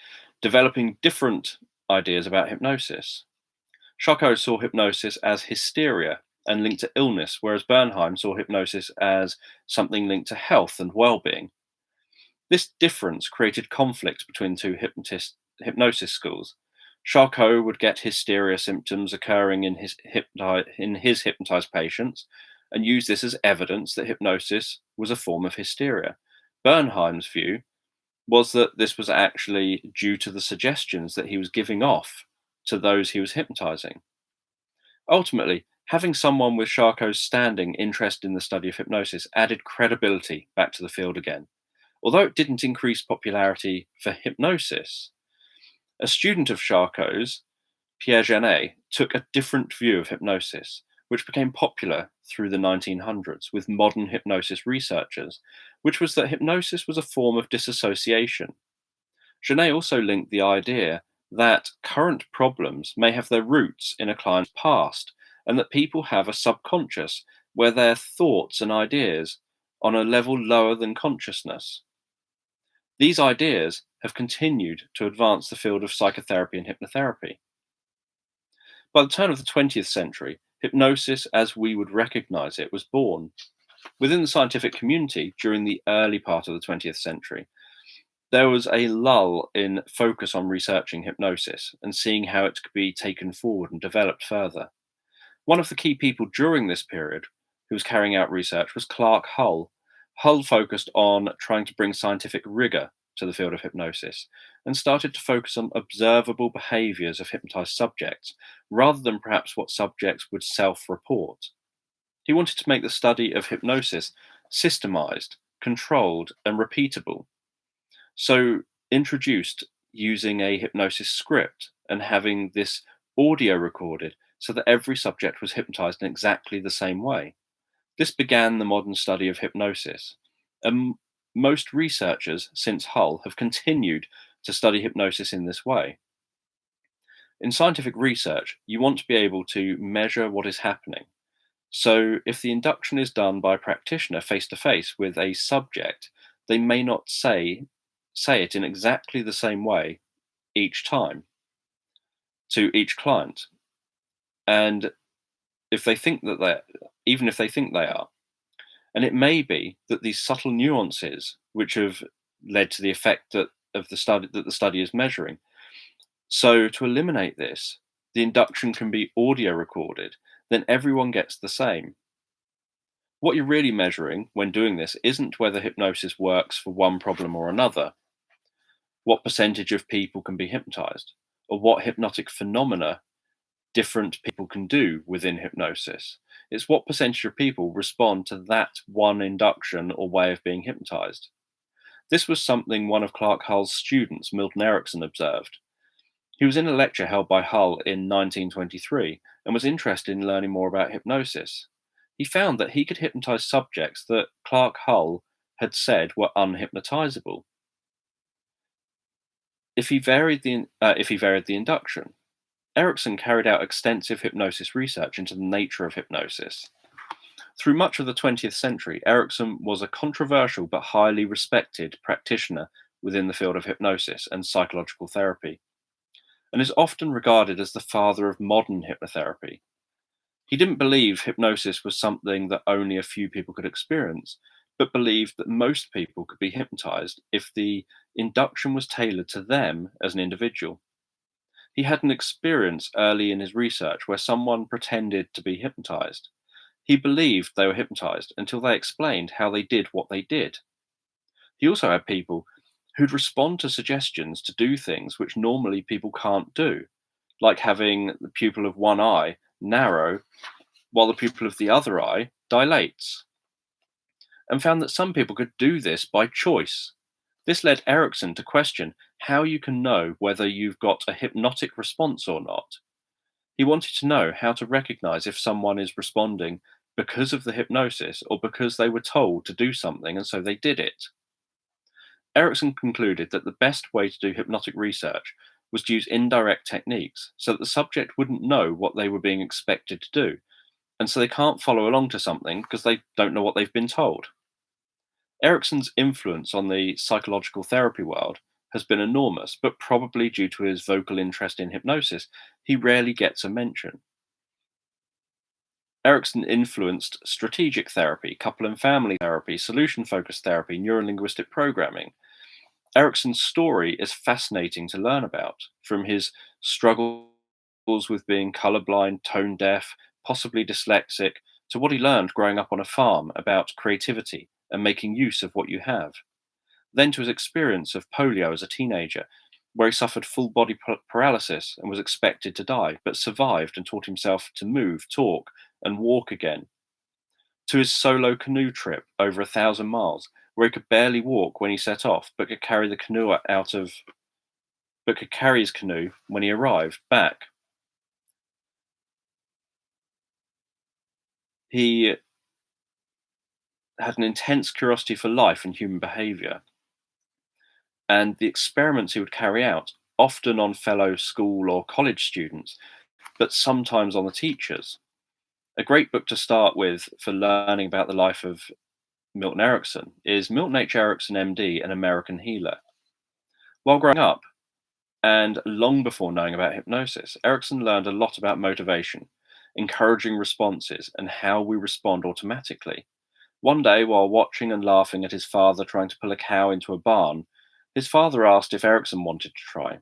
developing different ideas about hypnosis. Charcot saw hypnosis as hysteria and linked to illness, whereas Bernheim saw hypnosis as something linked to health and well-being. This difference created conflict between two hypnosis schools. Charcot would get hysteria symptoms occurring in his hypnotized patients and use this as evidence that hypnosis was a form of hysteria. Bernheim's view was that this was actually due to the suggestions that he was giving off to those he was hypnotizing. Ultimately, having someone with Charcot's standing interest in the study of hypnosis added credibility back to the field again. Although it didn't increase popularity for hypnosis, a student of Charcot's, Pierre Janet, took a different view of hypnosis, which became popular through the 1900s with modern hypnosis researchers, which was that hypnosis was a form of disassociation. Janet also linked the idea that current problems may have their roots in a client's past, and that people have a subconscious where their thoughts and ideas on a level lower than consciousness. These ideas have continued to advance the field of psychotherapy and hypnotherapy. By the turn of the 20th century, hypnosis as we would recognize it was born. Within the scientific community during the early part of the 20th century, there was a lull in focus on researching hypnosis and seeing how it could be taken forward and developed further. One of the key people during this period who was carrying out research was Clark Hull. Hull focused on trying to bring scientific rigor to the field of hypnosis and started to focus on observable behaviors of hypnotized subjects rather than perhaps what subjects would self-report. He wanted to make the study of hypnosis systemized, controlled, and repeatable. So introduced using a hypnosis script and having this audio recorded so that every subject was hypnotized in exactly the same way. This began the modern study of hypnosis, and most researchers since Hull have continued to study hypnosis in this way. In scientific research, you want to be able to measure what is happening. So if the induction is done by a practitioner face to face with a subject, they may not say it in exactly the same way each time to each client. And if they think that even if they think they are. And it may be that these subtle nuances, which have led to the effect that the study is measuring. So to eliminate this, the induction can be audio recorded, then everyone gets the same. What you're really measuring when doing this isn't whether hypnosis works for one problem or another, what percentage of people can be hypnotized, or what hypnotic phenomena different people can do within hypnosis. It's what percentage of people respond to that one induction or way of being hypnotized. This was something one of Clark Hull's students, Milton Erickson, observed. He was in a lecture held by Hull in 1923 and was interested in learning more about hypnosis. He found that he could hypnotize subjects that Clark Hull had said were unhypnotizable if he varied the induction. Erickson carried out extensive hypnosis research into the nature of hypnosis. Through much of the 20th century, Erickson was a controversial but highly respected practitioner within the field of hypnosis and psychological therapy, and is often regarded as the father of modern hypnotherapy. He didn't believe hypnosis was something that only a few people could experience, but believed that most people could be hypnotized if the induction was tailored to them as an individual. He had an experience early in his research where someone pretended to be hypnotized. He believed they were hypnotized until they explained how they did what they did. He also had people who'd respond to suggestions to do things which normally people can't do, like having the pupil of one eye narrow while the pupil of the other eye dilates, and found that some people could do this by choice. This led Erickson to question how you can know whether you've got a hypnotic response or not. He wanted to know how to recognize if someone is responding because of the hypnosis or because they were told to do something and so they did it. Erickson concluded that the best way to do hypnotic research was to use indirect techniques so that the subject wouldn't know what they were being expected to do, and so they can't follow along to something because they don't know what they've been told. Erickson's influence on the psychological therapy world has been enormous, but probably due to his vocal interest in hypnosis, he rarely gets a mention. Erickson influenced strategic therapy, couple and family therapy, solution focused therapy, neurolinguistic programming. Erickson's story is fascinating to learn about, from his struggles with being colorblind, tone deaf, possibly dyslexic, to what he learned growing up on a farm about creativity and making use of what you have. Then to his experience of polio as a teenager, where he suffered full body paralysis and was expected to die, but survived and taught himself to move, talk, and walk again. To his solo canoe trip over 1,000 miles, where he could barely walk when he set off, but could carry his canoe when he arrived back. He had an intense curiosity for life and human behavior, and the experiments he would carry out, often on fellow school or college students, but sometimes on the teachers. A great book to start with for learning about the life of Milton Erickson is Milton H. Erickson, MD, An American Healer. While growing up, and long before knowing about hypnosis, Erickson learned a lot about motivation, encouraging responses, and how we respond automatically. One day, while watching and laughing at his father trying to pull a cow into a barn, his father asked if Erickson wanted to try.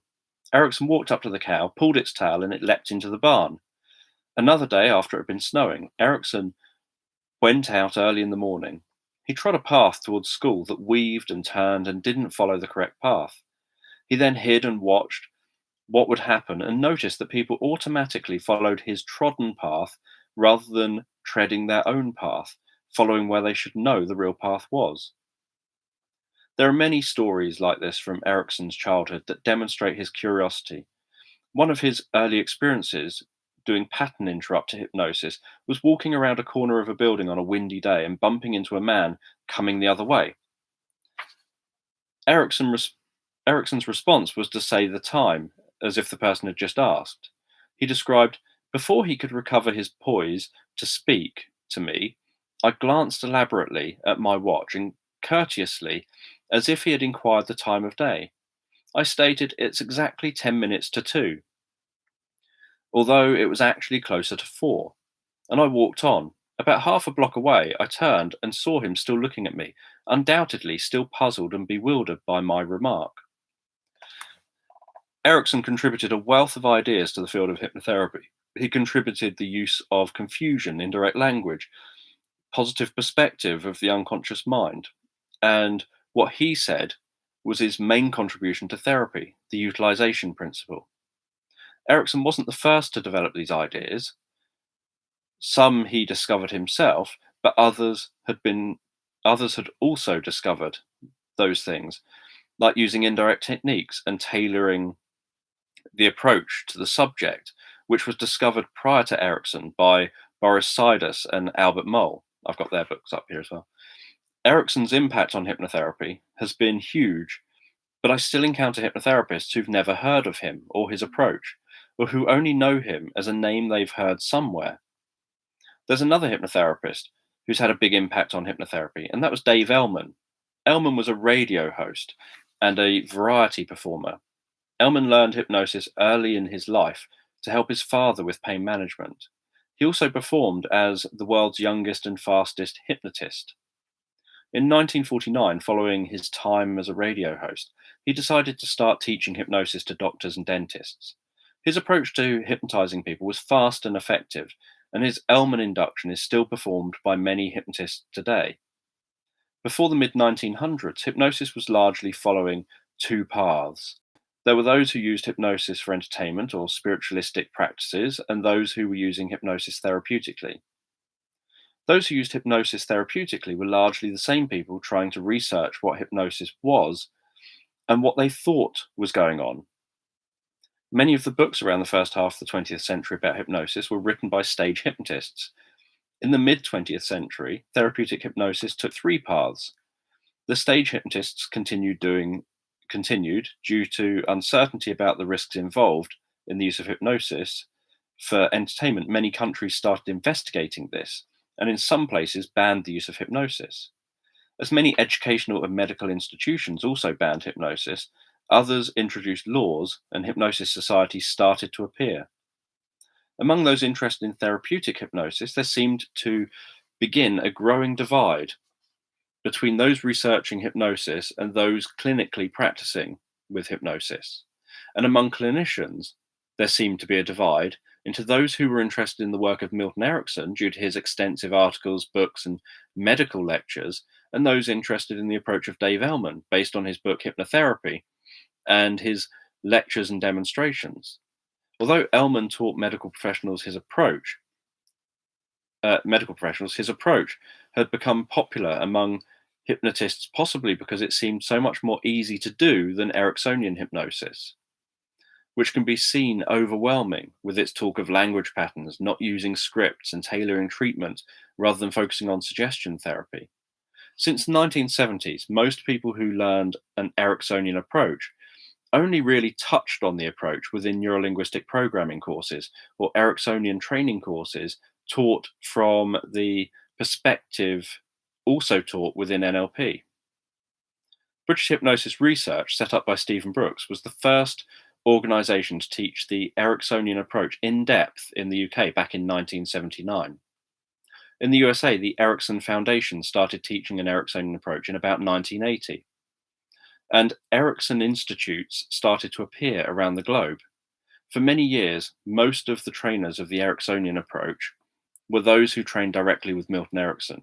Erickson walked up to the cow, pulled its tail, and it leapt into the barn. Another day, after it had been snowing, Erickson went out early in the morning. He trod a path towards school that weaved and turned and didn't follow the correct path. He then hid and watched what would happen and noticed that people automatically followed his trodden path rather than treading their own path, following where they should know the real path was. There are many stories like this from Erickson's childhood that demonstrate his curiosity. One of his early experiences doing pattern interrupter hypnosis was walking around a corner of a building on a windy day and bumping into a man coming the other way. Erickson's response was to say the time, as if the person had just asked. He described, before he could recover his poise to speak to me, I glanced elaborately at my watch and courteously, as if he had inquired the time of day. I stated it's exactly 10 minutes to 2, although it was actually closer to 4, and I walked on. About half a block away, I turned and saw him still looking at me, undoubtedly still puzzled and bewildered by my remark. Erickson contributed a wealth of ideas to the field of hypnotherapy. He contributed the use of confusion, indirect language, positive perspective of the unconscious mind, and what he said was his main contribution to therapy, the utilization principle. Erickson wasn't the first to develop these ideas. Some he discovered himself, but others had also discovered those things, like using indirect techniques and tailoring the approach to the subject, which was discovered prior to Erickson by Boris Sidus and Albert Moll. I've got their books up here as well. Erickson's impact on hypnotherapy has been huge, but I still encounter hypnotherapists who've never heard of him or his approach, or who only know him as a name they've heard somewhere. There's another hypnotherapist who's had a big impact on hypnotherapy, and that was Dave Ellman. Ellman was a radio host and a variety performer. Ellman learned hypnosis early in his life to help his father with pain management. He also performed as the world's youngest and fastest hypnotist. In 1949, following his time as a radio host, he decided to start teaching hypnosis to doctors and dentists. His approach to hypnotizing people was fast and effective, and his Ellman induction is still performed by many hypnotists today. Before the mid 1900s, hypnosis was largely following two paths. There were those who used hypnosis for entertainment or spiritualistic practices, and those who were using hypnosis therapeutically. Those who used hypnosis therapeutically were largely the same people trying to research what hypnosis was and what they thought was going on. Many of the books around the first half of the 20th century about hypnosis were written by stage hypnotists. In the mid 20th century, therapeutic hypnosis took three paths. The stage hypnotists continued due to uncertainty about the risks involved in the use of hypnosis. For entertainment, many countries started investigating this, and in some places banned the use of hypnosis. As many educational and medical institutions also banned hypnosis, others introduced laws, and hypnosis societies started to appear. Among those interested in therapeutic hypnosis, there seemed to begin a growing divide between those researching hypnosis and those clinically practicing with hypnosis. And among clinicians, there seemed to be a divide into those who were interested in the work of Milton Erickson due to his extensive articles, books, and medical lectures, and those interested in the approach of Dave Ellman based on his book Hypnotherapy and his lectures and demonstrations. Although Ellman taught medical professionals, his approach had become popular among hypnotists, possibly because it seemed so much more easy to do than Ericksonian hypnosis, which can be seen overwhelming with its talk of language patterns, not using scripts, and tailoring treatment rather than focusing on suggestion therapy. Since the 1970s, most people who learned an Ericksonian approach only really touched on the approach within neurolinguistic programming courses or Ericksonian training courses taught from the perspective also taught within NLP. British Hypnosis Research, set up by Stephen Brooks, was the first organisation to teach the Ericksonian approach in depth in the UK back in 1979. In the USA, the Erickson Foundation started teaching an Ericksonian approach in about 1980. And Erickson institutes started to appear around the globe. For many years, most of the trainers of the Ericksonian approach were those who trained directly with Milton Erickson.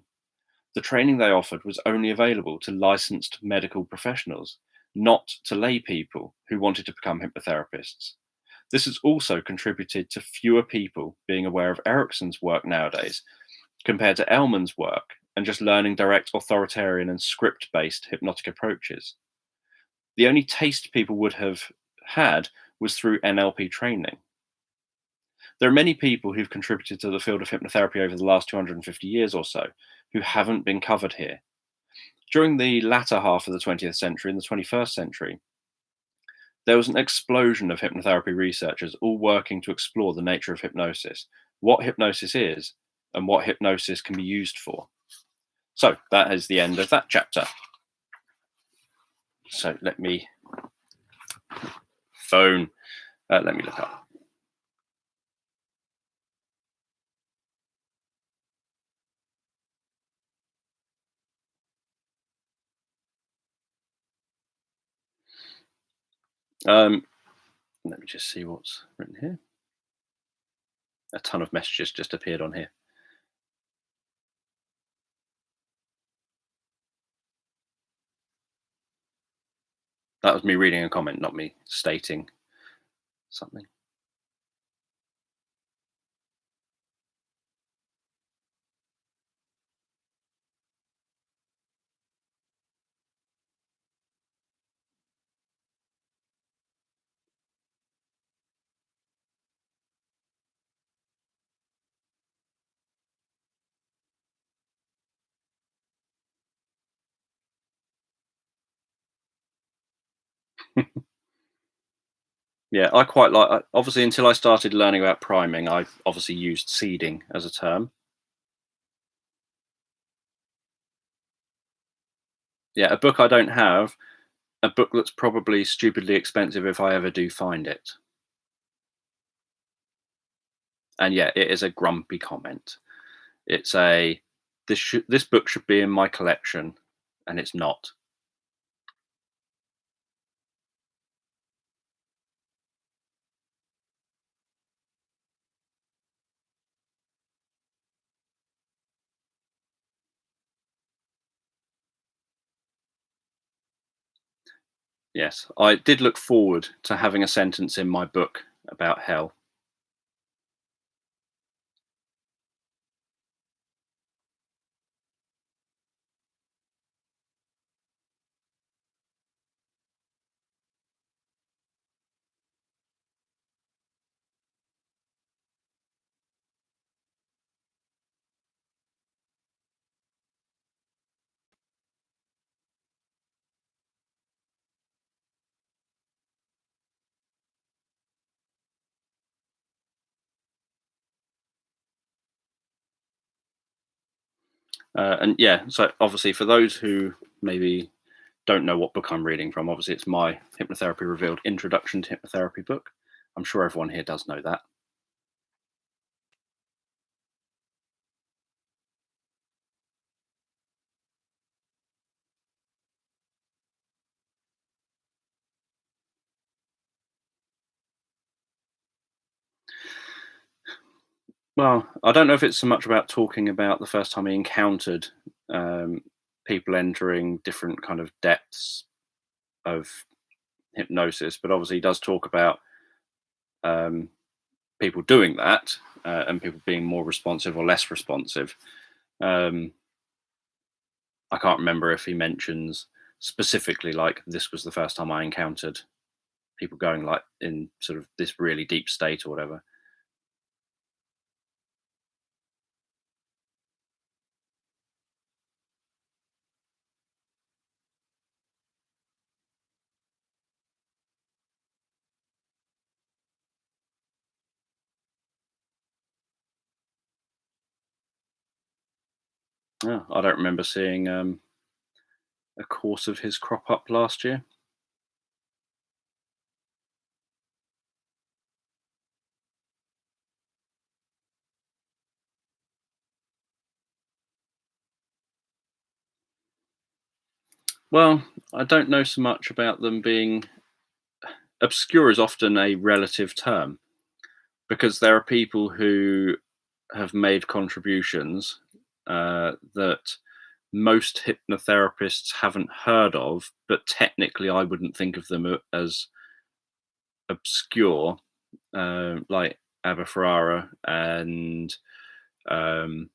The training they offered was only available to licensed medical professionals, not to lay people who wanted to become hypnotherapists. This has also contributed to fewer people being aware of Erickson's work nowadays compared to Ellman's work and just learning direct authoritarian and script-based hypnotic approaches. The only taste people would have had was through NLP training. There are many people who've contributed to the field of hypnotherapy over the last 250 years or so who haven't been covered here. During the latter half of the 20th century and the 21st century, there was an explosion of hypnotherapy researchers all working to explore the nature of hypnosis, what hypnosis is, and what hypnosis can be used for. So that is the end of that chapter. So let me look up. Let me just see what's written here. A ton of messages just appeared on here. That was me reading a comment, not me stating something. Yeah, I quite like. Obviously, until I started learning about priming, I obviously used seeding as a term. Yeah, a book I don't have, a book that's probably stupidly expensive if I ever do find it. And yeah, it is a grumpy comment. It's a this book should be in my collection, and it's not. Yes, I did look forward to having a sentence in my book about hell. And yeah, so obviously for those who maybe don't know what book I'm reading from, obviously it's my Hypnotherapy Revealed Introduction to Hypnotherapy book. I'm sure everyone here does know that. Well, I don't know if it's so much about talking about the first time he encountered um, people entering different kind of depths of hypnosis, but obviously he does talk about um, people doing that and people being more responsive or less responsive. Um, I can't remember if he mentions specifically like this was the first time I encountered people going like in sort of this really deep state or whatever. Yeah, I don't remember seeing a course of his crop up last year. Well, I don't know so much about them being obscure is often a relative term because there are people who have made contributions that most hypnotherapists haven't heard of, but technically I wouldn't think of them as obscure, like Abba Ferrara and um,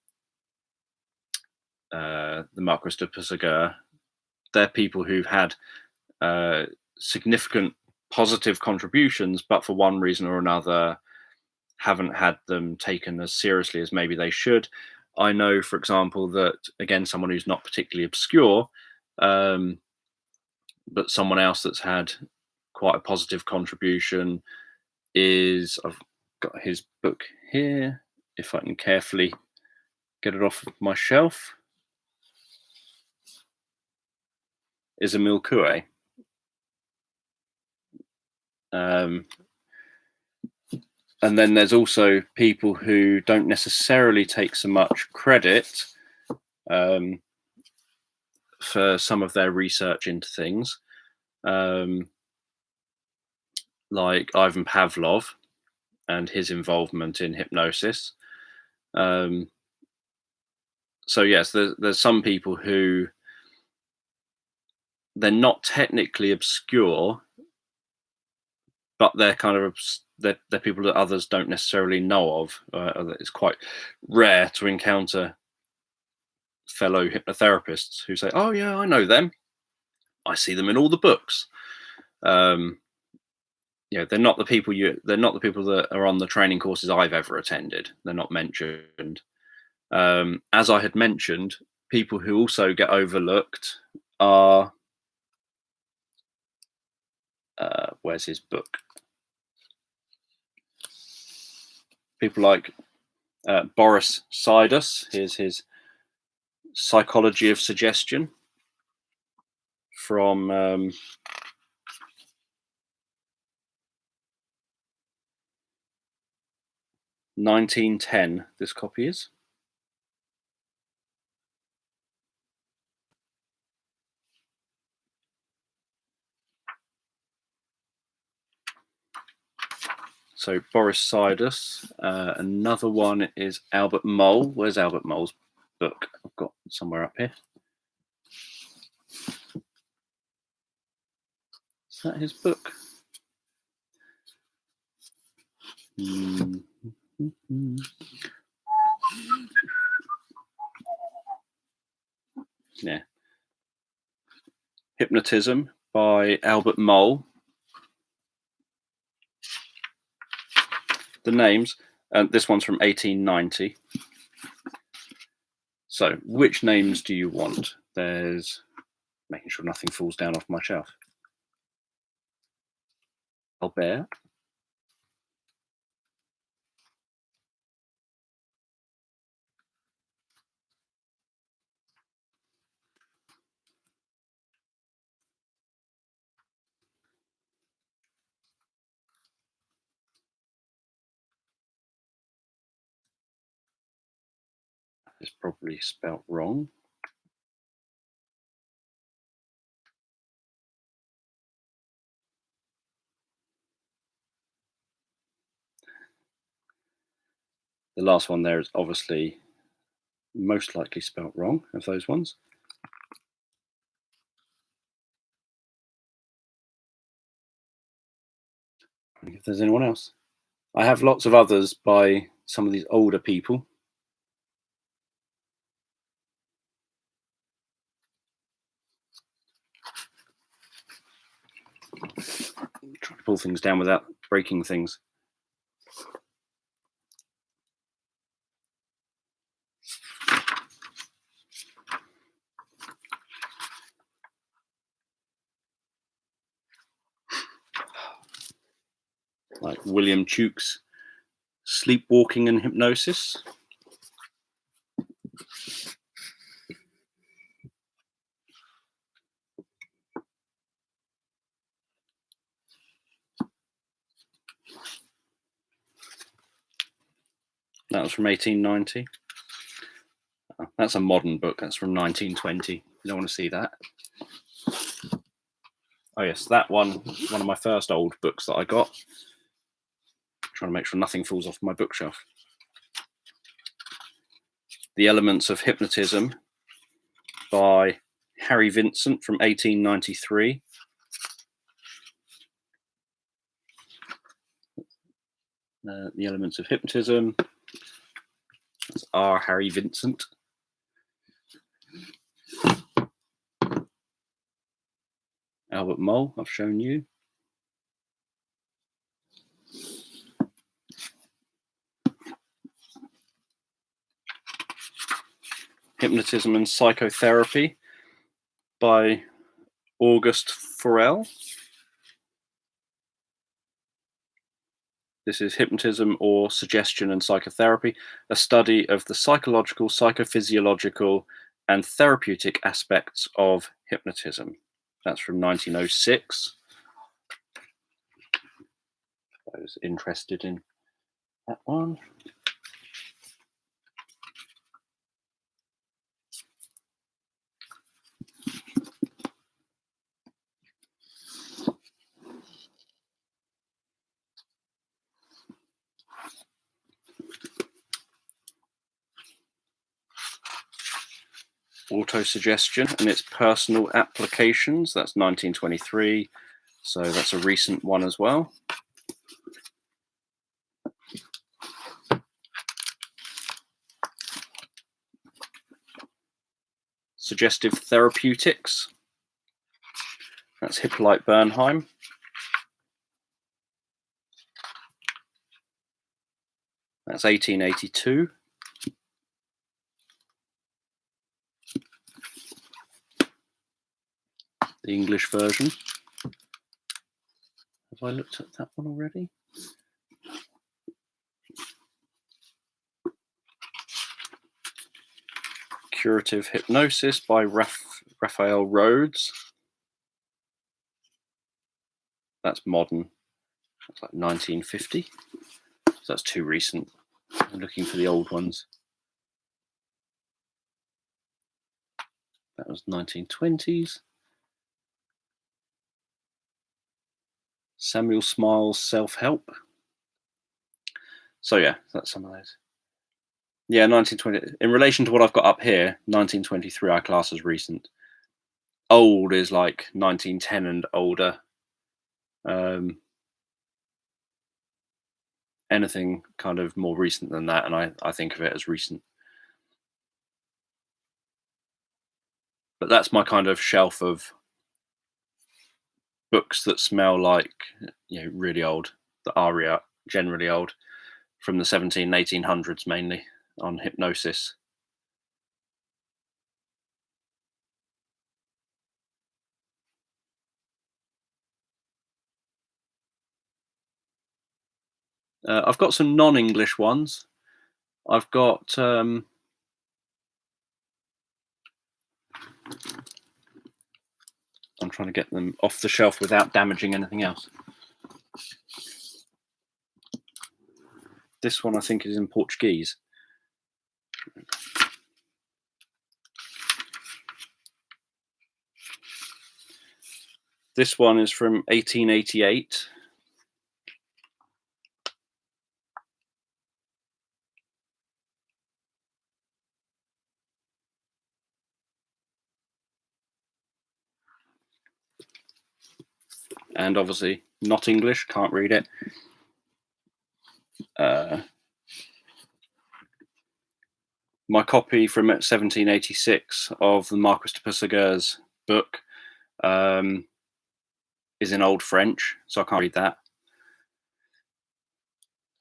the Marquis de Puysegur. They're people who've had uh, significant positive contributions, but for one reason or another, haven't had them taken as seriously as maybe they should. I know, for example, that again, someone who's not particularly obscure, um, but someone else that's had quite a positive contribution is I've got his book here. If I can carefully get it off my shelf, is Emile Coué. Um, and then there's also people who don't necessarily take so much credit um, for some of their research into things, um, like Ivan Pavlov and his involvement in hypnosis. Um, so yes, there's some people who they're not technically obscure, but they're kind of they're people that others don't necessarily know of. It's quite rare to encounter fellow hypnotherapists who say, "Oh yeah, I know them. I see them in all the books." Um, they're not the people they're not the people that are on the training courses I've ever attended. They're not mentioned. As I had mentioned, people who also get overlooked are where's his book? People like Boris Sidus. Here's his Psychology of Suggestion. from 1910, this copy is. So Boris Sidus. Another one is Albert Mole. Where's Albert Mole's book? I've got somewhere up here. Is that his book? Yeah. Hypnotism by Albert Mole. The names, this one's from 1890. So, which names do you want? There's making sure nothing falls down off my shelf. Albert. It's probably spelt wrong. The last one there is obviously most likely spelt wrong of those ones. If there's anyone else. I have lots of others by some of these older people. Try to pull things down without breaking things. Like William Tuke's Sleepwalking and Hypnosis. That was from 1890. That's a modern book. That's from 1920. You don't want to see that. Oh yes, that one of my first old books that I got. Trying to make sure nothing falls off my bookshelf. The Elements of Hypnotism by Harry Vincent from 1893. The Elements of Hypnotism. That's R. Harry Vincent. Albert Mole, I've shown you. Hypnotism and Psychotherapy by Auguste Forel. This is Hypnotism or Suggestion and Psychotherapy, a study of the psychological, psychophysiological, and therapeutic aspects of hypnotism. That's from 1906. I was interested in that one. Autosuggestion and its personal applications. That's 1923. So that's a recent one as well. Suggestive Therapeutics. That's Hippolyte Bernheim. That's 1882. The English version. Have I looked at that one already? Curative Hypnosis by Raphael Rhodes. That's modern. That's like 1950. So that's too recent. I'm looking for the old ones. That was 1920s. Samuel Smiles Self-Help. So yeah, that's some of those. Yeah, 1920. In relation to what I've got up here, 1923 I class as recent. Old is like 1910 and older. Anything kind of more recent than that, and I think of it as recent. But that's my kind of shelf of books that smell like, really old, that are generally old, from the 17 1800s mainly, on hypnosis. I've got some non-English ones. I've got I'm trying to get them off the shelf without damaging anything else. This one I think is in Portuguese. This one is from 1888. And obviously not English, can't read it. My copy from 1786 of the Marquis de Puyseguer's book is in Old French, so I can't read that.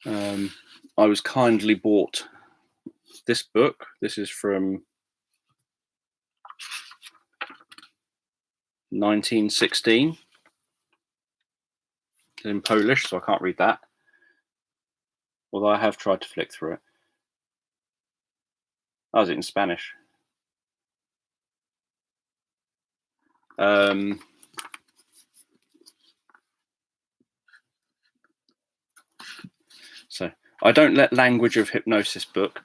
I was kindly bought this book. This is from 1916. It's in Polish, so I can't read that. Although I have tried to flick through it. Oh, is it in Spanish? So I don't let Language of Hypnosis book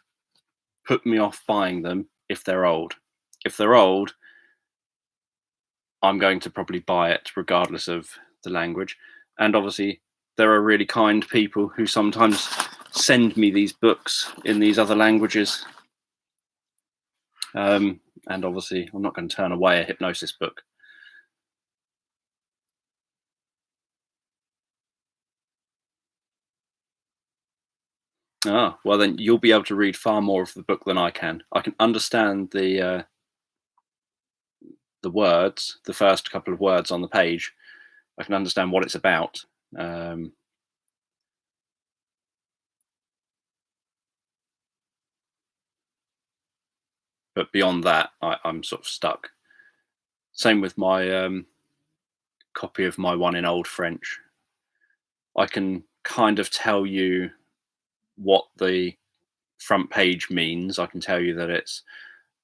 put me off buying them if they're old. If they're old, I'm going to probably buy it regardless of the language. And obviously, there are really kind people who sometimes send me these books in these other languages. And obviously, I'm not going to turn away a hypnosis book. Ah, well then you'll be able to read far more of the book than I can. I can understand the words, the first couple of words on the page. I can understand what it's about. But beyond that, I'm sort of stuck. Same with my copy of my one in Old French. I can kind of tell you what the front page means. I can tell you that it's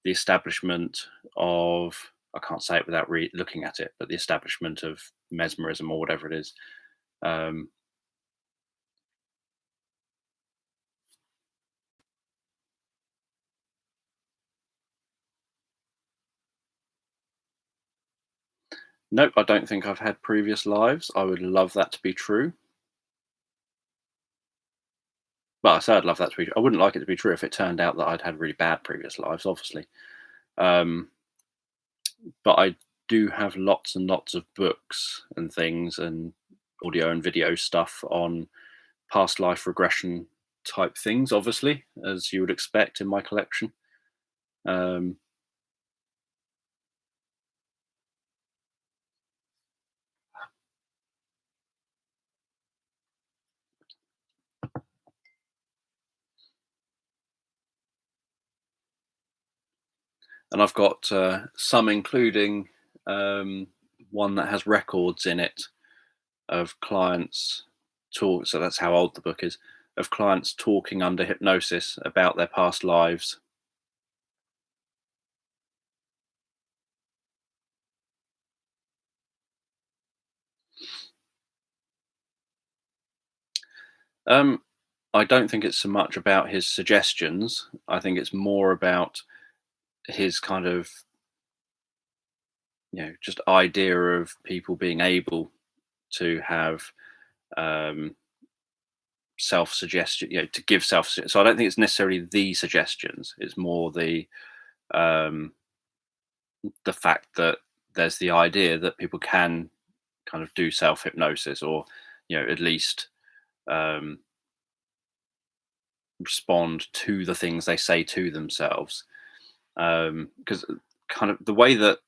the establishment of, I can't say it without looking at it, but the establishment of mesmerism or whatever it is. Nope, I don't think I've had previous lives. I would love that to be true. Well, I say I'd love that to be true. I wouldn't like it to be true if it turned out that I'd had really bad previous lives, obviously. But I do have lots and lots of books and things and audio and video stuff on past life regression type things, obviously, as you would expect in my collection. And I've got some including one that has records in it of clients talk. So that's how old the book is, of clients talking under hypnosis about their past lives. Um, I don't think it's so much about his suggestions. I think it's more about his kind of, just idea of people being able to have um, self-suggestion, to give self. So I don't think it's necessarily the suggestions. It's more um, the fact that there's the idea that people can kind of do self-hypnosis, or at least um, respond to the things they say to themselves. Because kind of the way that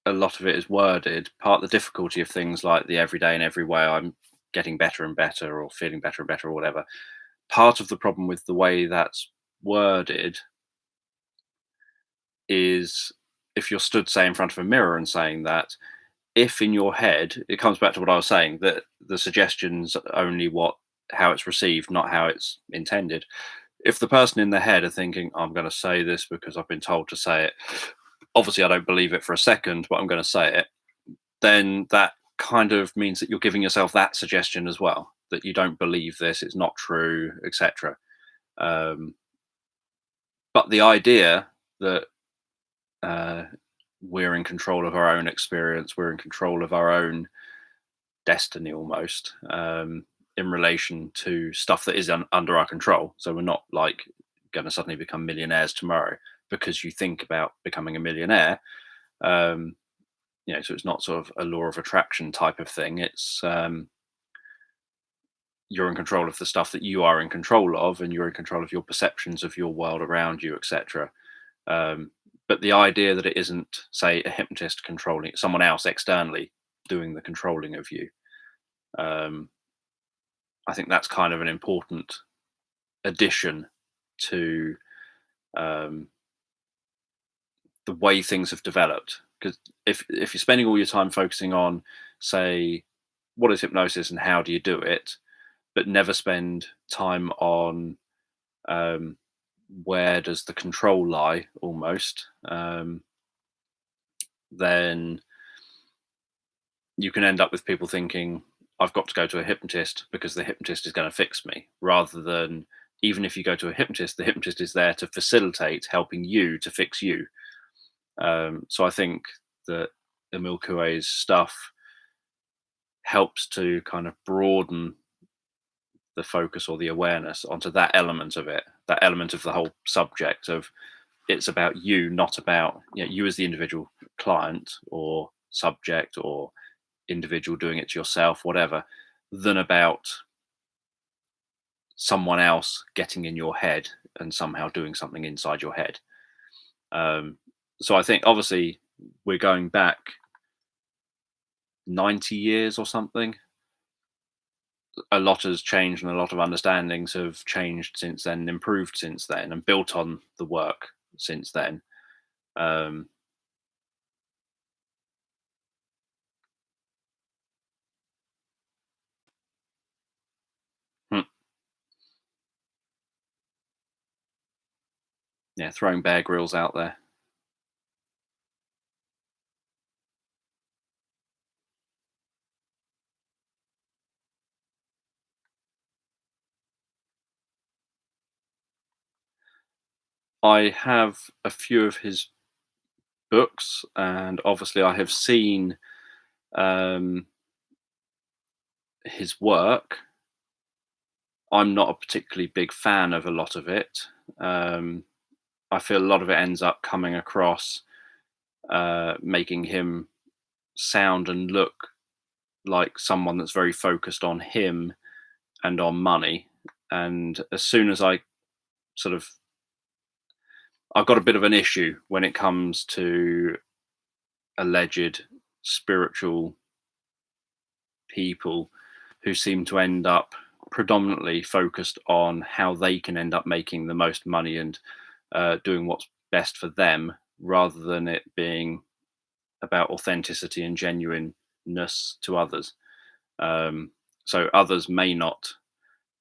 a lot of it is worded, part of the difficulty of things like the every day and every way I'm getting better and better, or feeling better and better, or whatever. Part of the problem with the way that's worded is, if you're stood, say, in front of a mirror and saying that, if in your head, it comes back to what I was saying, that the suggestion's only how it's received, not how it's intended. If the person in their head are thinking, I'm going to say this because I've been told to say it, obviously I don't believe it for a second, but I'm going to say it, then that kind of means that you're giving yourself that suggestion as well, that you don't believe this, it's not true, etc. Um, but the idea that uh, we're in control of our own experience, we're in control of our own destiny almost, in relation to stuff that is under our control. So we're not like going to suddenly become millionaires tomorrow because you think about becoming a millionaire. Um, so it's not sort of a law of attraction type of thing. It's you're in control of the stuff that you are in control of, and you're in control of your perceptions of your world around you, etc. Um, but the idea that it isn't, say, a hypnotist controlling someone else externally doing the controlling of you, um, I think that's kind of an important addition to um, the way things have developed. Because if you're spending all your time focusing on, say, what is hypnosis and how do you do it, but never spend time on um, where does the control lie, almost, then you can end up with people thinking, I've got to go to a hypnotist because the hypnotist is going to fix me, rather than, even if you go to a hypnotist, the hypnotist is there to facilitate helping you to fix you. So I think that Emil Coué's stuff helps to kind of broaden the focus or the awareness onto that element of it, that element of the whole subject of, it's about you, not about you as the individual client or subject or individual doing it to yourself, whatever, than about someone else getting in your head and somehow doing something inside your head. So I think obviously we're going back 90 years or something. A lot has changed, and a lot of understandings have changed since then, improved since then, and built on the work since then. Um, hmm, yeah, throwing Bear Grylls out there. I have a few of his books, and obviously I have seen um, his work. I'm not a particularly big fan of a lot of it. Um, I feel a lot of it ends up coming across, making him sound and look like someone that's very focused on him and on money. And as soon as I sort of, I've got a bit of an issue when it comes to alleged spiritual people who seem to end up predominantly focused on how they can end up making the most money and doing what's best for them, rather than it being about authenticity and genuineness to others. So others may not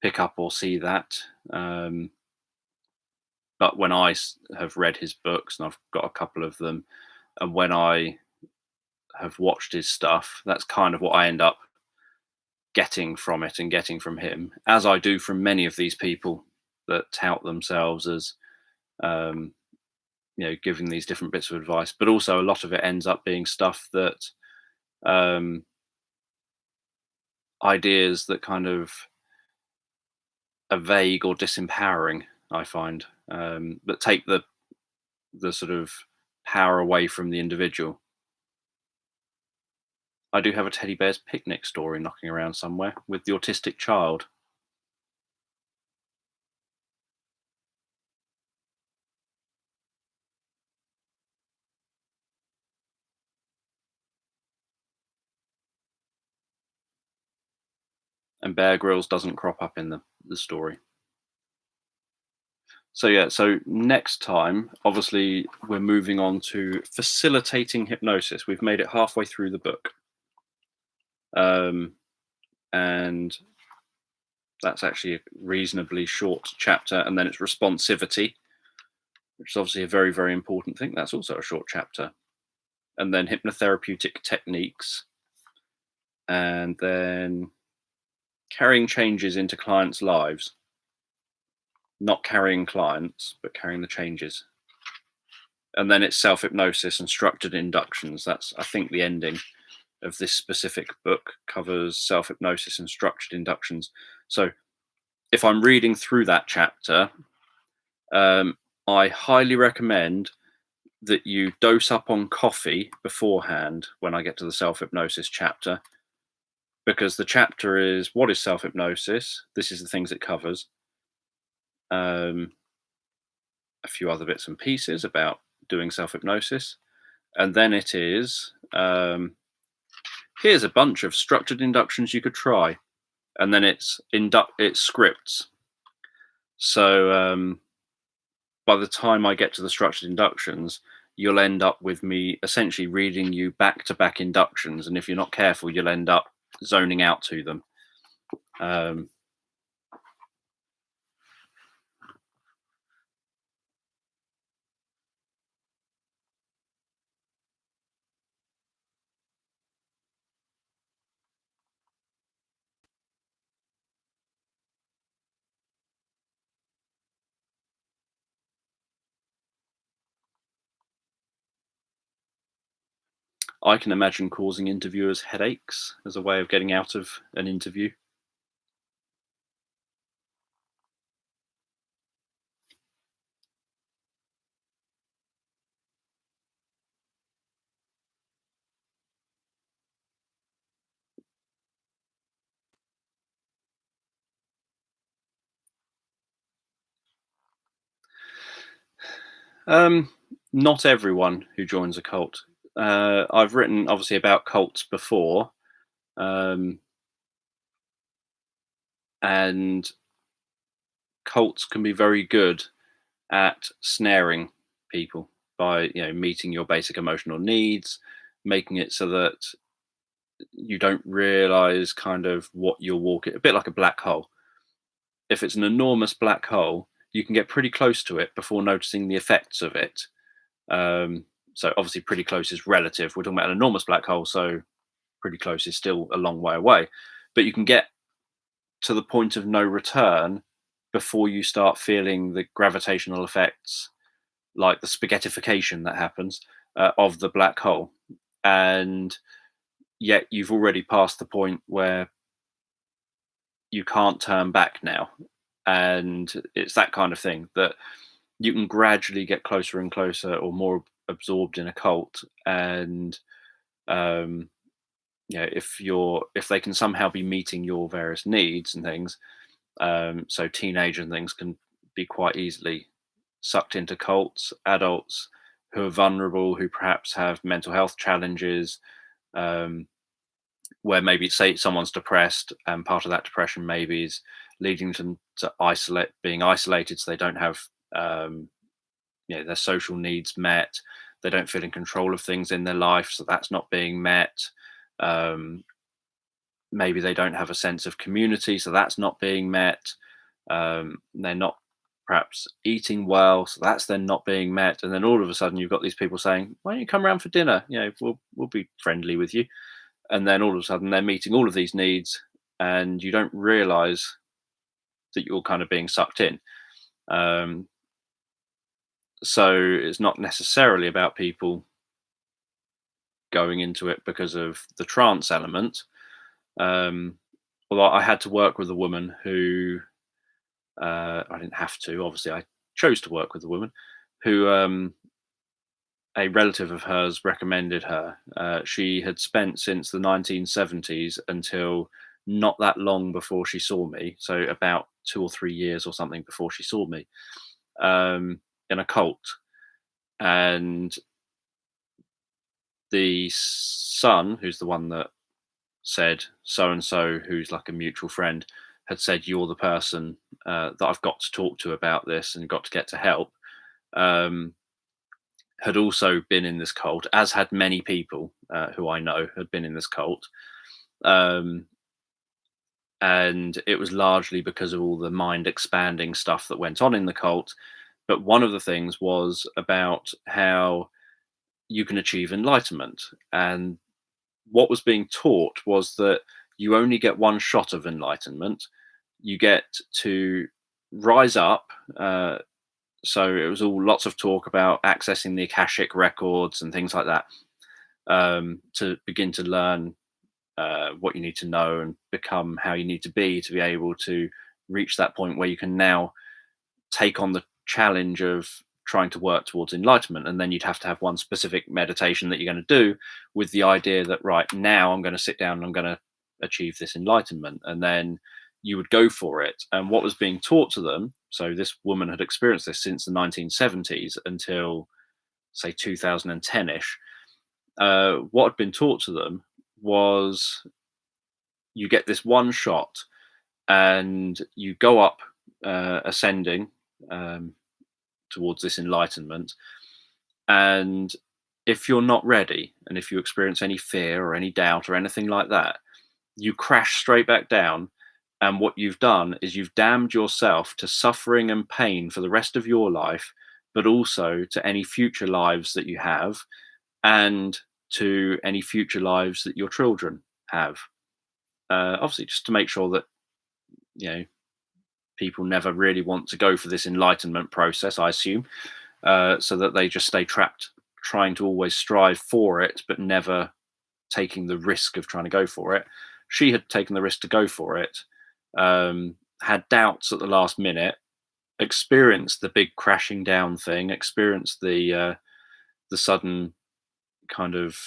pick up or see that. But when I have read his books, and I've got a couple of them, and when I have watched his stuff, that's kind of what I end up getting from it and getting from him, as I do from many of these people that tout themselves as um, giving these different bits of advice. But also, a lot of it ends up being stuff that um, ideas that kind of are vague or disempowering. I find that take the sort of power away from the individual. I do have a teddy bear's picnic story knocking around somewhere with the autistic child. And Bear Grylls doesn't crop up in the story. So yeah, so next time, obviously, we're moving on to facilitating hypnosis. We've made it halfway through the book, and that's actually a reasonably short chapter. And then it's responsivity, which is obviously a very, very important thing. That's also a short chapter. And then hypnotherapeutic techniques, and then carrying changes into clients' lives. Not carrying clients, but carrying the changes. And then it's self-hypnosis and structured inductions. That's, I think, the ending of this specific book covers self-hypnosis and structured inductions. So if I'm reading through that chapter, I highly recommend that you dose up on coffee beforehand when I get to the self-hypnosis chapter, because the chapter is, what is self-hypnosis? This is the things it covers. A few other bits and pieces about doing self-hypnosis. And then it is, here's a bunch of structured inductions you could try. And then it's scripts. So by the time I get to the structured inductions, you'll end up with me essentially reading you back-to-back inductions. And if you're not careful, you'll end up zoning out to them. I can imagine causing interviewers headaches as a way of getting out of an interview. Not everyone who joins a cult. I've written obviously about cults before, and cults can be very good at snaring people by meeting your basic emotional needs, making it so that you don't realize kind of what you're walking, a bit like a black hole. If it's an enormous black hole, you can get pretty close to it before noticing the effects of it. So obviously pretty close is relative. We're talking about an enormous black hole, so pretty close is still a long way away. But you can get to the point of no return before you start feeling the gravitational effects, like the spaghettification that happens of the black hole. And yet you've already passed the point where you can't turn back now. And it's that kind of thing that you can gradually get closer and closer or more absorbed in a cult. And if they can somehow be meeting your various needs and things, so teenagers and things can be quite easily sucked into cults. Adults who are vulnerable, who perhaps have mental health challenges, where maybe say someone's depressed, and part of that depression maybe is leading them to being isolated, so they don't have their social needs met. They don't feel in control of things in their life, so that's not being met. Maybe they don't have a sense of community, so that's not being met. They're not perhaps eating well, so that's then not being met. And then all of a sudden you've got these people saying, why don't you come around for dinner? We'll be friendly with you. And then all of a sudden they're meeting all of these needs, and you don't realize that you're kind of being sucked in. Um, so it's not necessarily about people going into it because of the trance element. Um, Although I had to work with a woman who I didn't have to. Obviously, I chose to work with a woman who a relative of hers recommended her. She had spent since the 1970s until not that long before she saw me, so about 2 or 3 years or something before she saw me, in a cult. And the son, who's the one that said so and so, who's like a mutual friend, had said, "You're the person that I've got to talk to about this and got to get to help." Um, had also been in this cult, as had many people who I know had been in this cult. Um, and it was largely because of all the mind expanding stuff that went on in the cult. But one of the things was about how you can achieve enlightenment. And what was being taught was that you only get one shot of enlightenment. You get to rise up. So it was all lots of talk about accessing the Akashic records and things like that, to begin to learn what you need to know and become how you need to be able to reach that point where you can now take on the challenge of trying to work towards enlightenment. And then you'd have to have one specific meditation that you're going to do with the idea that, right now, I'm going to sit down and I'm going to achieve this enlightenment. And then you would go for it. And what was being taught to them, so this woman had experienced this since the 1970s until, say, 2010-ish. What had been taught to them was you get this one shot and you go up, ascending, um, towards this enlightenment. And if you're not ready, and if you experience any fear or any doubt or anything like that, you crash straight back down. And what you've done is you've damned yourself to suffering and pain for the rest of your life, but also to any future lives that you have, and to any future lives that your children have. Obviously, just to make sure that, you know, people never really want to go for this enlightenment process, I assume, so that they just stay trapped, trying to always strive for it, but never taking the risk of trying to go for it. She had taken the risk to go for it, had doubts at the last minute, experienced the big crashing down thing, experienced the sudden kind of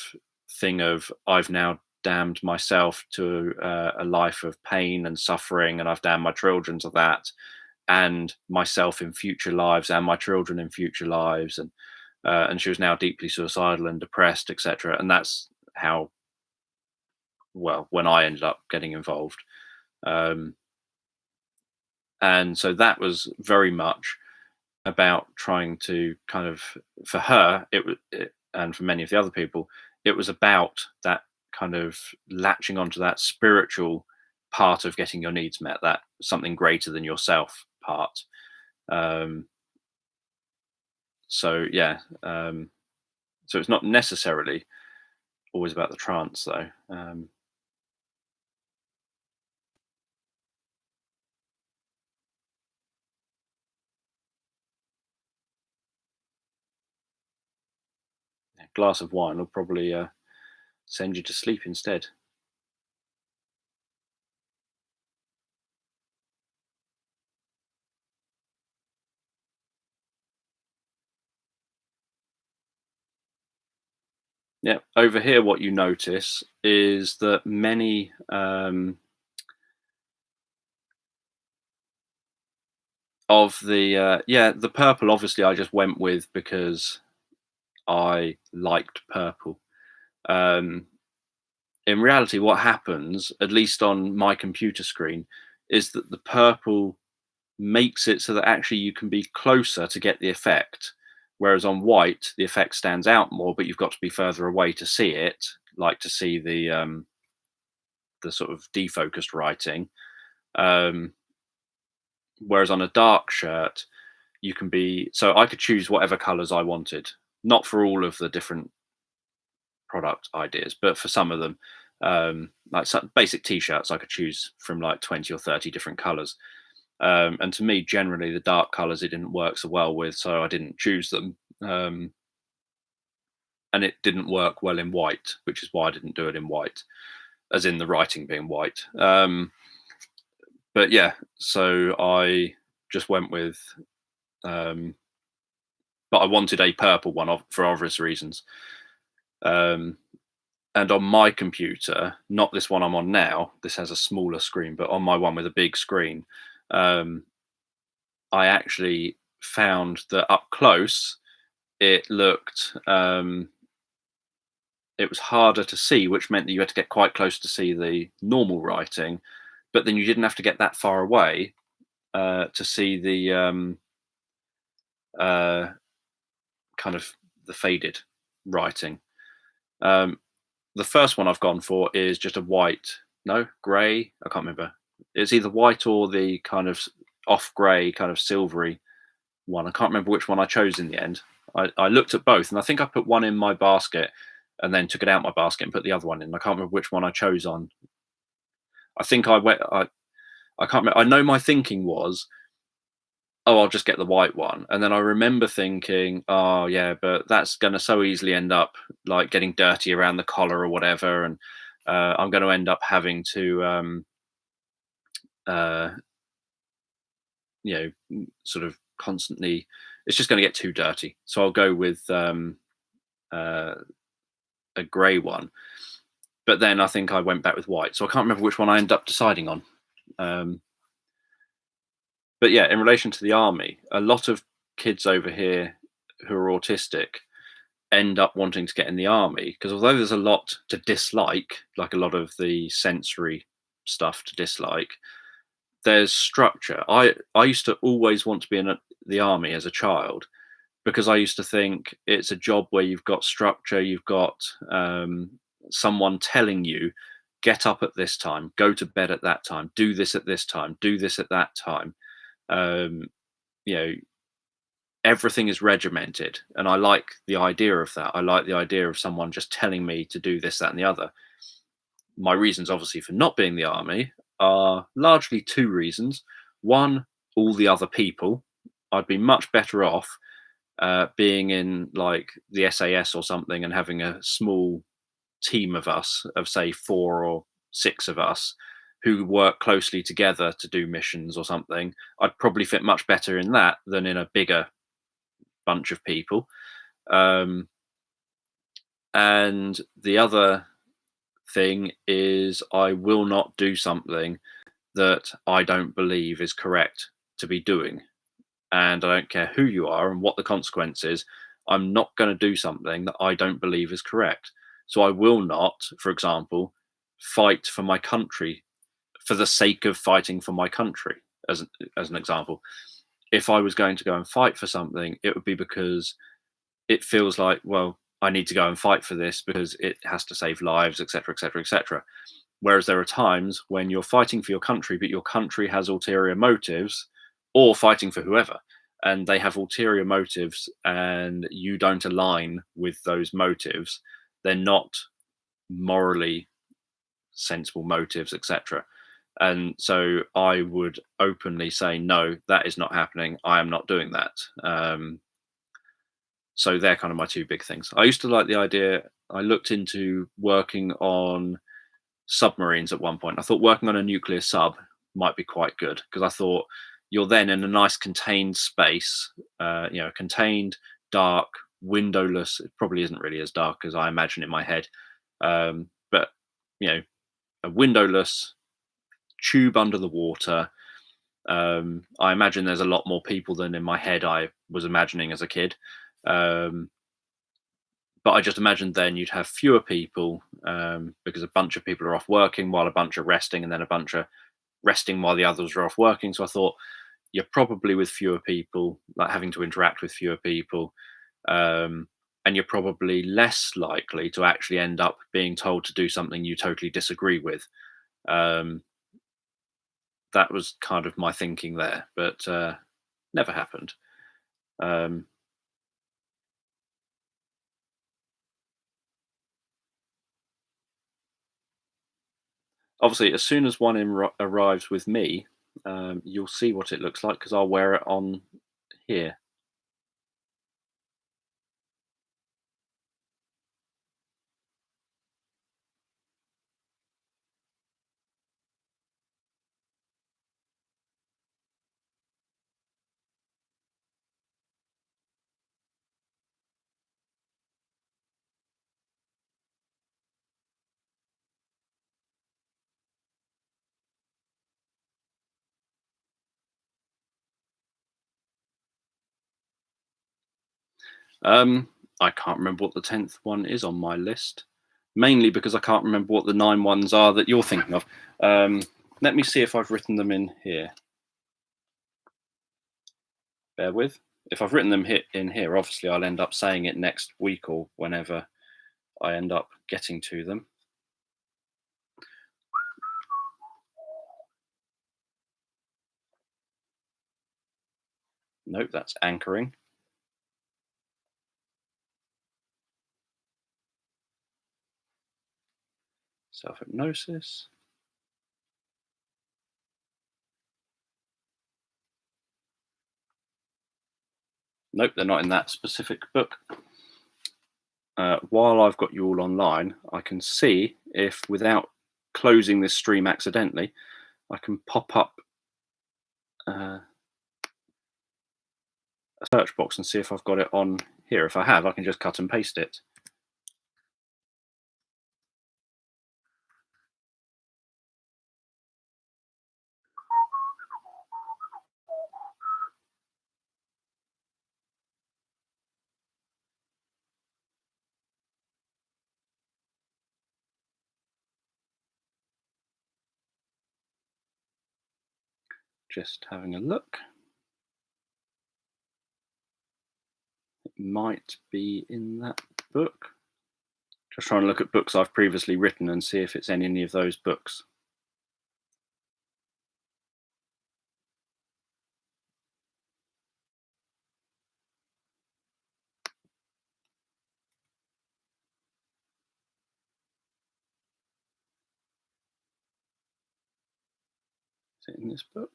thing of, I've now damned myself to a life of pain and suffering, and I've damned my children to that, and myself in future lives, and my children in future lives, and she was now deeply suicidal and depressed, etc. And that's how, well, when I ended up getting involved. Um, and so that was very much about trying to kind of, for her, and for many of the other people, it was about that kind of latching onto that spiritual part of getting your needs met, that something greater than yourself part. Um, so yeah, so it's not necessarily always about the trance, though. A glass of wine will probably send you to sleep instead. Yeah, over here, what you notice is that many of the purple. Obviously, I just went with because I liked purple. Um, in reality, what happens, at least on my computer screen, is that the purple makes it so that actually you can be closer to get the effect. Whereas on white, the effect stands out more, but you've got to be further away to see it, like to see the sort of defocused writing. Um, Whereas on a dark shirt, you can be, so I could choose whatever colors I wanted, not for all of the different product ideas, but for some of them. like some basic t-shirts I could choose from like 20 or 30 different colors. And to me, generally, the dark colors it didn't work so well with, so I didn't choose them. And it didn't work well in white, which is why I didn't do it in white, as in the writing being white. But yeah, so I just went with, but I wanted a purple one for obvious reasons. And on my computer, not this one I'm on now, this has a smaller screen, but on my one with a big screen, I actually found that up close, it looked, it was harder to see, which meant that you had to get quite close to see the normal writing, but then you didn't have to get that far away to see the uh, kind of the faded writing. The first one I've gone for is just a white, no, grey. I can't remember. It's either white or the kind of off grey, kind of silvery one. I can't remember which one I chose in the end. I looked at both, and I think I put one in my basket and then took it out my basket and put the other one in. I can't remember which one I chose on. I think I went. I can't remember. I know my thinking was, oh, I'll just get the white one. And then I remember thinking, oh yeah, but that's going to so easily end up like getting dirty around the collar or whatever, and I'm going to end up having to, uh, sort of constantly. It's just going to get too dirty. So I'll go with uh, a grey one. But then I think I went back with white. So I can't remember which one I ended up deciding on. But yeah, in relation to the army, a lot of kids over here who are autistic end up wanting to get in the army because although there's a lot to dislike, like a lot of the sensory stuff to dislike, there's structure. I used to always want to be in the army as a child because I used to think it's a job where you've got structure, you've got someone telling you, get up at this time, go to bed at that time, do this at this time, do this at that time. You know, everything is regimented, and I like the idea of that. I like the idea of someone just telling me to do this, that, and the other. My reasons, obviously, for not being the army are largely two reasons. One, all the other people. I'd be much better off being in like the SAS or something and having a small team of us, of say 4 or 6 of us, who work closely together to do missions or something. I'd probably fit much better in that than in a bigger bunch of people. And the other thing is, I will not do something that I don't believe is correct to be doing. And I don't care who you are and what the consequence is. I'm not going to do something that I don't believe is correct. So I will not, for example, fight for my country for the sake of fighting for my country, as an example. If I was going to go and fight for something, it would be because it feels like, well, I need to go and fight for this because it has to save lives, etc., etc., etc. Whereas there are times when you're fighting for your country, but your country has ulterior motives, or fighting for whoever, and they have ulterior motives, and you don't align with those motives. They're not morally sensible motives, etc. And so I would openly say, no, that is not happening. I am not doing that. So they're kind of my two big things. I used to like the idea. I looked into working on submarines at one point. I thought working on a nuclear sub might be quite good because I thought you're then in a nice contained space, contained, dark, windowless. It probably isn't really as dark as I imagine in my head, but a windowless tube under the water. I imagine there's a lot more people than in my head I was imagining as a kid. But I just imagined then you'd have fewer people because a bunch of people are off working while a bunch are resting, and then a bunch are resting while the others are off working. So I thought you're probably with fewer people, like having to interact with fewer people, and you're probably less likely to actually end up being told to do something you totally disagree with. That was kind of my thinking there, but never happened. Obviously, as soon as one arrives with me, you'll see what it looks like because I'll wear it on here. Um, I can't remember what the 10th one is on my list, mainly because I can't remember what the 9 ones are that you're thinking of. Let me see if I've written them in here. Bear with. If I've written them in here, obviously I'll end up saying it next week or whenever I end up getting to them. Nope, that's anchoring. Self-hypnosis. Nope, they're not in that specific book. While I've got you all online, I can see if, without closing this stream accidentally, I can pop up a search box and see if I've got it on here. If I have, I can just cut and paste it. Just having a look. It might be in that book. Just trying to look at books I've previously written and see if it's in any of those books. Is it in this book?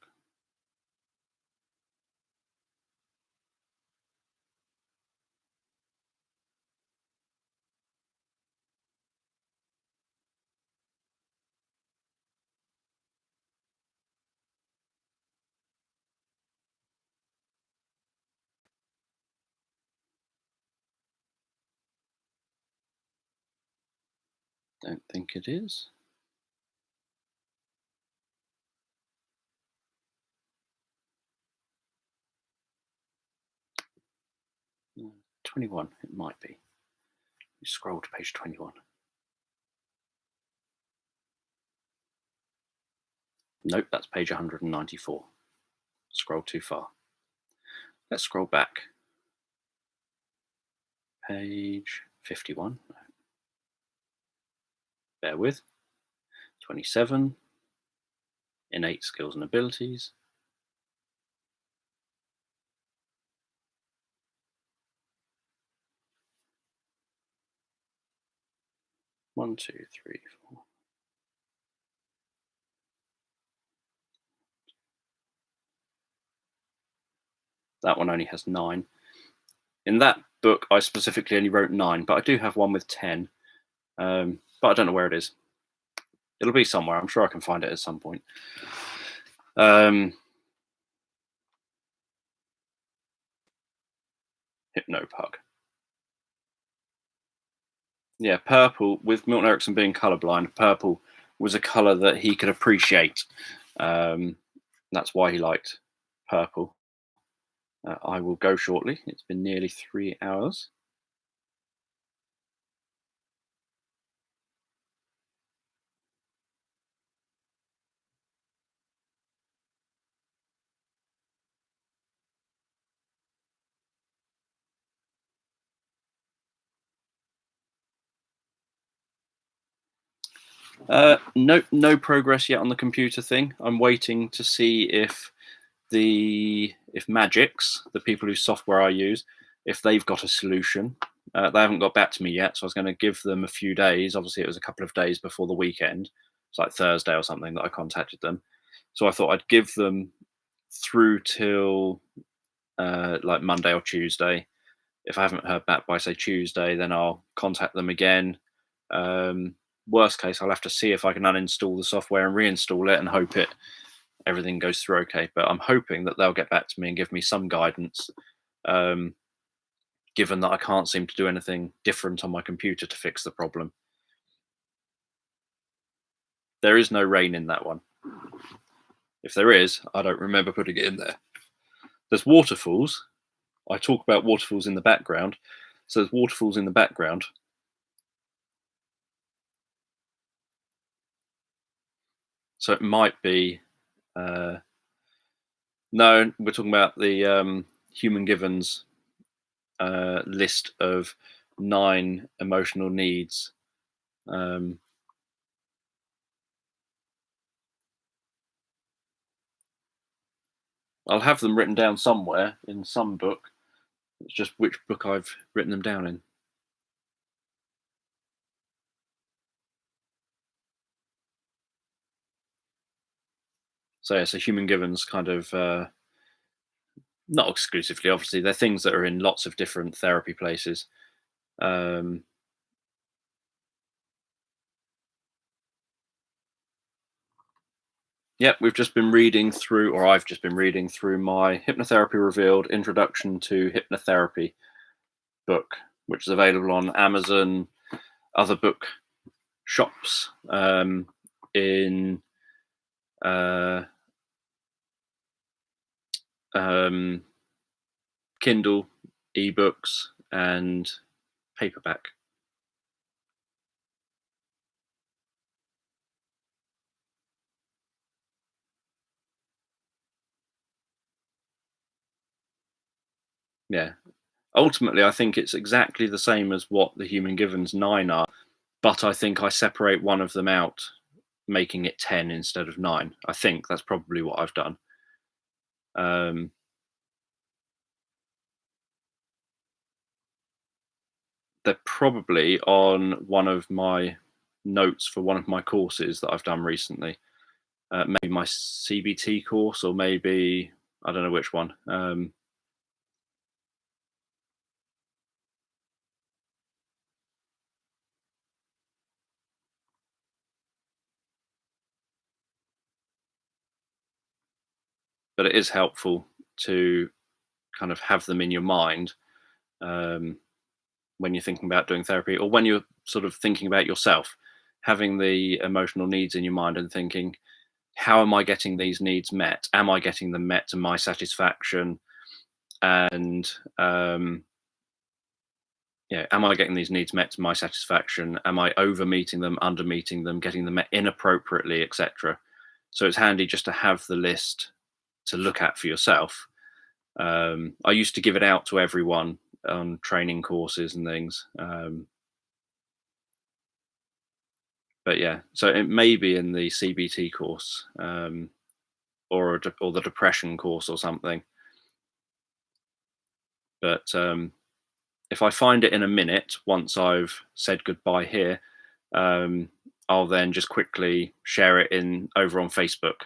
Don't think it is. No, 21, it might be. You scroll to page 21. Nope, that's page 194. Scroll too far. Let's scroll back. Page 51. Bear with. 27. Innate skills and abilities. 1, 2, 3, 4. That one only has 9. In that book, I specifically only wrote 9, but I do have one with 10. But I don't know where it is. It'll be somewhere. I'm sure I can find it at some point. Hypnopug. Yeah, purple, with Milton Erickson being colorblind, purple was a color that he could appreciate. That's why he liked purple. I will go shortly. It's been nearly 3 hours. No progress yet on the computer thing. I'm waiting to see if Magix, the people whose software I use, if they've got a solution. They haven't got back to me yet, so I was going to give them a few days. Obviously, it was a couple of days before the weekend, It's like Thursday or something that I contacted them. So I thought I'd give them through till like Monday or Tuesday. If I haven't heard back by say Tuesday, then I'll contact them again. Worst case, I'll have to see if I can uninstall the software and reinstall it and hope everything goes through okay. But I'm hoping that they'll get back to me and give me some guidance, given that I can't seem to do anything different on my computer to fix the problem. There is no rain in that one. If there is, I don't remember putting it in there. There's waterfalls. I talk about waterfalls in the background. So there's waterfalls in the background. So it might be, no, we're talking about the Human Givens list of 9 emotional needs. I'll have them written down somewhere in some book. It's just which book I've written them down in. So yeah, so Human Givens kind of, not exclusively, obviously, they're things that are in lots of different therapy places. Yep, we've just been reading through, or I've just been reading through my Hypnotherapy Revealed Introduction to Hypnotherapy book, which is available on Amazon, other book shops, in Kindle, ebooks, and paperback. Yeah. Ultimately, I think it's exactly the same as what the Human Givens 9 are, but I think I separate one of them out, making it 10 instead of 9. I think that's probably what I've done. They're probably on one of my notes for one of my courses that I've done recently. Maybe my CBT course, or maybe, I don't know which one. But it is helpful to kind of have them in your mind when you're thinking about doing therapy, or when you're sort of thinking about yourself, having the emotional needs in your mind and thinking, how am I getting these needs met? Am I getting them met to my satisfaction? And yeah, am I getting these needs met to my satisfaction? Am I over meeting them, under meeting them, getting them met inappropriately, etc.? So it's handy just to have the list to look at for yourself. I used to give it out to everyone on training courses and things. But yeah, so it may be in the CBT course, or the depression course or something. But if I find it in a minute, once I've said goodbye here, I'll then just quickly share it over on Facebook.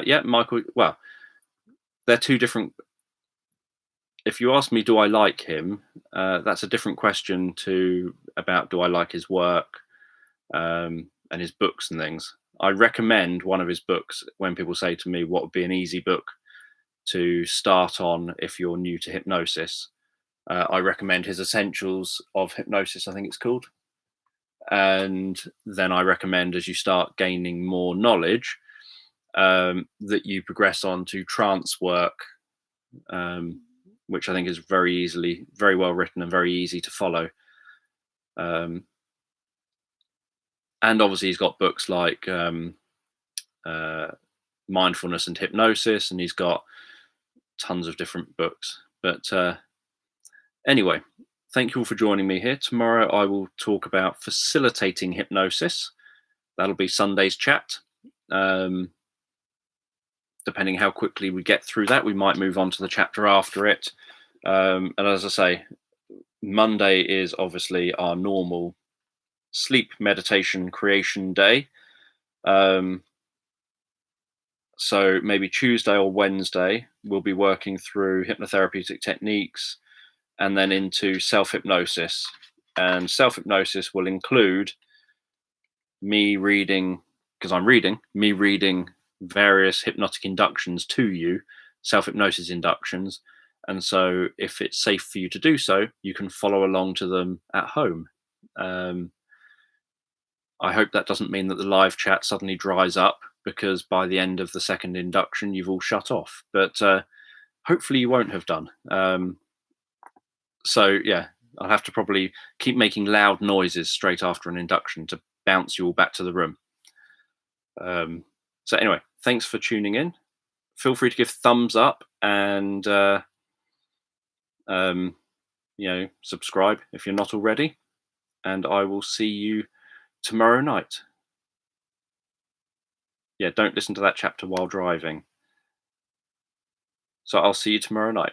Yeah, Michael. Well, they're two different. If you ask me, do I like him? That's a different question about do I like his work and his books and things. I recommend one of his books when people say to me, what would be an easy book to start on if you're new to hypnosis? I recommend his Essentials of Hypnosis, I think it's called. And then I recommend, as you start gaining more knowledge, that you progress on to trance work, which I think is very well written and very easy to follow. And obviously he's got books like Mindfulness and Hypnosis, and he's got tons of different books. But anyway, thank you all for joining me here. Tomorrow I will talk about facilitating hypnosis. That'll be Sunday's chat. Depending how quickly we get through that, we might move on to the chapter after it. And as I say, Monday is obviously our normal sleep meditation creation day. Um, so maybe Tuesday or Wednesday, we'll be working through hypnotherapeutic techniques and then into self hypnosis. And self hypnosis will include me reading, because I'm reading, me reading various hypnotic inductions to you, self hypnosis inductions. And so, if it's safe for you to do so, you can follow along to them at home. Um, I hope that doesn't mean that the live chat suddenly dries up because by the end of the second induction, you've all shut off. But hopefully, you won't have done. So, yeah, I'll have to probably keep making loud noises straight after an induction to bounce you all back to the room. So anyway, thanks for tuning in. Feel free to give thumbs up and subscribe if you're not already. And I will see you tomorrow night. Yeah, don't listen to that chapter while driving. So I'll see you tomorrow night.